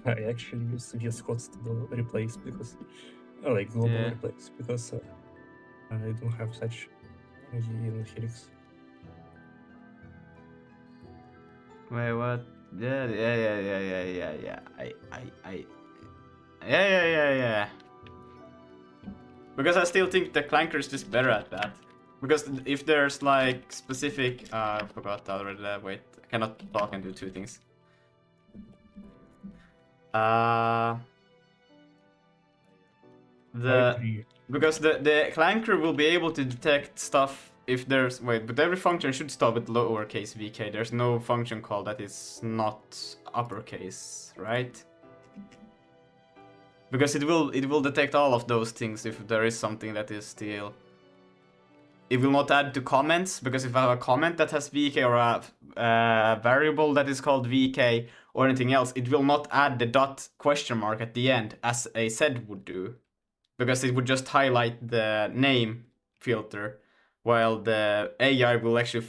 I actually use VS Codes to do replace because, like global Yeah. replace because I don't have such in Helix. Wait, what? Yeah. Yeah. Because I still think the Clanker is just better at that. Because if there's like specific, I forgot already. Wait, I cannot talk and do two things. Because the Clanker will be able to detect stuff if there's but every function should start with lowercase vk. There's no function call that is not uppercase, right? Because it will detect all of those things if there is something that is still. It will not add to comments, because if I have a comment that has vk or a variable that is called vk or anything else, it will not add the dot question mark at the end as a sed would do. Because it would just highlight the name filter, while the AI will actually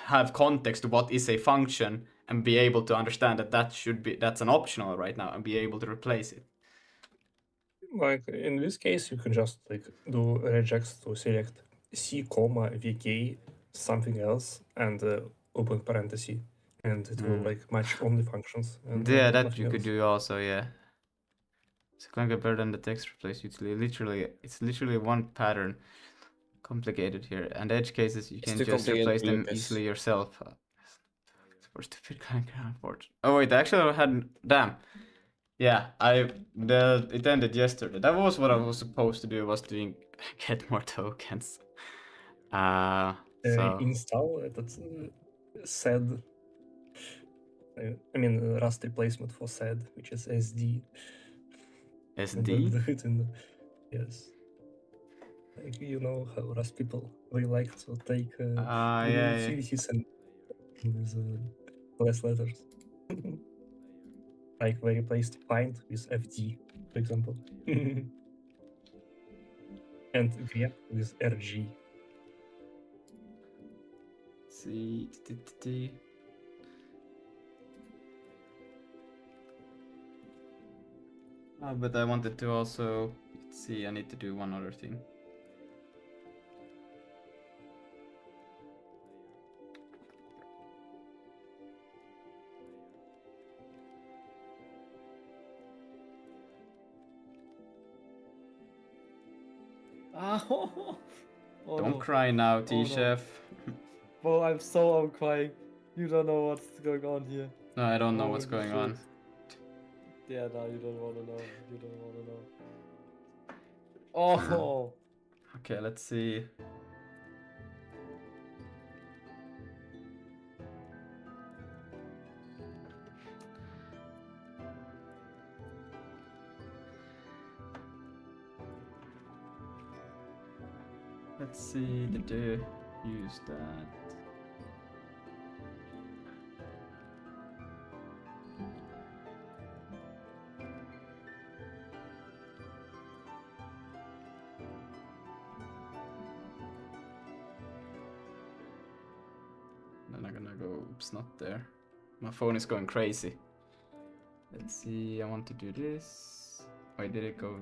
have context to what is a function and be able to understand that that's an optional right now and be able to replace it. Like in this case, you can just like do regex to select c comma vk something else and open parenthesis, and it will like match only functions. And, Yeah, that nothing you could else. do also, yeah. It's kind of better than the text replace usually. It's literally one pattern. Complicated here, and edge cases you can too just complicated replace for them Lucas. easily yourself. For stupid unfortunate. Oh wait, actually I had damn. Yeah, it ended yesterday. That was what I was supposed to do, was doing get more tokens. So Install that's sed. I mean Rust replacement for sed, which is SD. and then SD? do it in the, yes. Like, you know how Rust people, they like to take Ah, the yeah, yeah. utilities and with less letters. Like they replaced find with FD, for example. And grep with RG. See. Oh, but I wanted to also, let's see, I need to do one other thing. Ah, oh Don't no. cry now, Oh, no. T-Chef. Bro, I'm crying. You don't know what's going on here. No, I don't know what's Holy going on. shit. Yeah, no, you don't wanna know. You don't wanna know. Oh! Okay, let's see. Let's see, did you use that? Then I'm gonna go, oops, not there. My phone is going crazy. Let's see, I want to do this. Why did it go?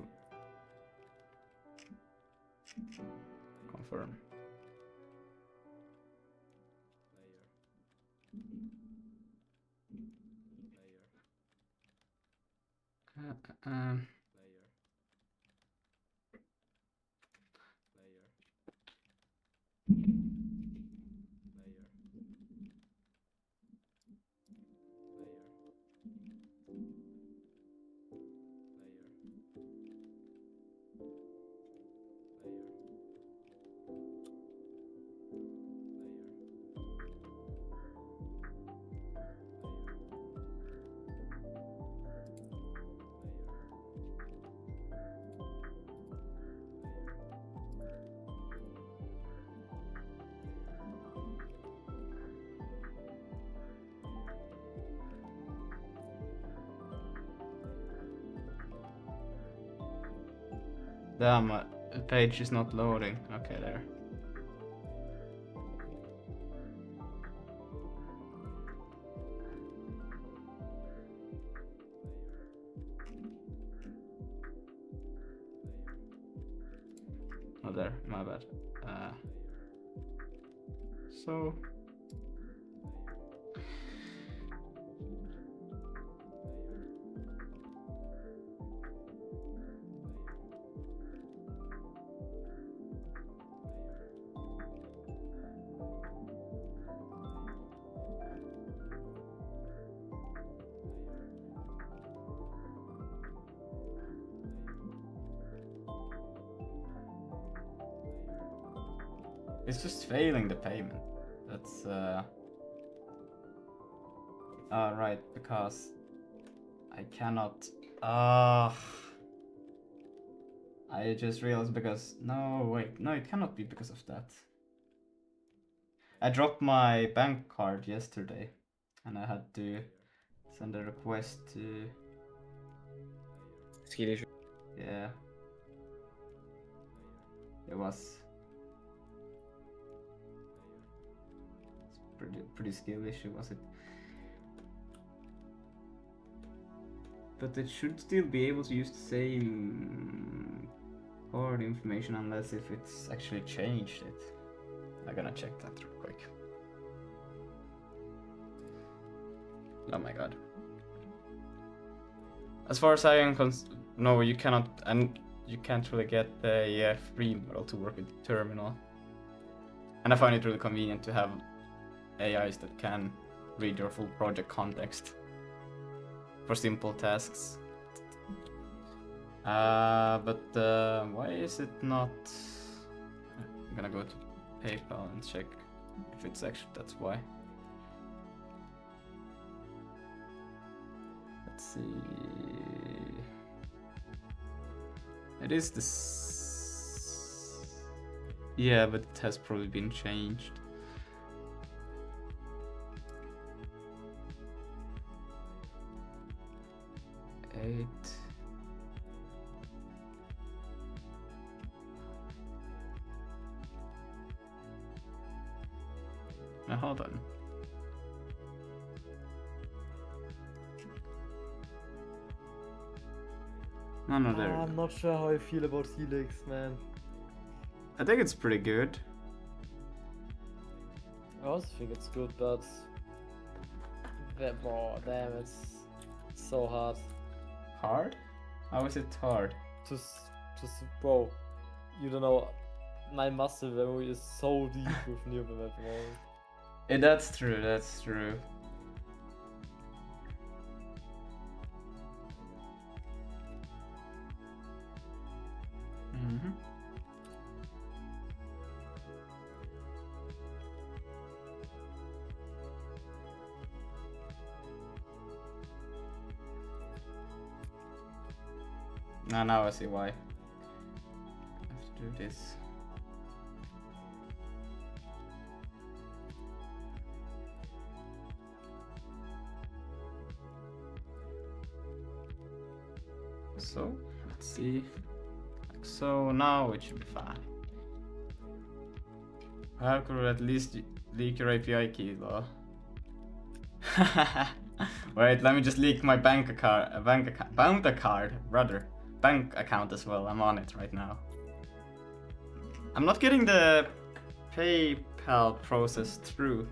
Confirm. Um, Damn, the page is not loading. Okay, there. Oh, there, my bad. So. It's just failing the payment. That's right, because I cannot. I just realized because no, wait, no, it cannot be because of that. I dropped my bank card yesterday, and I had to send a request to. Skill issue. Yeah. It was. It's pretty skill issue, was it? But it should still be able to use the same card information unless if it's actually changed it. I'm gonna check that real quick. Oh my god. As far as I am no, you cannot, and you can't really get the free model to work with the terminal. And I find it really convenient to have AIs that can read your full project context for simple tasks. But why is it not? I'm gonna go to PayPal and check if it's actually, that's why. Let's see. It is this. Yeah, but it has probably been changed. Eight. Now hold on. No, there. I'm not sure how I feel about Helix, man. I think it's pretty good. I also think it's good, but oh, damn, it's so hard. Hard? How is it hard? Just, bro, you don't know. My muscle memory is so deep with Nearby at the moment. Yeah, that's true. That's true. Mm-hmm. Now I see why. I have to do this. So, let's see. Like so, now it should be fine. How could at least leak your API key though? Wait, let me just leak my bank account, bank account as well. I'm on it right now. I'm not getting the PayPal process through.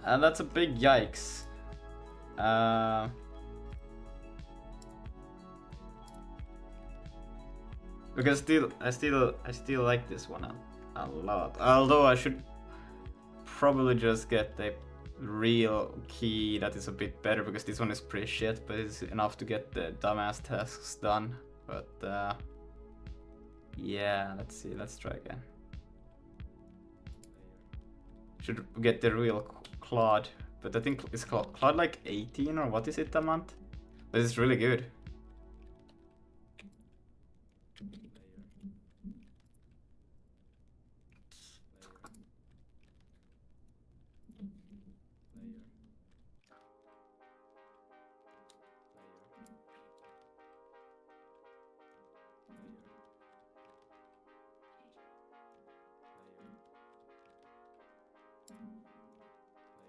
And that's a big yikes. Because I still like this one a lot. Although I should probably just get the real key that is a bit better, because this one is pretty shit, but it's enough to get the dumbass tasks done. But yeah, let's see, let's try again. Should get the real Claude, but I think it's Claude like 18 or what is it a month? But it's really good.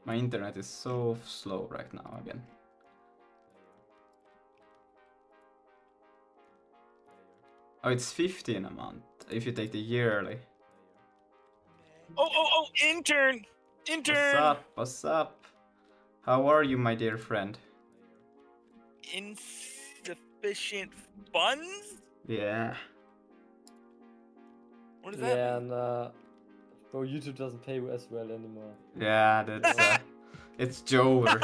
My internet is so slow right now again. Oh, it's 15 a month if you take the yearly. Oh, intern! What's up? What's up? How are you, my dear friend? Insufficient funds? Yeah. What does that Yeah, mean? and bro, YouTube doesn't pay as well anymore. Yeah, that's it's Jover.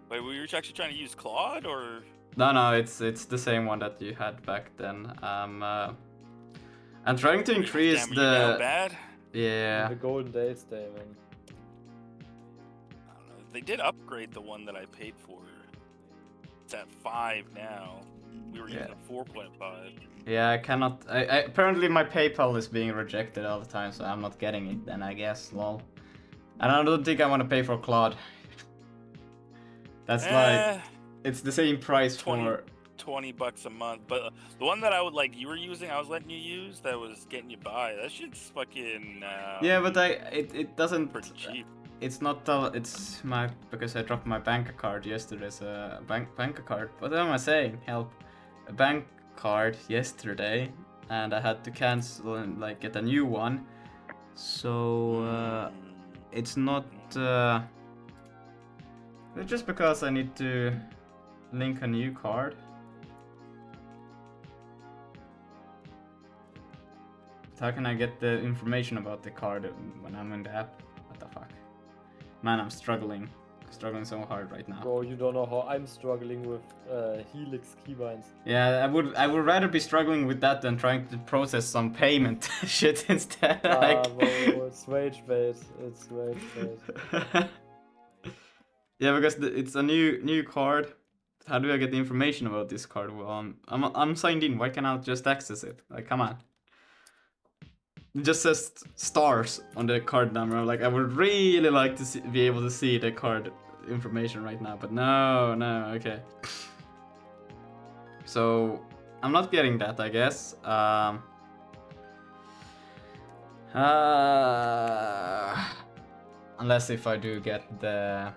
Wait, were you actually trying to use Claude or? No, it's the same one that you had back then. I'm trying to increase Damn, are you down the bad? yeah. The golden days day, man. I don't know. They did upgrade the one that I paid for. It's at 5 now. We were using 4.5. Yeah, I cannot. I apparently my PayPal is being rejected all the time, so I'm not getting it. Then I guess, lol. And I don't think I want to pay for Claude. That's like it's the same price 20 for. $20 a month, but the one that I would like you were using, I was letting you use, that was getting you by. That shit's fucking. Yeah, but it doesn't. Pretty cheap. It's not. It's my because I dropped my bank card yesterday. So bank card. What am I saying? Help! A bank card yesterday, and I had to cancel and like get a new one. So it's not. It's just because I need to link a new card. How can I get the information about the card when I'm in the app? What the fuck? Man, I'm struggling so hard right now. Bro, you don't know how I'm struggling with Helix keybinds. Yeah, I would rather be struggling with that than trying to process some payment shit instead. Bro, Like... it's rage bait. It's rage bait. Yeah, because it's a new card. How do I get the information about this card? Well, I'm signed in. Why can't I just access it? Like, come on. It just says stars on the card number. Like, I would really like to be able to see the card information right now, but no, okay. So I'm not getting that, I guess. Unless if I do get the.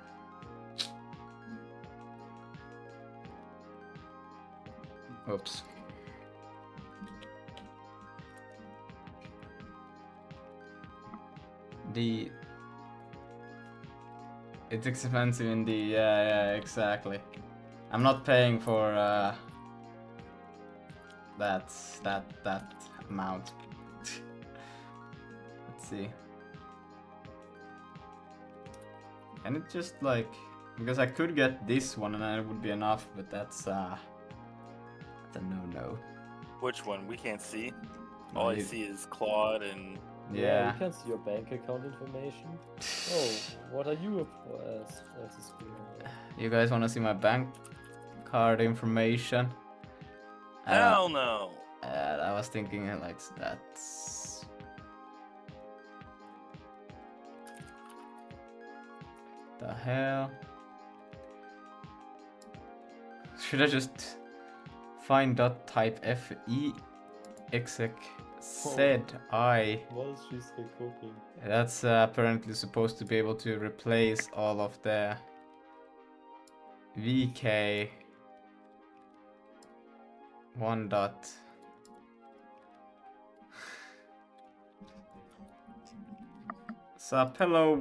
Oops. It's expensive in the yeah, exactly. I'm not paying for that amount. Let's see. Can it just like, because I could get this one and then it would be enough, but that's a no. Which one? We can't see. All I see is Claude and. Yeah. We can see your bank account information. Oh, what are you as a screen? You guys want to see my bank card information? Hell no. I was thinking like that's. The hell? Should I just find dot type FE exec said I? What is she still cooking? That's apparently supposed to be able to replace all of the VK 1 dot. Sup, hello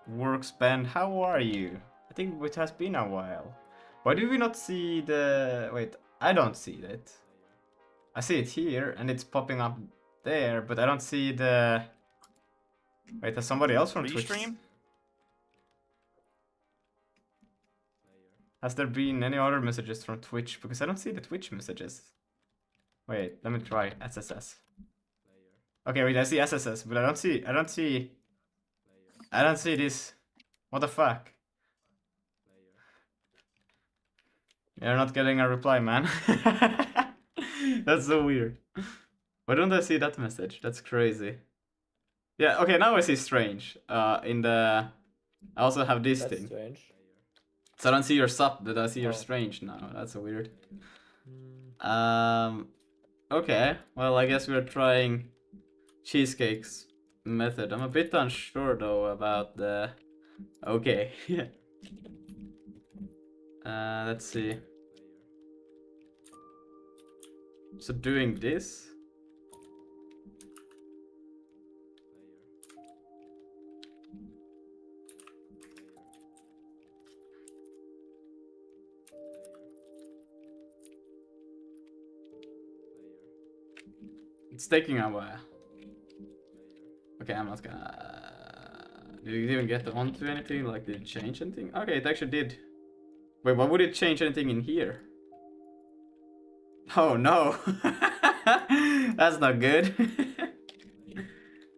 works band, how are you? I think it has been a while. Why do we not see the... Wait, I don't see it. I see it here and it's popping up there, but I don't see the... Wait, there's somebody else from Twitch. Restream? Has there been any other messages from Twitch? Because I don't see the Twitch messages. Wait, let me try SSS. Okay, wait, I see SSS, but I don't see this. What the fuck? You're not getting a reply, man. That's so weird. Why don't I see that message? That's crazy. Yeah, okay, now I see strange. In the... I also have this That's thing. strange. So I don't see your sub, but I see your Oh. strange now. That's so weird. Hmm. Okay. Well, I guess we're trying Cheesecake's method. I'm a bit unsure though about the... Okay. Let's see. So doing this... It's taking a while. Okay, I'm not gonna... Did it even get onto anything? Like, did it change anything? Okay, it actually did. Wait, why would it change anything in here? Oh no! That's not good.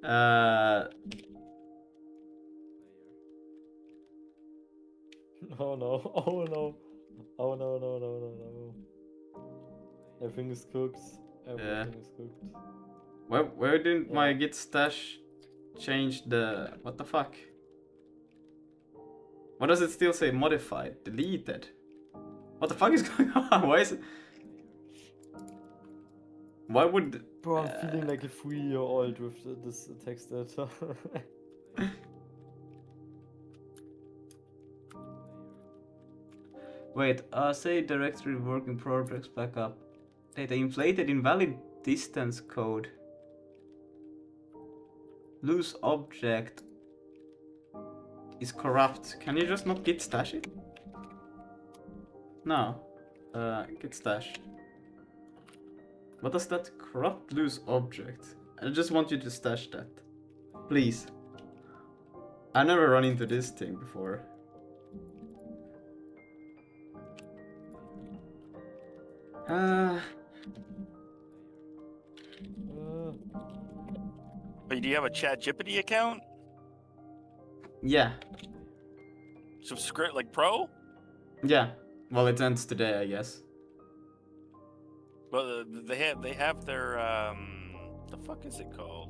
Oh no, oh no. Oh no. Everything is cooked. Everything is cooked. Where didn't my Yeah. git stash change the... What the fuck? Why does it still say modified? Deleted? What the fuck is going on? Why is it... Why would... Bro, I'm feeling like a 3-year-old with this text editor. Wait, say directory working progress backup. Data inflated invalid distance code. Loose object is corrupt. Can you just not git stash it? No. Git stash. What does that corrupt loose object? I just want you to stash that. Please. I never run into this thing before. Wait, do you have a ChatGPT account? Yeah. Subscribe like Pro? Yeah. Well, it ends today, I guess. Well, they have their the fuck is it called?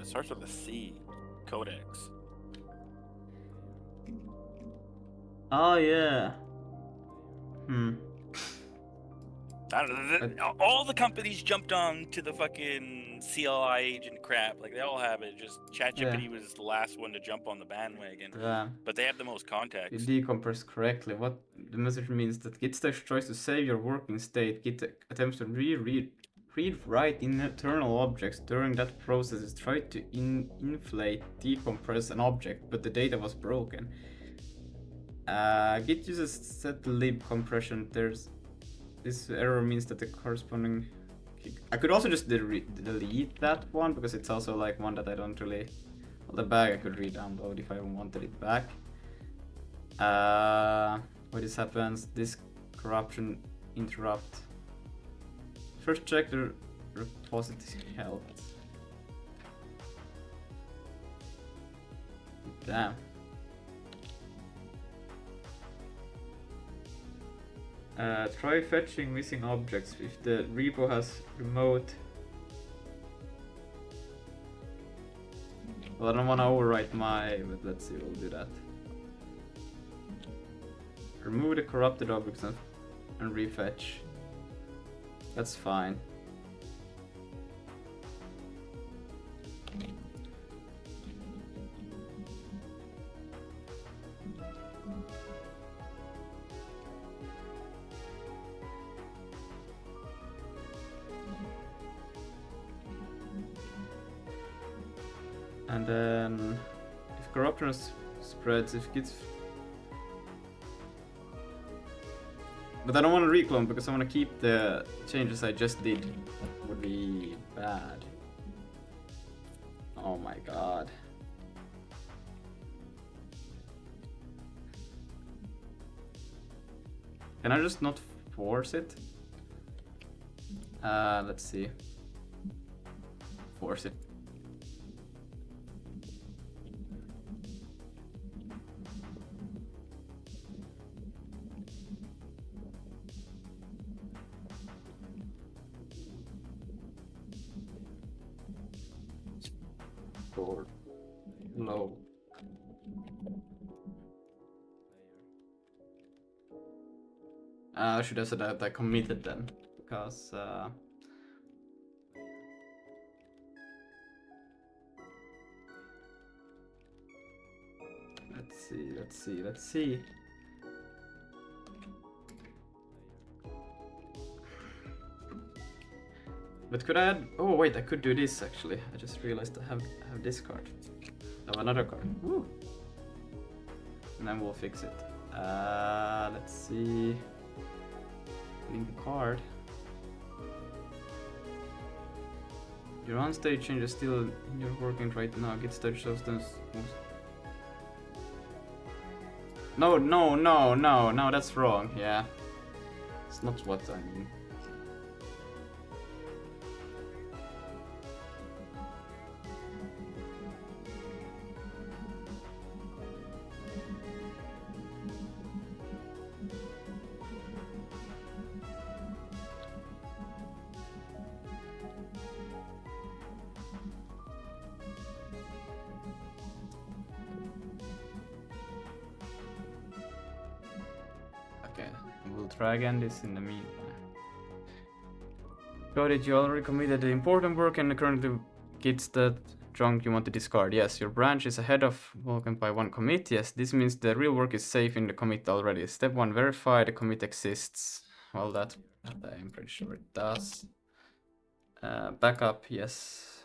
It starts with a C. Codex. Oh yeah. I don't know. All the companies jumped on to the fucking CLI agent crap. Like they all have it. Just ChatGPT was the last one to jump on the bandwagon. But they have the most You contacts. decompress correctly. What the message means that Git stash tries to save your working state. Git attempts to read-write internal objects. During that process, it tried to inflate, decompress an object, but the data was broken. Git uses setlib compression. This error means that the corresponding... I could also just delete that one, because it's also like one that I don't really... Well, the bag I could re-download if I wanted it back. When this happens, this corruption interrupt. First check the repository health. Damn. Try fetching missing objects if the repo has remote. Well, I don't want to overwrite but let's see, we'll do that. Remove the corrupted objects and refetch. That's fine. And then, if corruption spreads, if Git... But I don't want to reclone because I want to keep the changes I just did. That would be bad. Oh my god. Can I just not force it? Let's see. Force it. Low. I should have said that I committed then, because let's see. But could I add... Oh wait, I could do this actually. I just realized I have this card. I have another card. Woo. And then we'll fix it. Let's see. Link card. Your on-stage change is still in your working right now. Git stage shows them. No, that's wrong. Yeah. It's not what I mean. We'll try again this in the meantime. Got it, you already committed the important work and currently gets that junk you want to discard. Yes, your branch is ahead of Vulkan by 1 commit. Yes, this means the real work is safe in the commit already. Step 1, verify the commit exists. Well, that I'm pretty sure it does. Backup, yes.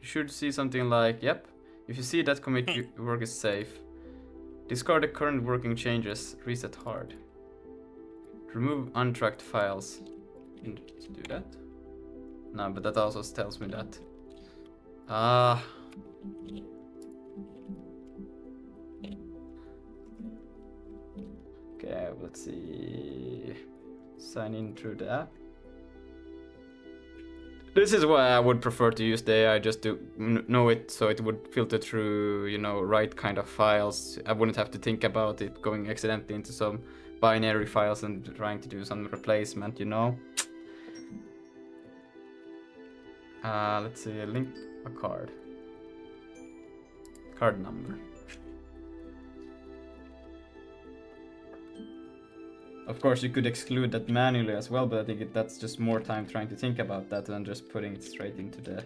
Should see something like, yep. If you see that commit work is safe. Discard the current working changes, reset hard. Remove untracked files. Let's do that. No, but that also tells me that. Okay, let's see. Sign in through the app. This is why I would prefer to use the AI, just to know it, so it would filter through, you know, right kind of files. I wouldn't have to think about it going accidentally into some binary files and trying to do some replacement, you know. Let's see, link a card. Card number. Of course, you could exclude that manually as well, but I think that's just more time trying to think about that than just putting it straight into the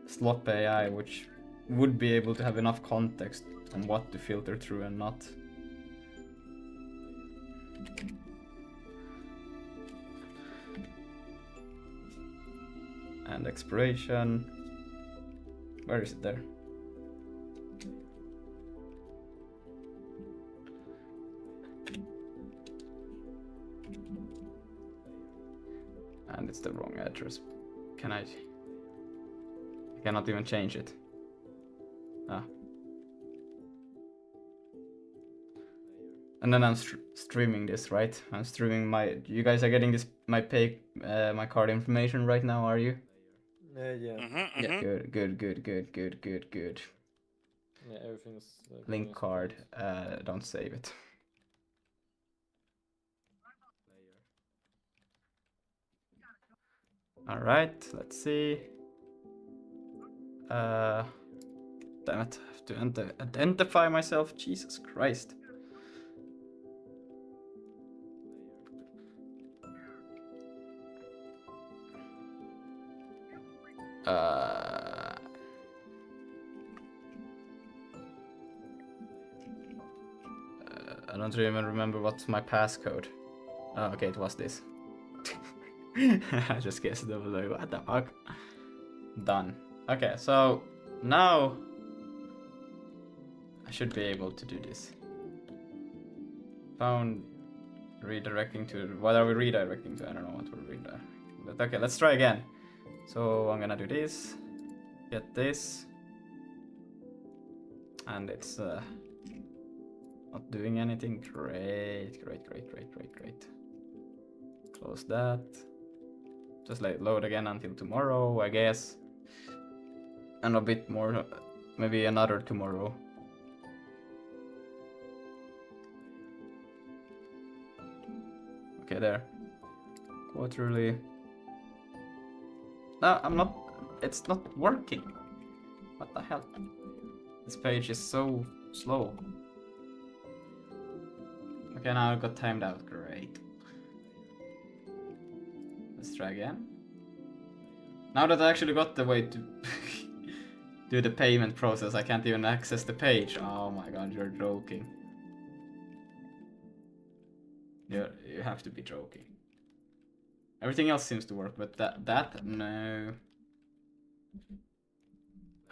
slop AI, which would be able to have enough context on what to filter through and not. And expiration. Where is it there? And it's the wrong address. Can I cannot even change it. Ah. And then I'm streaming this, right? I'm streaming my. You guys are getting this my card information right now, are you? Yeah. Yeah. Good. Yeah, everything's Link card. Don't save it. All right. Let's see. Damn it! I have to identify myself. Jesus Christ. I don't even remember what's my passcode. Oh, okay, it was this. I just guessed it. I was like, what the fuck? Done. Okay, so now I should be able to do this. Found redirecting to. What are we redirecting to? I don't know what we're redirecting. But okay, let's try again. So I'm gonna do this. Get this. And it's not doing anything. Great. Close that. Just let it load again until tomorrow, I guess. And a bit more, maybe another tomorrow. Okay, there. Quarterly. No, I'm not. It's not working. What the hell? This page is so slow. Okay, now I got timed out. Great. Let's try again. Now that I actually got the way to do the payment process, I can't even access the page. Oh my god, you're joking. You have to be joking. Everything else seems to work, but that no.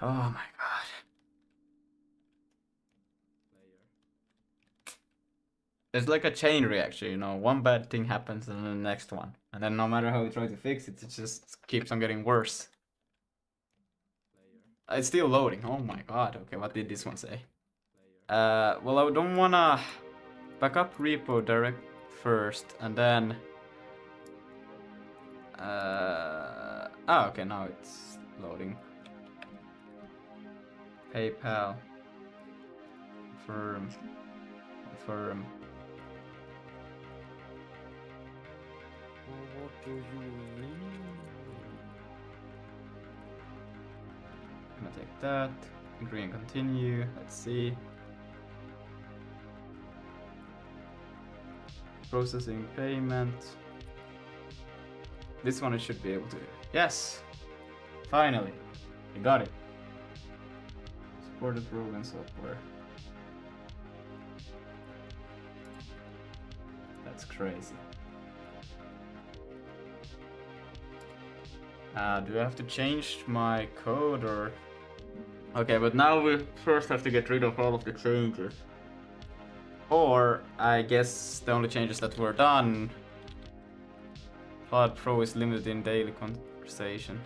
Oh my god. It's like a chain reaction, you know, one bad thing happens and then the next one. And then no matter how we try to fix it, it just keeps on getting worse. It's still loading, oh my god, okay, what did this one say? Well, I don't wanna back up repo direct first and then... okay, now it's loading. PayPal. Confirm. What do you mean? I'm gonna take that, agree and continue, let's see. Processing payment. This one I should be able to. Yes! Finally! We got it. Supported program software. That's crazy. Do I have to change my code or... Okay, but now we first have to get rid of all of the changes. Or, I guess the only changes that were done... Cloud Pro is limited in daily conversation.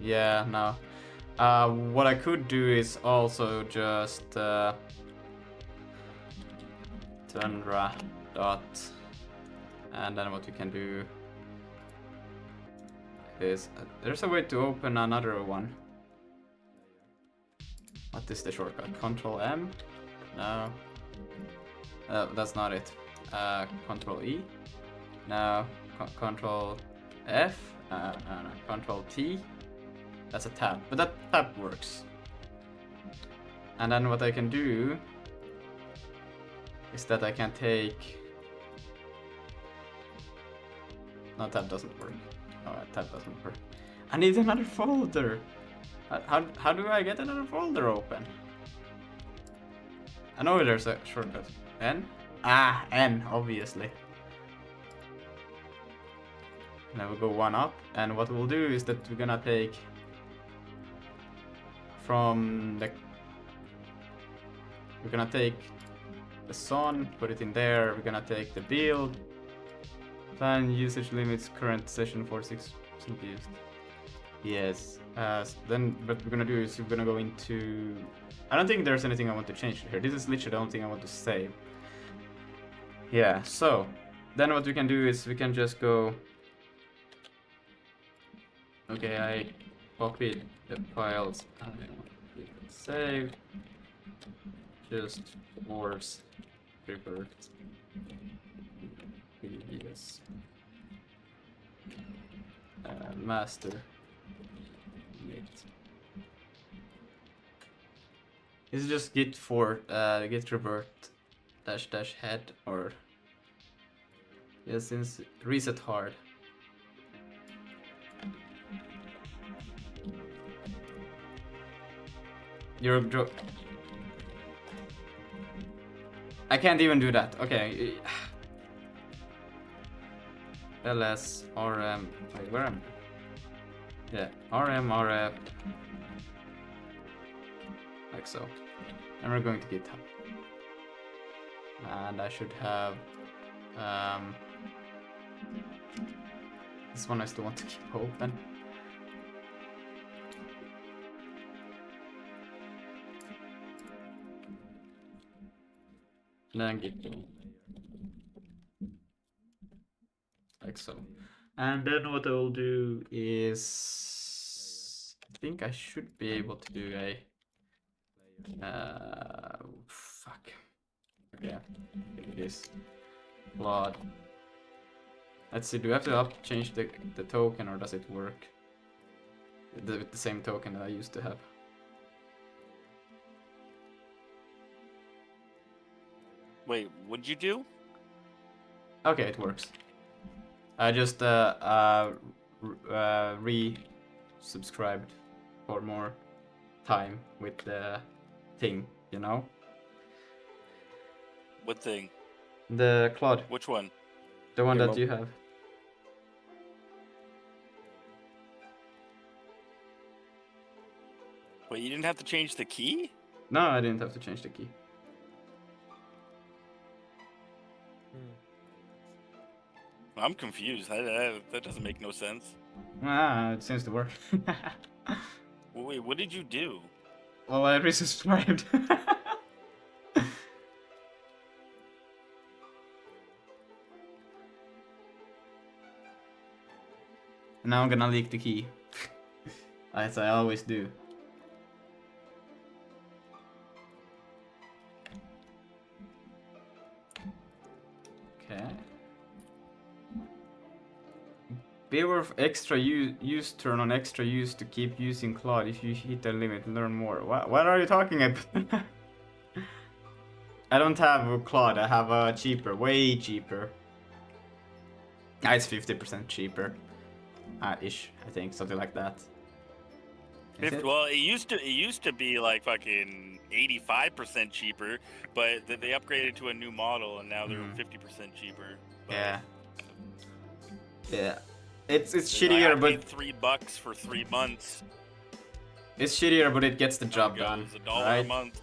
Yeah, no. What I could do is also just... Tundra dot... And then what we can do this. There's a way to open another one. What is the shortcut? Control M? No. That's not it. Control E? No. Control F? No. Control T? That's a tab. But that tab works. And then what I can do is that I can take... No, tab doesn't work. Oh, tab doesn't work. I need another folder! How do I get another folder open? I know there's a shortcut. N? Ah, N, obviously. Now we'll go one up, and what we'll do is that we're gonna take from the... We're gonna take the sun, put it in there, we're gonna take the build, plan usage limits, current session 46% used. Yes, then what we're gonna do is we're gonna go into... I don't think there's anything I want to change here. This is literally the only thing I want to save. Yeah, so then what we can do is we can just go... Okay, I copied the files and I click save. Just force revert previous master. Is just git for git revert dash head or since reset hard. I can't even do that. Okay. ls rm. Wait, where am I? Yeah, rm rf. Like so. And we're going to GitHub. And I should have this one I still want to keep open. And then git like so. And then what I will do is I think I should be able to do a fuck. Okay, it is Claude. Let's see, do I have to change the token or does it work with the same token that I used to have? Wait, what'd you do? Okay, it works. I just re-subscribed for more time with the thing, you know? What thing? The Claude. Which one? The one Your that mom. you have. Wait, you didn't have to change the key? No, I didn't have to change the key. I'm confused. That doesn't make no sense. Ah, it seems to work. Wait, what did you do? Well, I resubscribed. Now I'm gonna leak the key. As I always do. Okay. Beware of extra use turn on extra use to keep using Claude. If you hit the limit, learn more. What are you talking about? I don't have Claude, I have a cheaper, way cheaper. It's 50% cheaper. Ish, I think, something like that. Is it? Well, it used to be like fucking 85% cheaper, but they upgraded to a new model and now they're 50% cheaper. But Yeah. Yeah. It's I shittier, paid but $3 for 3 months. it's shittier, but it gets the job Goes done. $1 a Right? month.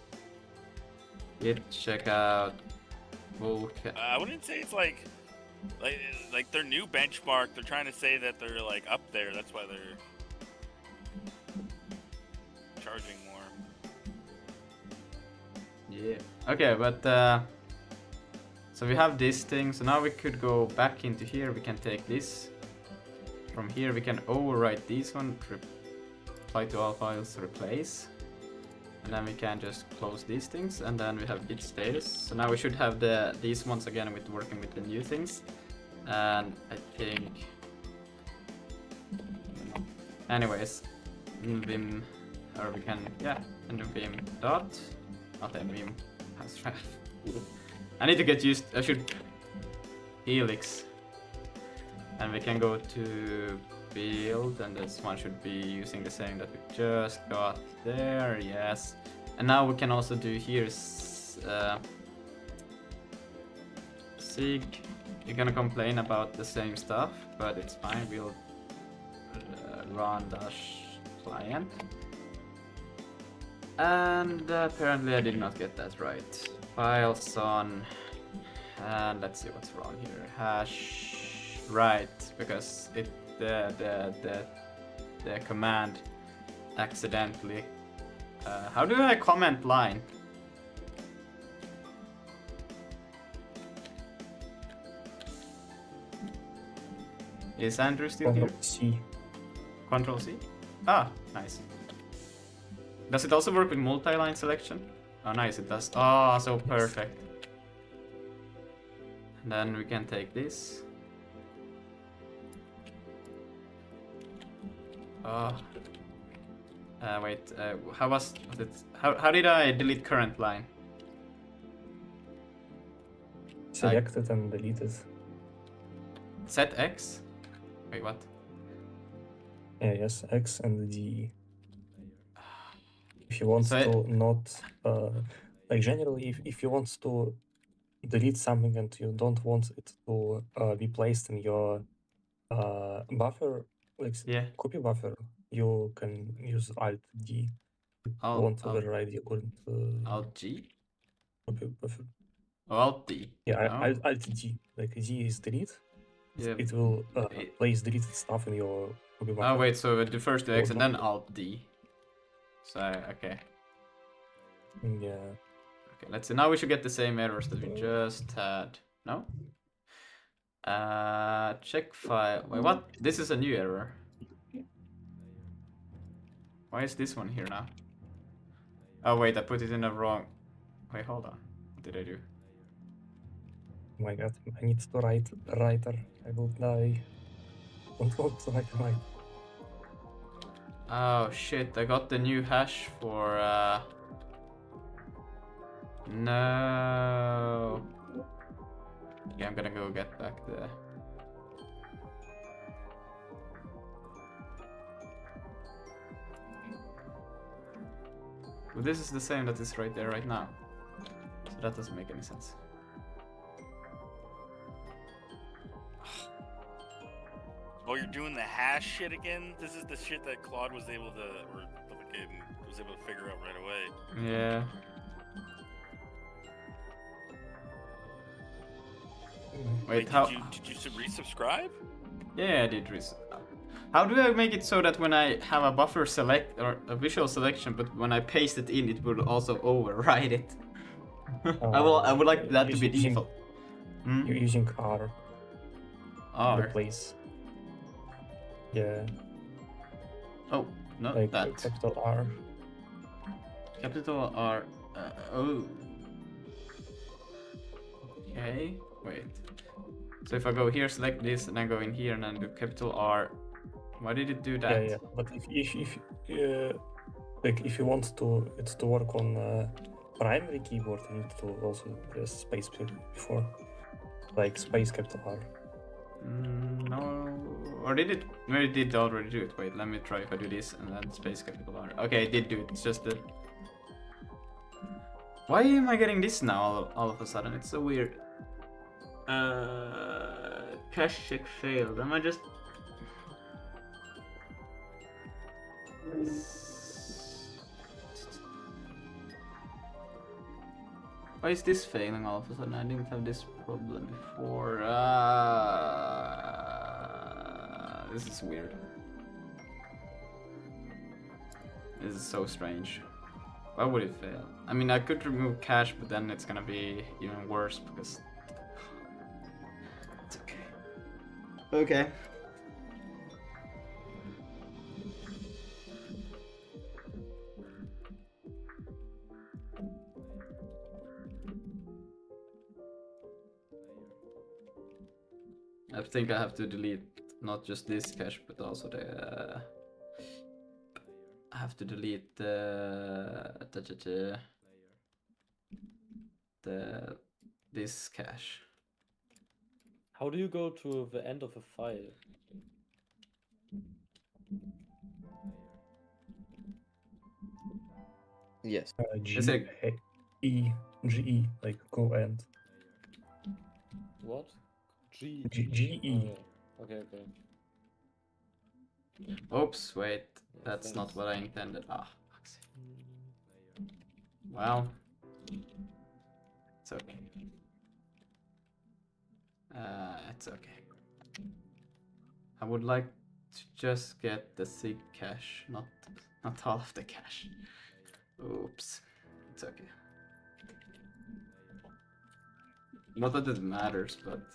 Check out Vulkan. I wouldn't say it's like their new benchmark. They're trying to say that they're like up there. That's why they're charging more. Yeah. Okay, but so we have this thing. So now we could go back into here. We can take this. from here we can overwrite these one, apply to all files, replace. And then we can just close these things, and then we have git status. So now we should have these ones again with working with the new things. And I think, anyways, vim, or we can, yeah, and do vim dot, not a vim has I need to get used, I should helix, and we can go to build, and this one should be using the same that we just got there, yes. And now we can also do here Zig. You're gonna complain about the same stuff, but it's fine. We'll run dash client. And apparently I did not get that right. Files on, and let's see what's wrong here. Hash, right, because it the command accidentally. How do I comment line? Is Andrew still here? C. Control C? Ah, nice. Does it also work with multi-line selection? Oh, nice, it does. Oh, so perfect. And then we can take this. Oh. Wait, how was it? How did I delete current line? Select it and delete it. Set X? Wait, what? Yeah, yes, X and D. If you want So to not, like generally, if you want to delete something and you don't want it to be placed in your buffer, like Yeah. copy buffer, you can use Alt D. If you Alt- want to Alt- override your current Alt G? copy buffer. Oh, Alt D. Yeah, No? Alt D. Like D is delete. Yeah. It will It- place deleted stuff in your copy buffer. Oh, wait, so the first do X and then Okay. Alt D. So, okay. Yeah. Okay, let's see. Now we should get the same errors that we just had. No? Check file. Wait, what? This is a new error. Why is this one here now? Oh, wait, I put it in the wrong. Wait, hold on. What did I do? Oh my god, I need to write writer. I will die. Don't want to write right. Oh shit, I got the new hash for no. Yeah, I'm gonna go get back the well, this is the same that is right there right now. So that doesn't make any sense. Oh, you're doing the hash shit again? This is the shit that Claude was able to, or fucking was able to figure out right away. Yeah. Wait, how? Did you resubscribe? Yeah, I did. How do I make it so that when I have a buffer select or a visual selection, but when I paste it in, it will also override it? I would like that to be using- default. Hmm? You're using R. R. Replace. Yeah, Oh, not like that. capital R. Capital R. Oh. Okay. Wait. So if I go here, select this, and then go in here, and then do capital R. Why did it do that? Yeah, yeah. But if like if you want to it to work on primary keyboard, you need to also press space before, like space capital R. No. Or did it? No, it did already do it. Wait, let me try if I do this and then space capital R. Okay, it did do it. It's just that. Why am I getting this now all of a sudden? It's so weird. Cache check failed. Am I just? Why is this failing all of a sudden? I didn't have this problem before. This is weird. This is so strange. Why would it fail? I mean, I could remove cache, but then it's gonna be even worse because it's okay. Okay. I think I have to delete not just this cache, but also the. I have to delete this cache. How do you go to the end of a file? Yes. G It's like E G E like go end. What? G. G Oh, E. yeah. Okay, okay. oops, wait, Yeah, that's not thanks. what I intended. Ah, fuck's sake. Mm. Well, it's okay. It's okay. I would like to just get the Zig cache, not all of the cache. Oops, it's okay. Not that it matters, but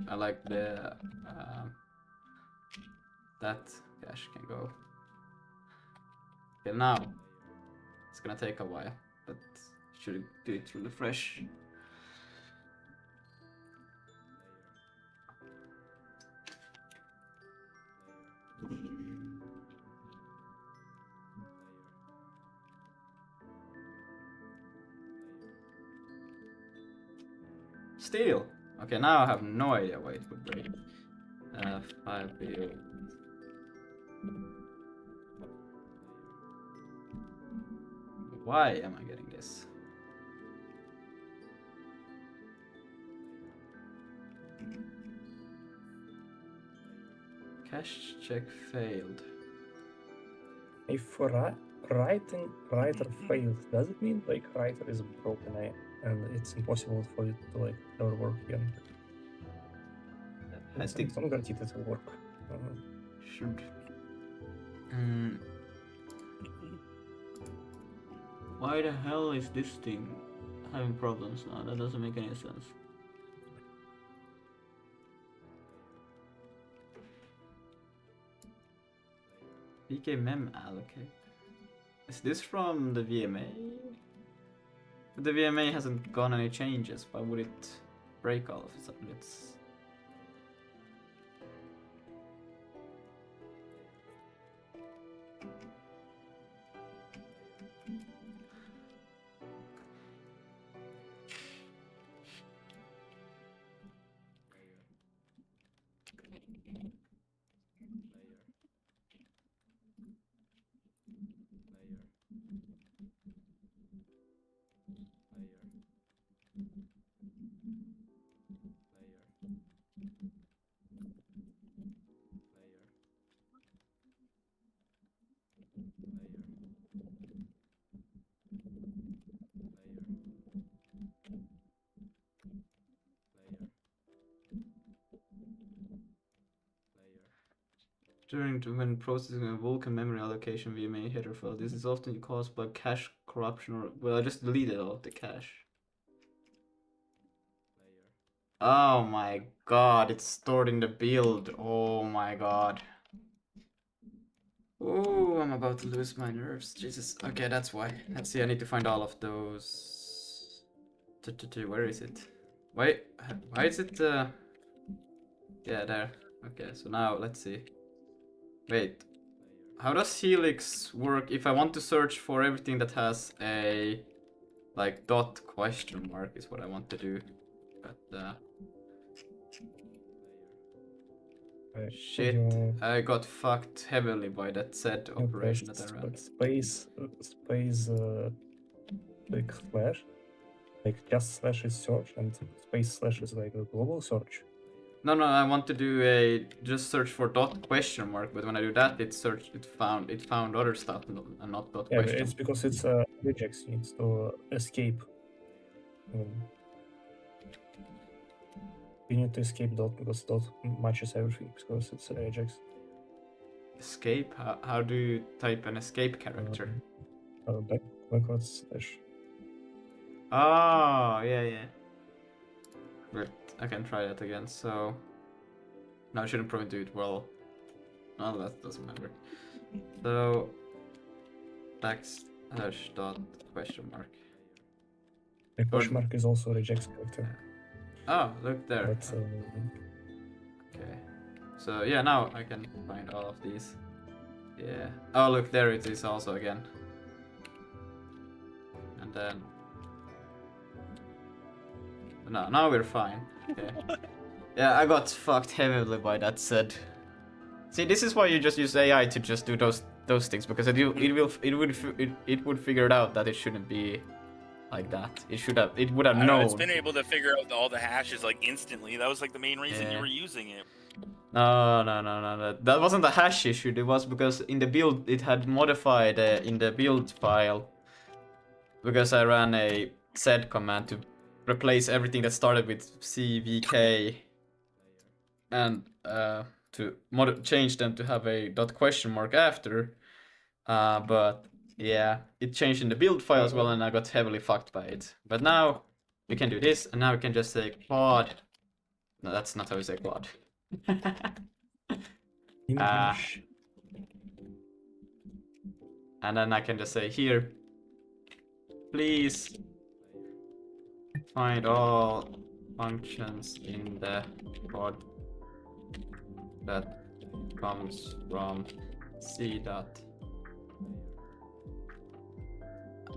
I like the that cache can go. Okay, now it's gonna take a while, but should do it really fresh. Steel. Okay, now I have no idea why it would break. 5 video. Why am I getting this? Cache check failed. If writer failed, does it mean like writer is broken and it's impossible for it to like ever work again? I think Don't guarantee it will work. should. Why the hell is this thing having problems now? That doesn't make any sense. PKMem allocate. Is this from the VMA? The VMA hasn't gone any changes. Why would it break all of a sudden? It's when processing a Vulkan memory allocation VMA header file. This is often caused by cache corruption or well, I just deleted all of the cache. Oh my god, it's stored in the build. Oh my god. Oh, I'm about to lose my nerves. Jesus. Okay, that's why. Let's see, I need to find all of those. Where is it? Why is it yeah, there. Okay, so now let's see. Wait. How does Helix work if I want to search for everything that has a like dot question mark is what I want to do. But shit, I got fucked heavily by that set operation that I ran. But space like slash, like just slash is search and space slash is like a global search. No, I want to do a just search for dot question mark, but when I do that, it found other stuff and not dot question. It's because it's regex. You need to escape. You need to escape dot because dot matches everything because it's regex. Escape? How do you type an escape character? Backwards slash. Oh, yeah. But I can try that again, so... No, I shouldn't probably do it well. No, that doesn't matter. So... backslash dot question mark. The question mark is also a regex character. Oh, look there. But, Okay. So yeah, now I can find all of these. Yeah. Oh look, there it is also again. And then. No, now we're fine. Okay. Yeah, I got fucked heavily by that said. See, this is why you just use AI to just do those things, because it would figure it out that it shouldn't be like that. It would have I don't know, known. it's been able to figure out all the hashes like instantly. That was like the main reason you were using it. No. That wasn't a hash issue. It was because in the build it had modified in the build file, because I ran a sed command to replace everything that started with CVK and to change them to have a question mark after. But yeah, it changed in the build file as well, and I got heavily fucked by it. But now we can do this, and now we can just say quad. No, that's not how we say quad. English. And then I can just say here, please find all functions in the quad that comes from C dot.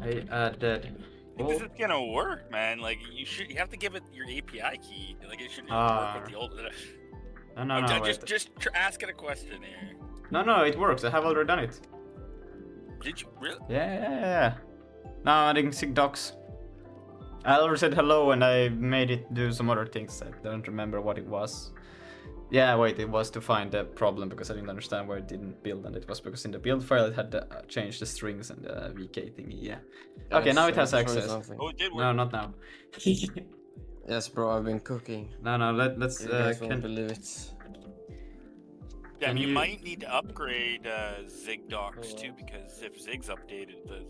I added. I think this is gonna work, man. Like you have to give it your API key. Like it shouldn't work with the old. No, just ask it a question here. No, it works. I have already done it. Did you really? Yeah. Now adding Zig docs. I already said hello and I made it do some other things. I don't remember what it was. Yeah, wait, it was to find the problem because I didn't understand where it didn't build, and it was because in the build file it had changed the strings and the VK thingy, yeah. Okay, now it has access. Oh, it did work. No, not now. Yes, bro, I've been cooking. No, let's You guys won't believe it. Yeah, Can you you- might need to upgrade Zig docs too, because if Zig's updated,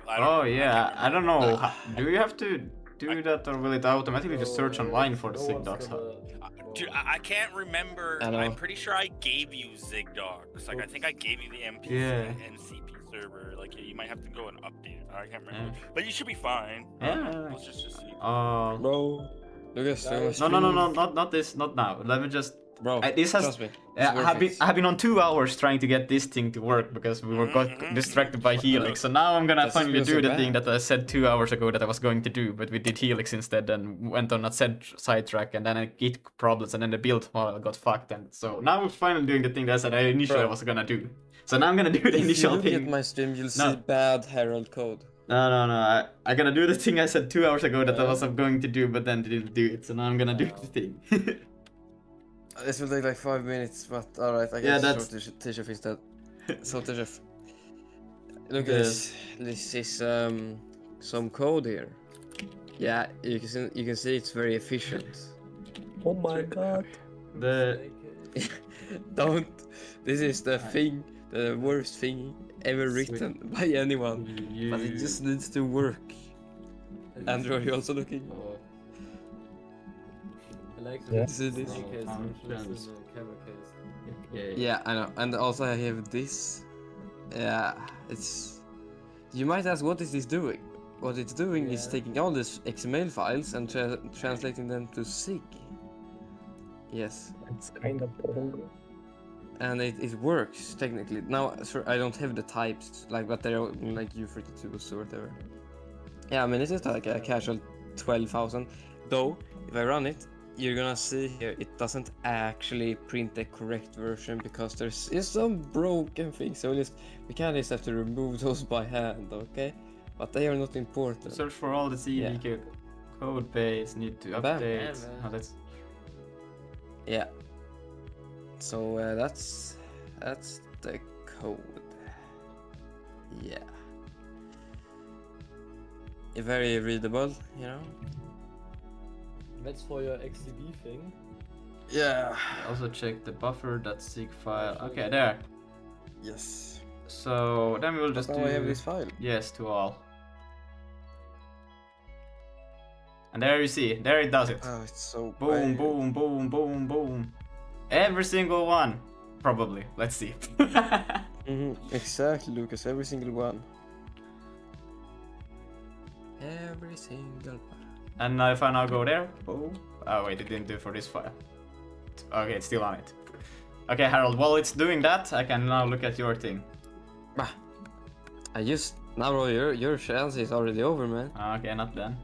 I don't know. Do you have to do that, or will it automatically just search online for the No Zig one's docs? gonna- Dude, I can't remember. I know. I'm pretty sure I gave you Zig docs. Like I think I gave you the MPC Yeah. NCP server. Like you might have to go and update it. I can't remember, but you should be fine. Yeah. Let's just see. Bro, look at Guys, so No, not this, not now. Let me just. Bro, This has. trust me. I have been on 2 hours trying to get this thing to work because we were got distracted by Helix. So now I'm gonna That's finally feels do so the thing bad. that I said 2 hours ago that I was going to do, but we did Helix instead and went on a sidetrack, and then I get problems, and then the build file got fucked, and so now I'm finally doing the thing that I said I initially Bro. was gonna do. So now I'm gonna do the If you initial look at thing. my stream, you'll No. see bad Herald code. No. I'm gonna do the thing I said 2 hours ago that I was going to do, but then didn't do it. So now I'm gonna do the thing. This will take like 5 minutes, but alright, I Yeah, guess that's- T-Chef instead. So T-Chef, look at Yes. this. This is some code here. Yeah, you can see it's very efficient. Oh my god. The Don't. This is the thing, the worst thing ever written by anyone. But it just needs to work. Andrew, are you also looking? I like Yeah. the See this? snake case, Functions. which is in the camera case. Yeah, I know. And also I have this. Yeah, it's. You might ask, what is this doing? What it's doing is Yeah. taking all these XML files and translating them to Zig. Yes, It's kind of wrong. and it works technically. Now, sure, I don't have the types like, but they're like U32 or whatever. Yeah, I mean, this is like a casual 12,000. Though, if I run it, you're gonna see here it doesn't actually print the correct version because there's some broken things. So we kind of just have to remove those by hand, okay? But they are not important. search for all the CVK code base. Need to Bam. update. Yeah, man. Oh, that's Yeah. So that's the code. Yeah. Very readable, you know. That's for your XDB thing. Yeah. also check the buffer.zig file. Okay, there. Yes. So then we will just Now do I have this file. yes to all. And there you see, there it does it. Oh, it's so Boom, bad. boom, boom, boom, boom. Every single one. Probably. Let's see. Exactly, Lucas. Every single one. Every single one. And if I now go there, boom. Oh wait, it didn't do for this file. Okay, it's still on it. Okay, Harold, while it's doing that, I can now look at your thing. Bah. I just now, bro, your chance is already over, man. Okay, not then.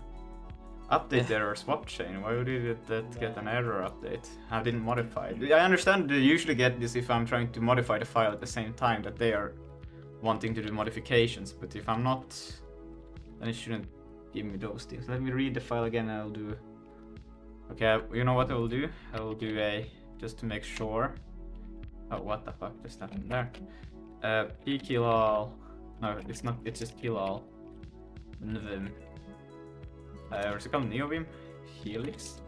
Update Yeah. error swap chain. Why did that get an error update? I didn't modify it. I understand they usually get this if I'm trying to modify the file at the same time that they are wanting to do modifications, but if I'm not, then it shouldn't give me those things. Let me read the file again and I'll do... Okay, you know what I will do? I will do a... just to make sure... Oh, what the fuck just happened there? P-kill-all... No, it's not, it's just kill-all. Nvim. What's it called? Neovim? Helix?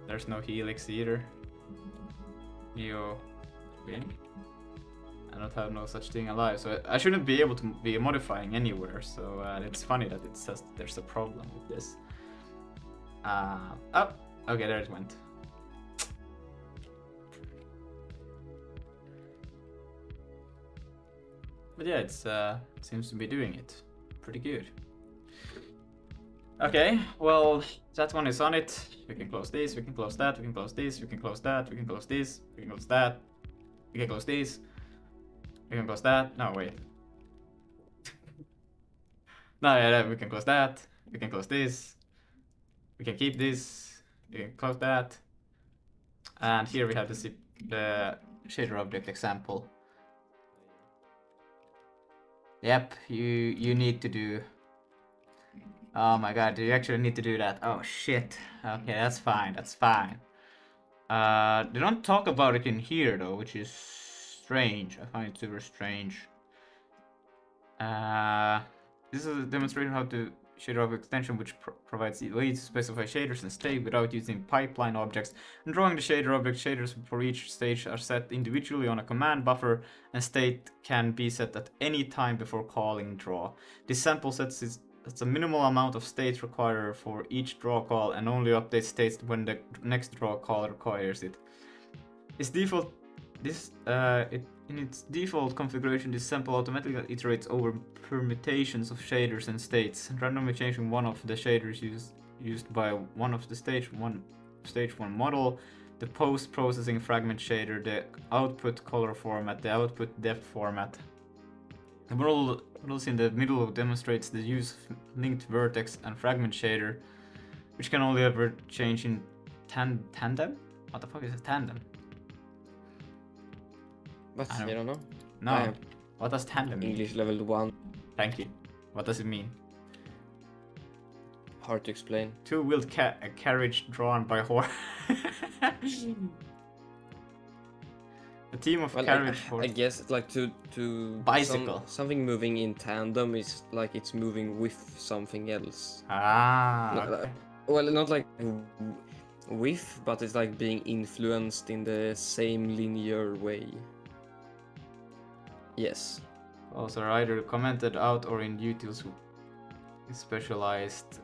There's no Helix either. Neovim? I don't have no such thing alive, so I shouldn't be able to be modifying anywhere, so it's funny that it says that there's a problem with this. Oh, okay, there it went. But yeah, it's seems to be doing it pretty good. Okay, well, that one is on it. We can close this, we can close that, we can close this, we can close that, we can close this, we can close that, we can close this, we can close that. No, wait. No, yeah, we can close that, we can close this, we can keep this, we can close that. And here we have the shader object example. Yep, you need to do... Oh my god, do you actually need to do that? Oh shit. Okay, that's fine, that's fine. They don't talk about it in here though, which is strange. I find it super strange. This is a demonstration how to shader object extension, which provides the way to specify shaders and state without using pipeline objects. And drawing the shader object, shaders for each stage are set individually on a command buffer, and state can be set at any time before calling draw. This sample sets is that's a minimal amount of states required for each draw call, and only updates states when the next draw call requires it. In its default configuration, this sample automatically iterates over permutations of shaders and states, randomly changing one of the shaders used by one of the stage 1 model, the post-processing fragment shader, the output color format, the output depth format. The models in the middle demonstrates the use of linked vertex and fragment shader, which can only ever change in tandem? What the fuck is a tandem? What? I You don't know? No. I am. What does tandem mean? English level 1. Thank you. What does it mean? Hard to explain. Two-wheeled carriage drawn by horse. A team of carriage I horses. guess like to Bicycle. something moving in tandem is like it's moving with something else. Okay. Well, not like with, but it's like being influenced in the same linear way. Yes. Also, either commented out or in utils specialized.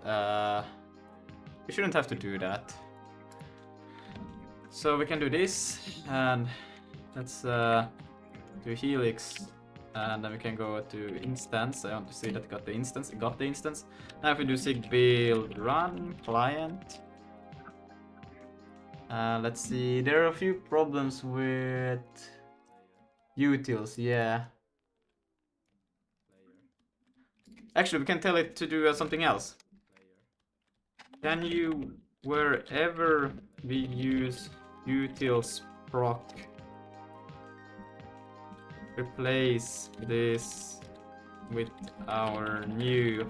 We shouldn't have to do that. So we can do this, and let's do helix, and then we can go to instance. I want to see that it got the instance. It got the instance. Now if we do sig build run client. Let's see. There are a few problems with utils. Yeah. Actually, we can tell it to do something else. Can you, wherever we use utils proc, replace this with our new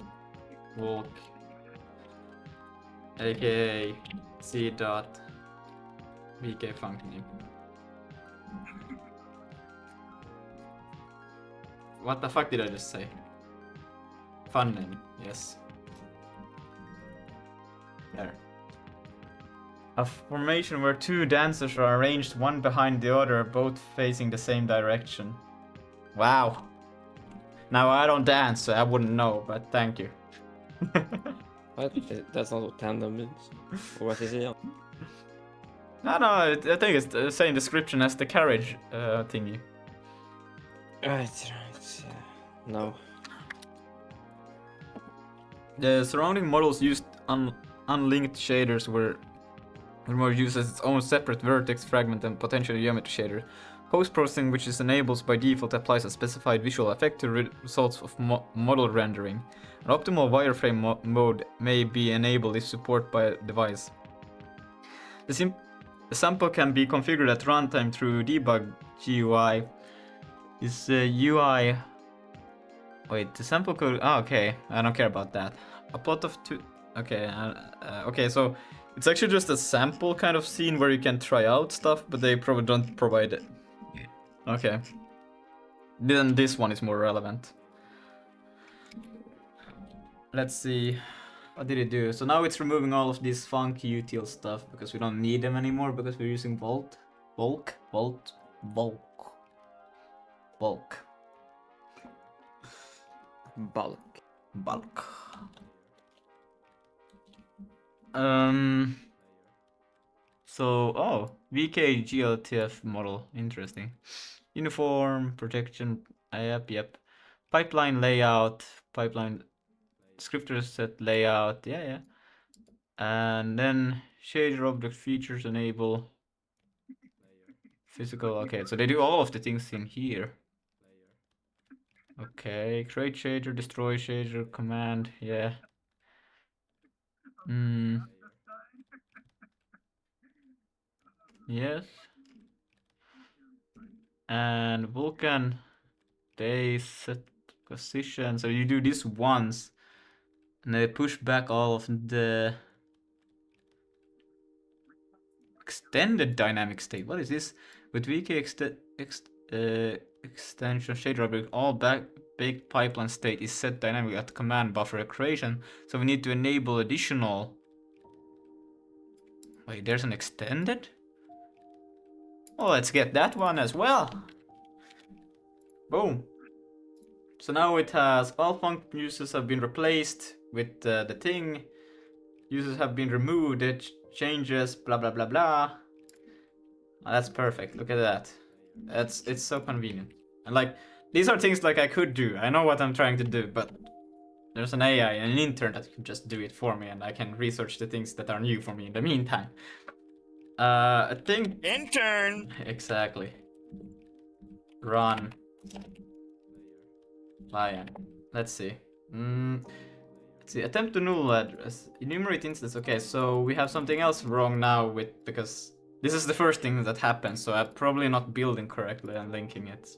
Vulk, aka c.vk functioning. What the fuck did I just say? Fun name, yes. There. A formation where two dancers are arranged one behind the other, both facing the same direction. Wow. Now I don't dance, so I wouldn't know, but thank you. What? That's not what tandem means. Or what is it? No, I think it's the same description as the carriage thingy. Right. No. The surrounding models used unlinked shaders where Remote uses its own separate vertex, fragment, and potential geometry shader. Post-processing, which is enabled by default, applies a specified visual effect to results of model rendering. An optimal wireframe mode may be enabled if supported by a device. The sample can be configured at runtime through debug GUI. Is UI... Wait, the sample code... Oh, okay, I don't care about that. A plot of two... Okay, okay, so it's actually just a sample kind of scene where you can try out stuff, but they probably don't provide it. Okay. Then this one is more relevant. Let's see. What did it do? So now it's removing all of this funky util stuff because we don't need them anymore because we're using Bulk. So, oh, VK GLTF model, interesting. Uniform, protection, yep. Pipeline layout, pipeline scripter set layout, yeah. And then shader object features enable. Physical, okay, so they do all of the things in here. Okay, create shader, destroy shader, command, yeah. Yes. And Vulkan, they set position, so you do this once, and they push back all of the extended dynamic state. What is this? With VK extension shader object, all baked pipeline state is set dynamically at command buffer creation. So we need to enable additional. Wait, there's an extended? Well, let's get that one as well. Boom. So now it has all function uses have been replaced with the thing. Users have been removed. It changes. Blah blah blah blah. Oh, that's perfect. Look at that. It's so convenient. And like these are things like I could do. I know what I'm trying to do, but there's an AI and an intern that can just do it for me, and I can research the things that are new for me in the meantime. I think intern. Exactly. Run. Lion. Let's see. Let's see. Attempt to null address. Enumerate instance. Okay, so we have something else wrong now with because this is the first thing that happens, so I'm probably not building correctly and linking it.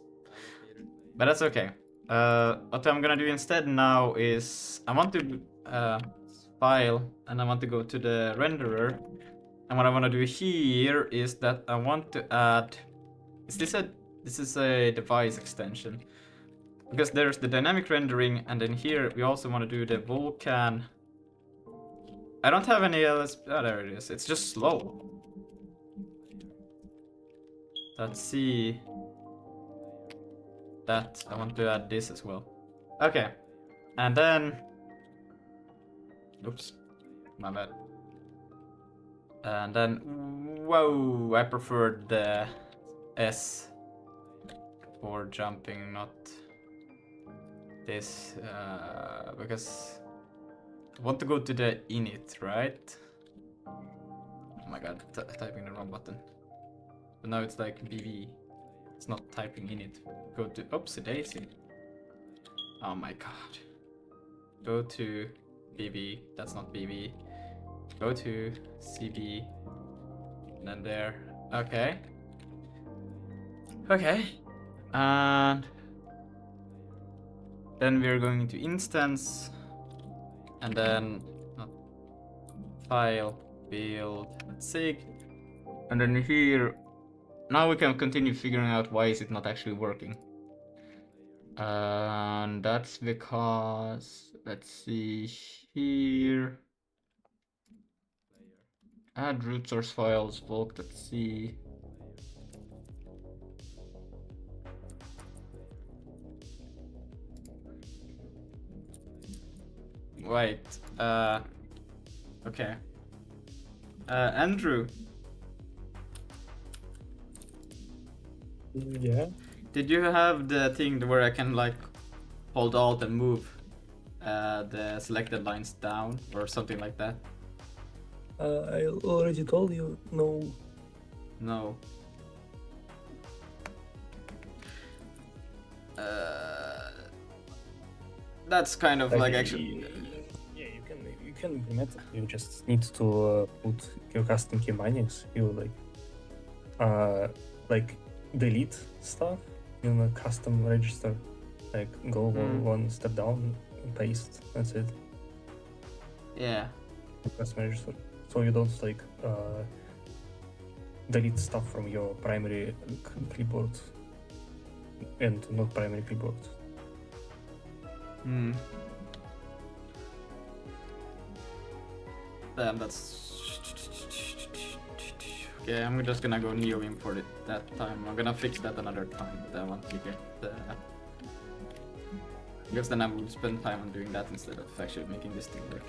But that's okay. What I'm gonna do instead now is I want to file and I want to go to the renderer. And what I want to do here is that I want to add. This is a device extension. Because there's the dynamic rendering, and then here we also want to do the Vulkan. I don't have any LS. Oh, there it is. It's just slow. Let's see. That I want to add this as well. Okay, and then. Oops, my bad. And then, whoa! I prefer the S for jumping, not this, because I want to go to the init, right? Oh my god, typing the wrong button. But now it's like BV. It's not typing init. Go to oopsie daisy. Oh my god. Go to BV. That's not BV. Go to CB. And then there. Okay. Okay. And then we're going into instance. And then file, build, Zig. And then here, now we can continue figuring out why is it not actually working. And that's because, let's see here. Add root source files, bulk.c. Wait, okay. Andrew. Yeah. Did you have the thing where I can like hold Alt and move the selected lines down or something like that? I already told you, no. No. That's kind of like actually. Yeah, you can implement it. You just need to put your custom key bindings. You like delete stuff in a custom register. Like go one step down and paste. That's it. Yeah. Custom register. So you don't like delete stuff from your primary clipboard and not primary clipboard. Damn, that's. Okay, I'm just gonna go neo import it that time. I'm gonna fix that another time, but I want to get because then I will spend time on doing that instead of actually making this thing work.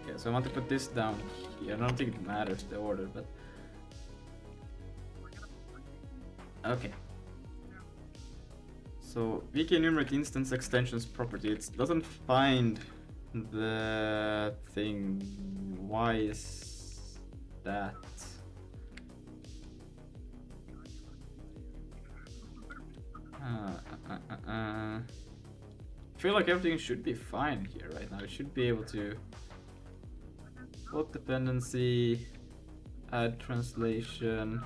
Okay, so I want to put this down here. I don't think it matters the order, but okay. So VK enumerate instance extensions property. It doesn't find the thing. Why is that? I feel like everything should be fine here right now. It should be able to load dependency, add translation,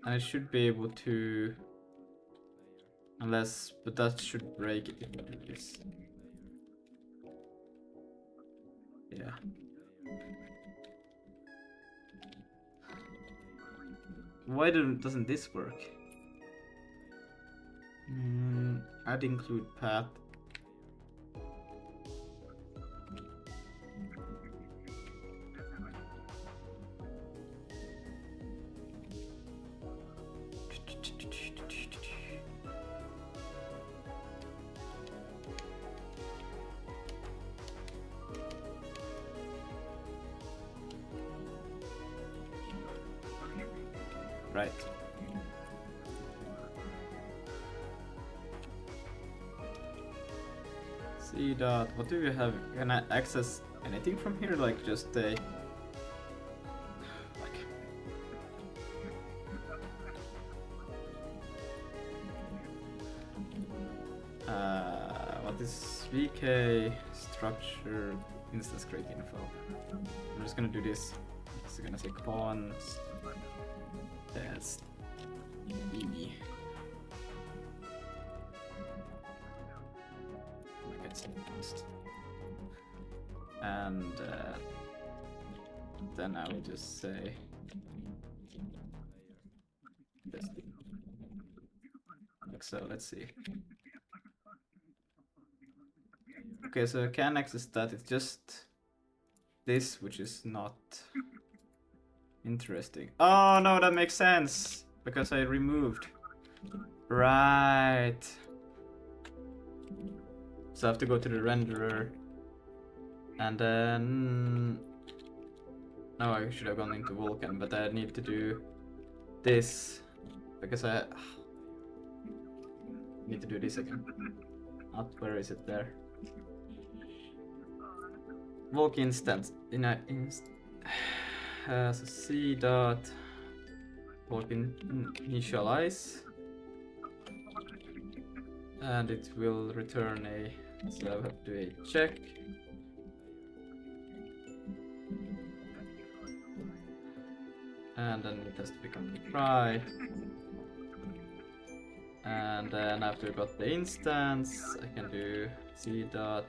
and it should be able to, unless, but that should break it if we do this. Yeah. Why doesn't this work? Add include path. Right. See dot. What do we have? Can I access anything from here? Like just a. What is VK structure instance create info? I'm just gonna do this. It's gonna say cons. That's E. And then I will just say this. Like so, let's see. Okay, so I can access that. It's just this, which is not interesting. Oh no, that makes sense because I removed. Right. So I have to go to the renderer and then. No, I should have gone into Vulkan, but I need to do this because I need to do this again. Not where is it there? Vulkan instance in a so C dot Vulkan initialize, and it will return a. So I have to do a check. And then it has to become a try. And then after I got the instance, I can do C dot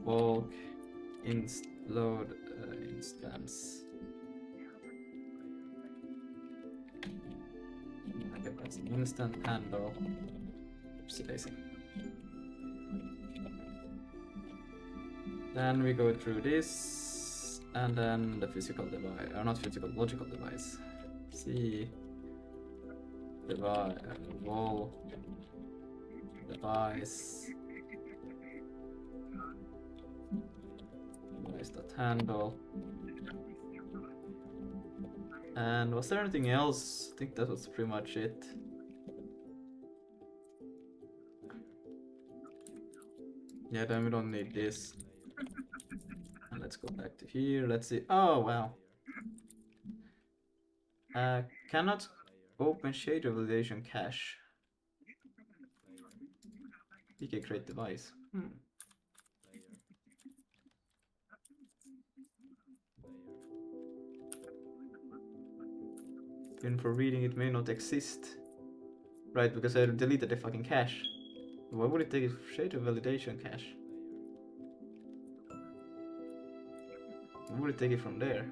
bulk load instance. Okay, that's an instant handle. Oopsie daisy. Then we go through this, and then the physical device, or not physical, logical device. C device, wall device. Device that handle. And was there anything else? I think that was pretty much it. Yeah, then we don't need this. And let's go back to here. Let's see. Oh wow. Cannot open shader validation cache. We can create device. Even for reading it may not exist. Right, because I deleted the fucking cache. Why would it take it shader validation cache? Why would it take it from there?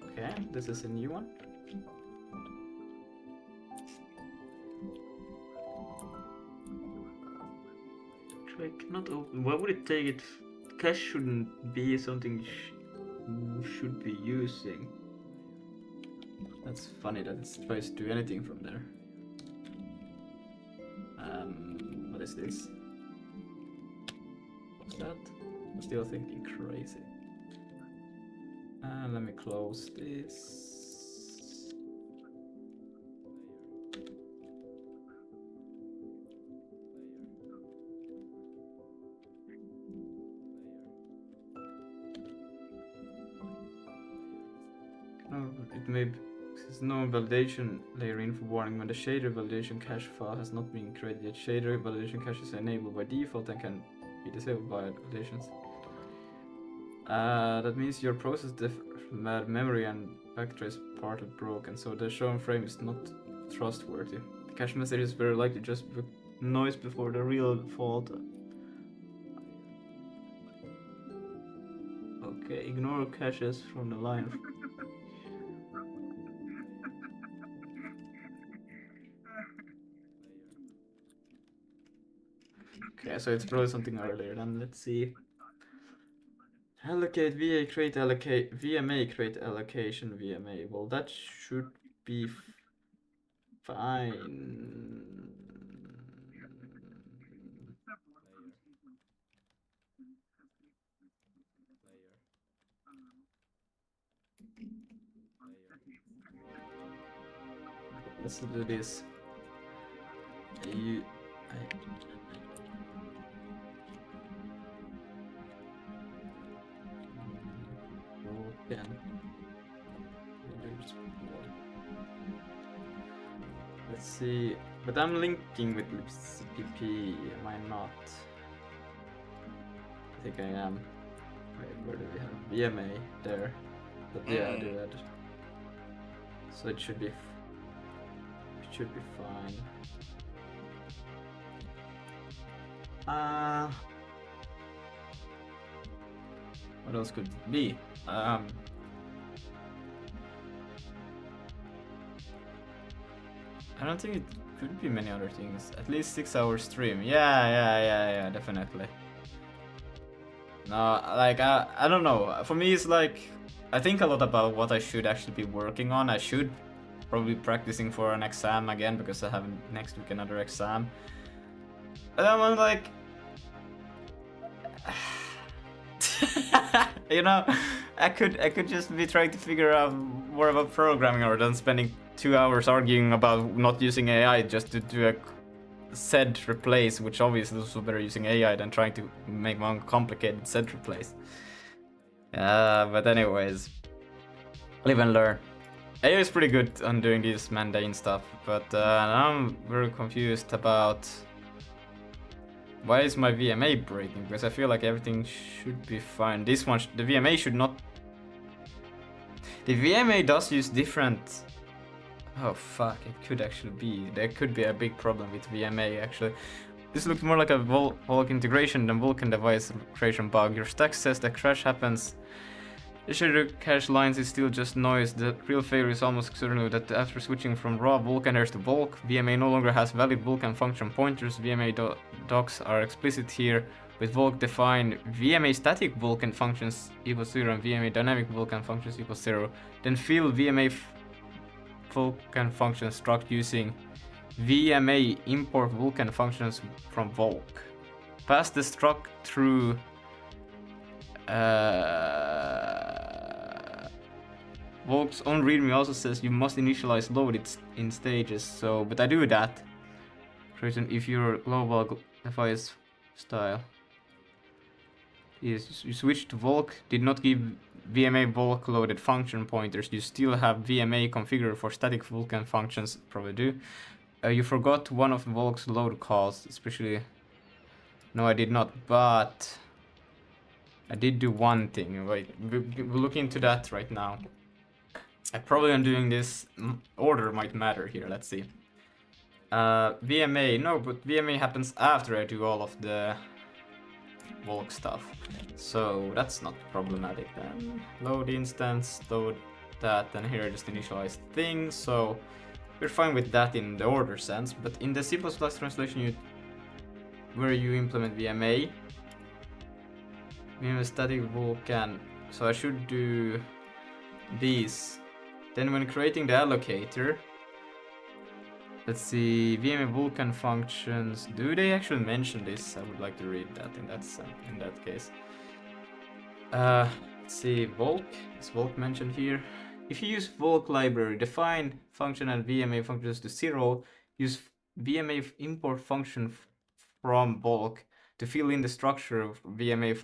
Okay, this is a new one. Actually, I cannot open. Why would it take it? Cache shouldn't be something you should be using. That's funny that it tries to do anything from there. What is this? What's that? I'm still thinking crazy. Let me close this. No, it may be. There's no validation layer info warning when the shader validation cache file has not been created yet. Shader validation cache is enabled by default and can be disabled by validations. That means your process memory and backtrace part are broken, so the shown frame is not trustworthy. The cache message is very likely just noise before the real fault. Okay, ignore caches from the line. Okay, so it's probably something earlier. Then let's see. Allocate VA create allocate VMA create allocation VMA. Well, that should be fine. Let's do this. Let's see, but I'm linking with libcpp, am I not? I think I am. Wait, where do we have VMA? There. But yeah, I do that. So it should be fine. What else could it be? I don't think it could be many other things. At least 6-hour stream. Yeah, definitely. No, like I don't know. For me, it's like I think a lot about what I should actually be working on. I should probably be practicing for an exam again because I have next week another exam. And I'm like, you know, I could just be trying to figure out more about programming rather than spending 2 hours arguing about not using AI just to do a sed replace, which obviously is better using AI than trying to make one complicated sed replace. But anyways, live and learn. AI is pretty good on doing this mundane stuff, but now I'm very confused about why is my VMA breaking, because I feel like everything should be fine. This one, the VMA should not... The VMA does use different... Oh fuck, it could actually be. There could be a big problem with VMA actually. This looks more like a Vulkan integration than Vulkan device creation bug. Your stack says the crash happens. The shader cache lines is still just noise. The real failure is almost certainly that after switching from raw Vulkan hairs to bulk, VMA no longer has valid Vulkan function pointers. VMA docs are explicit here, with Vulk defined VMA static Vulkan functions equals 0 and VMA dynamic Vulkan functions equals 0. Then fill VMA Vulkan function struct using VMA import Vulkan functions from Vulk. Pass the struct through Vulk's own readme also says you must initialize load it in stages, so but I do that. Reason if your global device style is you switch to Vulk, did not give VMA Vulk loaded function pointers, you still have VMA configured for static Vulkan functions, probably do. You forgot one of Vulk's load calls, especially... No, I did not, but... I did do one thing. Wait, we'll look into that right now. I probably am doing this... Order might matter here, let's see. VMA, no, but VMA happens after I do all of the Vulk stuff. So that's not problematic then. Load instance, load that, and here just initialize things. So we're fine with that in the order sense, but in the C++ translation where you implement VMA static Vulkan, so I should do these. Then when creating the allocator, let's see, VMA Vulkan functions, do they actually mention this? I would like to read that in that case. Let's see, Vulk, is Vulk mentioned here? If you use Vulk library, define function and VMA functions to 0, use VMA import function from Vulk to fill in the structure of VMA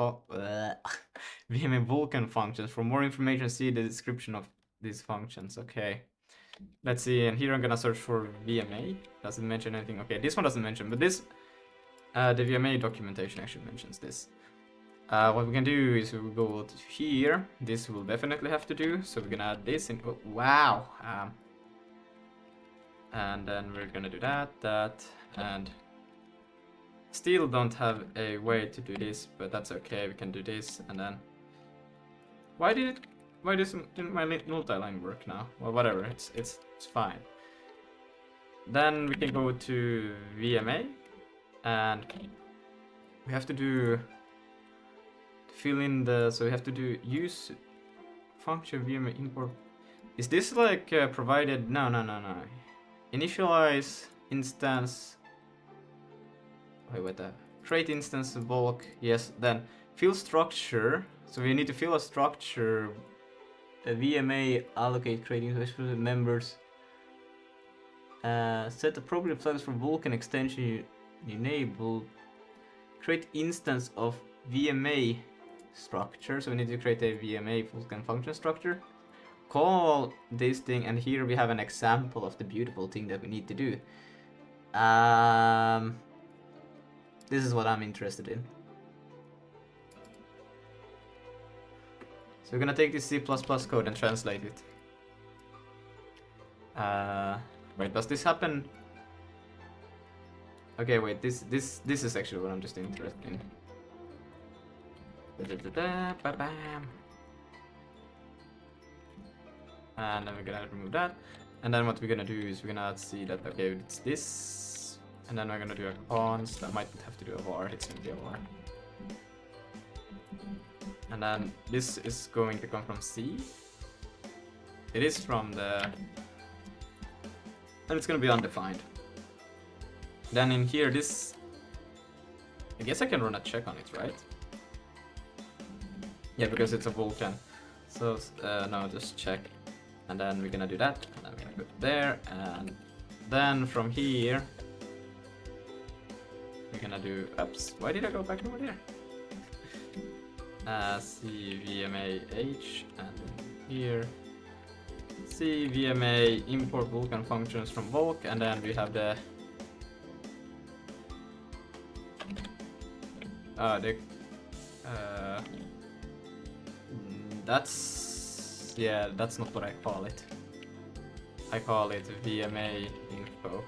Vulkan functions. For more information, see the description of these functions. Okay. Let's see, and here I'm gonna search for VMA. Doesn't mention anything. Okay, this one doesn't mention, but this, the VMA documentation actually mentions this. What we can do is we'll go to here. This will definitely have to do. So we're gonna add this in. Oh, wow. And then we're gonna do that, and still don't have a way to do this, but that's okay. We can do this, and then why doesn't my multi-line work now? Well, whatever. It's fine. Then we can go to VMA, and we have to do fill in the. So we have to do use function VMA import. Is this like provided? No. Initialize instance. Wait, create instance of Vulk. Yes. Then fill structure. So we need to fill a structure. The VMA allocate creating specific members. Set appropriate flags for Vulkan extension enabled. Create instance of VMA structure. So we need to create a VMA Vulkan function structure. Call this thing, and here we have an example of the beautiful thing that we need to do. This is what I'm interested in. So we're gonna take this C++ code and translate it. Wait, does this happen? Okay, wait, this is actually what I'm just interested in. And then we're gonna remove that. And then what we're gonna do is we're gonna see that, okay, it's this. And then we're gonna do a cons. That might have to do a var, it's gonna be a var. And then this is going to come from C. It is from the... And it's gonna be undefined. Then in here, this... I guess I can run a check on it, right? Yeah, because it's a Vulkan. So, no, just check. And then we're gonna do that. And then we're gonna go there. And then from here... We're gonna do... Oops, why did I go back over there? CVMA-H, and here CVMA import Vulkan functions from Vulk, and then we have the that's, yeah, that's not what I call it. I call it VMA info.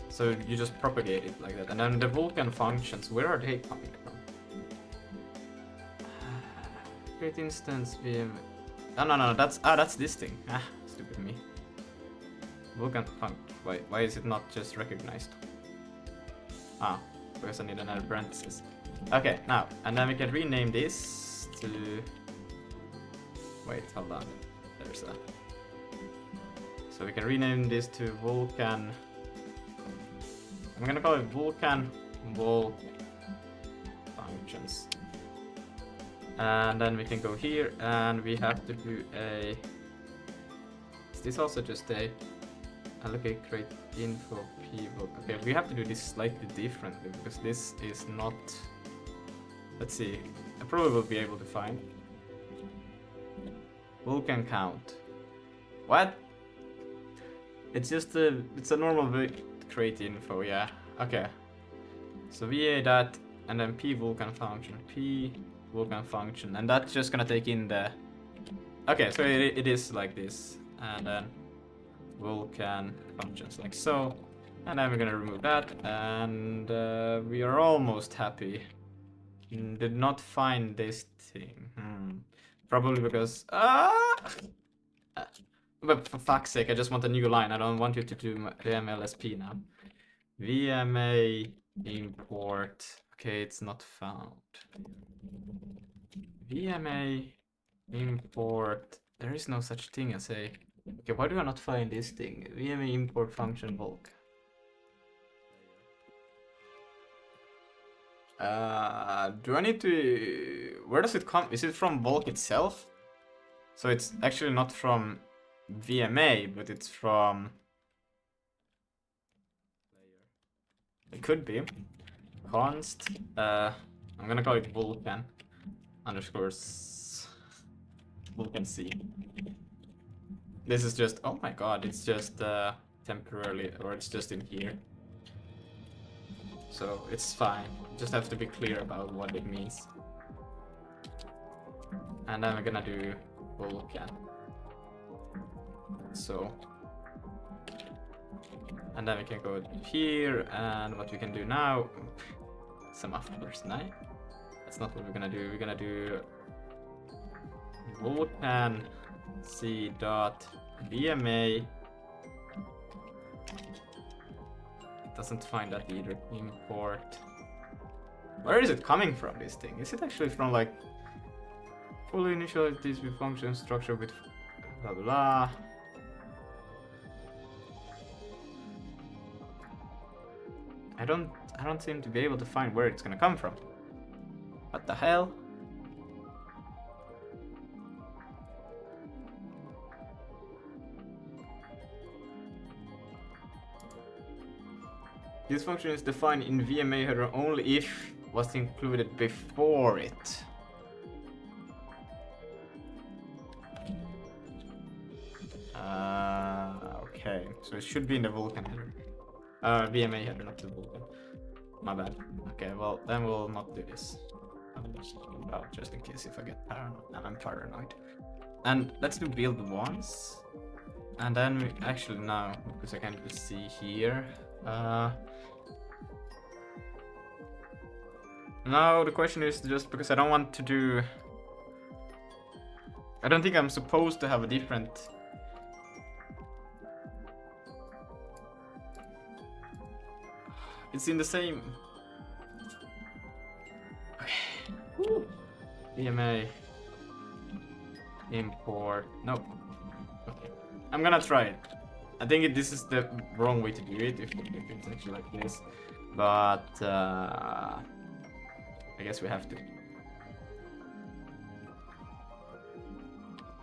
So you just propagate it like that, and then the Vulkan functions, where are they coming from? Create instance VM. No, that's this thing. Stupid me. Vulkan func. Why is it not just recognized? Because I need another parenthesis. Okay, now, and then we can rename this to... Wait, hold on. There's a... So we can rename this to Vulkan... I'm gonna call it Vulkan Vulk functions. And then we can go here, and we have to do a... Is this also just a... allocate create info p Vulkan. Okay, we have to do this slightly differently because this is not. Let's see. I probably will be able to find Vulkan count. What? It's just it's a normal create info. Yeah. Okay. So va that and then p Vulkan function, p Vulkan function, and that's just gonna take in the. Okay, so it is like this, and then Vulkan functions like so, and then we're gonna remove that, and we are almost happy. Did not find this thing. Probably because but for fuck's sake, I just want a new line. I don't want you to do the MLSP now. VMA import. Okay, it's not found. VMA import. There is no such thing as a. Okay, why do I not find this thing? VMA import function Vulkan. Do I need to? Where does it come? Is it from Vulkan itself? So it's actually not from VMA, but it's from. It could be const. I'm gonna call it Vulkan underscores Vulkan C. This is just. Oh my god! It's just temporarily, or it's just in here. So it's fine. Just have to be clear about what it means. And then we're gonna do Vulkan. So. And then we can go here, and what we can do now. Semaphores, no? That's not what we're gonna do. We're gonna do Vulkan C dot VMA. Doesn't find that either. Import. Where is it coming from, this thing? Is it actually from like fully initialize this with function structure with blah blah blah? I don't seem to be able to find where it's gonna come from. What the hell? This function is defined in VMA header only if was included before it. Okay, so it should be in the Vulkan header. VMA header, not the Vulkan. My bad. Okay, well then we'll not do this. Just in case if I get paranoid. I'm paranoid. And let's do build once. And then we actually now, because I can't just see here. Now the question is just because I don't want to do. I don't think I'm supposed to have a different. It's in the same. VMA import. No. Okay. I'm gonna try it. I think this is the wrong way to do it if it's actually like this. But I guess we have to.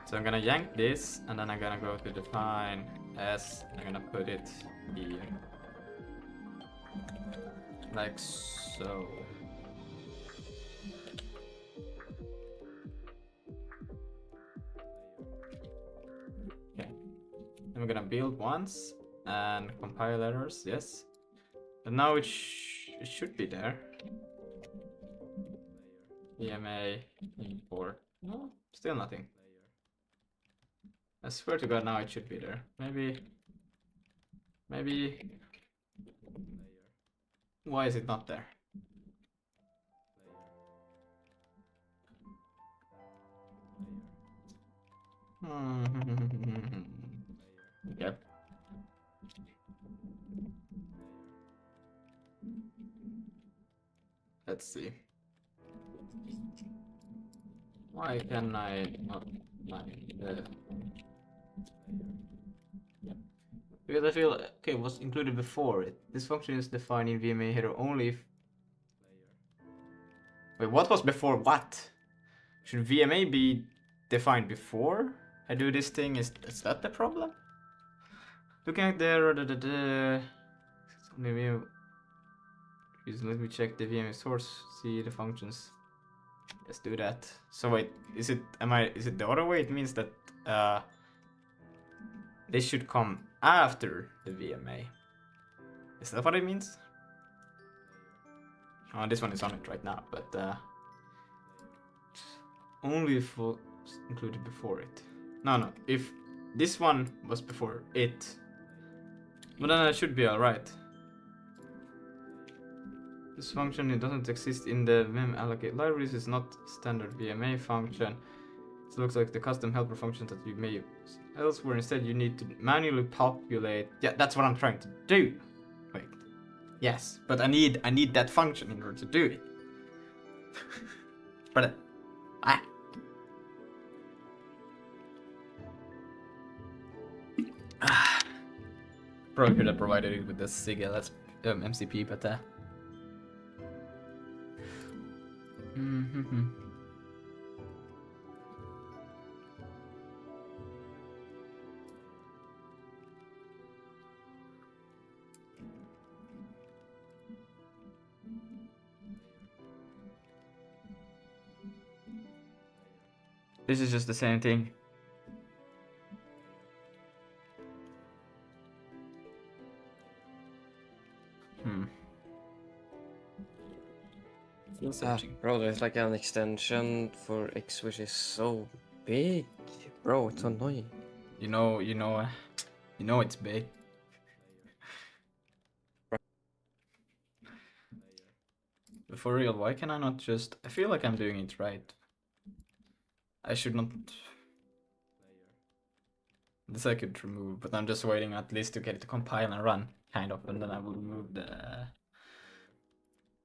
So I'm gonna yank this and then I'm gonna go to define S. I'm gonna put it here. Like so. Okay. Then we're gonna build once and compile errors, yes. And now it should be there. VMA import. No, still nothing. I swear to God, now it should be there. Maybe. Why is it not there? Okay. Let's see. Why can I not find because I feel okay, was included before it. This function is defined in VMA header only if. Wait, what was before what? Should VMA be defined before I do this thing? Is that the problem? Looking at the maybe let me check the VM source, see the functions. Let's do that. So wait, is it the other way? It means that they should come after the VMA. Is that what it means? Oh, this one is on it right now, but only if it was included before it. No, if this one was before it, but then it should be alright. This function, it doesn't exist in the vim allocate libraries. It's not standard VMA function. It looks like the custom helper function that you may use elsewhere. Instead, you need to manually populate. Yeah, that's what I'm trying to do. Wait. Yes, but I need that function in order to do it. But probably could have provided it with the Zig MCP, but this is just the same thing. Bro, there's like an extension for X which is so big. Bro, it's annoying. You know it's big. But for real, why can I not just... I feel like I'm doing it right. I should not... This I could remove, but I'm just waiting at least to get it to compile and run, kind of, and then I will remove the...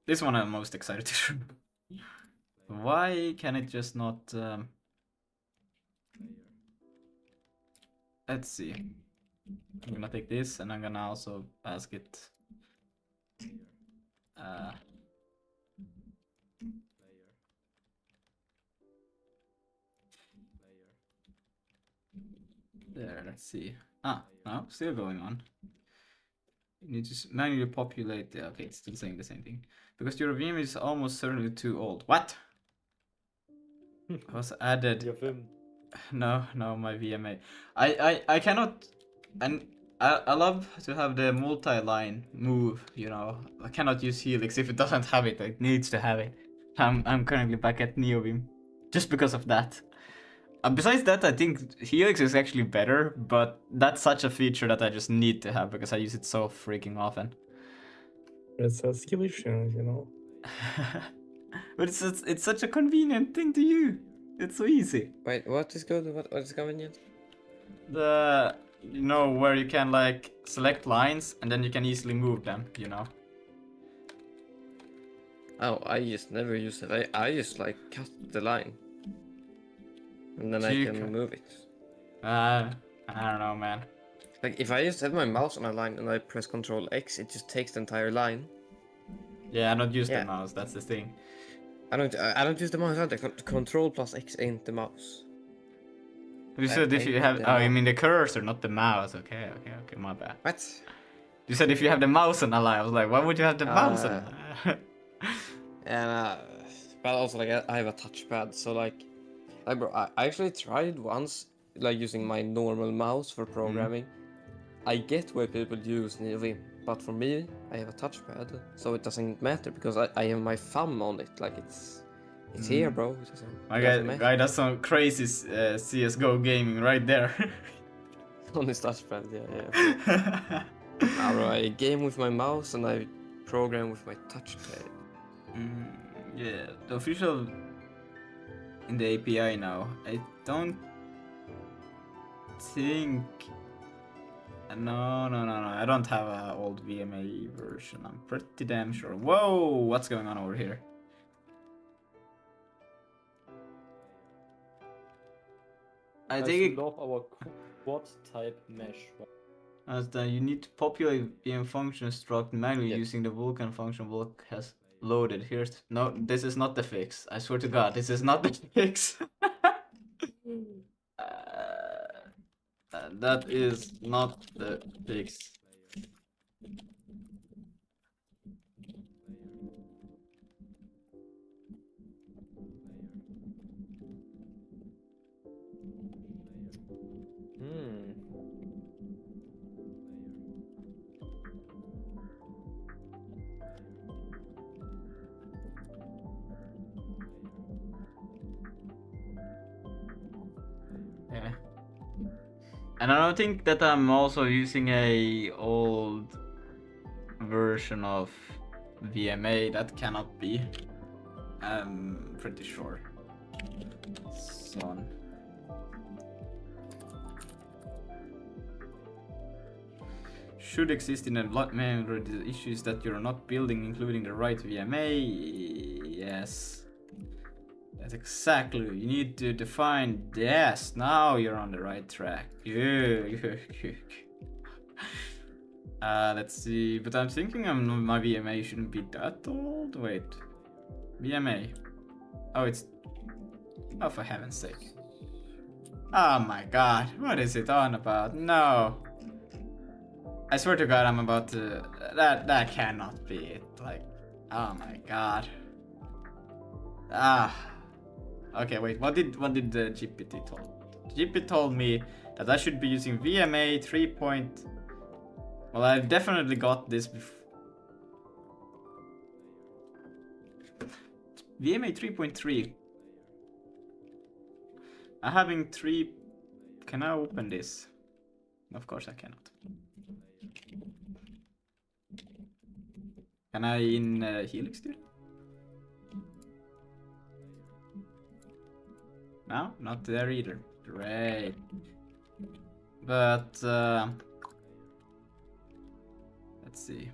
This one I'm most excited to remove. Why can it just not... Let's see. I'm gonna take this and I'm gonna also ask it... There, let's see. No, still going on. You need to manually populate. Okay, it's still saying the same thing. Because your VM is almost certainly too old. What? Was added. Your film. No, my VMA. I cannot. And I love to have the multi-line move. You know, I cannot use Helix if it doesn't have it. It needs to have it. I'm currently back at NeoVim, just because of that. Besides that, I think Helix is actually better, but that's such a feature that I just need to have because I use it so freaking often. It's a skill issue, you know. But it's such a convenient thing to use. It's so easy. Wait, what is good? What is convenient? The where you can like select lines and then you can easily move them. You know. Oh, I just never use it. I just like cut the line. And then So I can move it. I don't know, man. Like if I just have my mouse on a line and I press Ctrl X, it just takes the entire line. Yeah, I don't use the mouse. That's the thing. I don't use the mouse either. Control plus X ain't the mouse. You said if you have... Oh, you mean the cursor, not the mouse. Okay, my bad. What? You said if you have the mouse on a line. I was like, why would you have the mouse on a line? And but also like I have a touchpad, so like bro, I actually tried once like using my normal mouse for programming. I get why people use NeoVim, but for me, I have a touchpad, so it doesn't matter because I have my thumb on it. Like it's here, bro. My guy does some crazy CS:GO gaming right there. On his touchpad, yeah. Bro, I game with my mouse and I program with my touchpad. Yeah, the official in the API now. I don't think. No. I don't have an old VMA version. I'm pretty damn sure. Whoa, what's going on over here? I think love our quad type mesh. as you need to populate VM function struct manually using the Vulkan function Vulkan has loaded. No, this is not the fix. I swear to God, this is not the fix. That is not the fix. Hmm. Yeah. And I don't think that I'm also using a old version of VMA. That cannot be. I'm pretty sure. Son. Should exist in a lot member the issues that you're not building, including the right VMA. Yes. That's exactly. You need to define. Yes, now you're on the right track. Let's see. But I'm thinking my VMA shouldn't be that old. Wait. VMA. Oh, it's. Oh, for heaven's sake. Oh my god. What is it on about? No. I swear to god, I'm about to. That cannot be it. Like. Oh my god. Ah. Okay, wait. What did the GPT told? GPT told me that I should be using VMA 3. Well, I've definitely got this before. VMA 3.3. I'm having 3. Can I open this? Of course I cannot. Can I in Helix do it? No, not there either. Great. But let's see.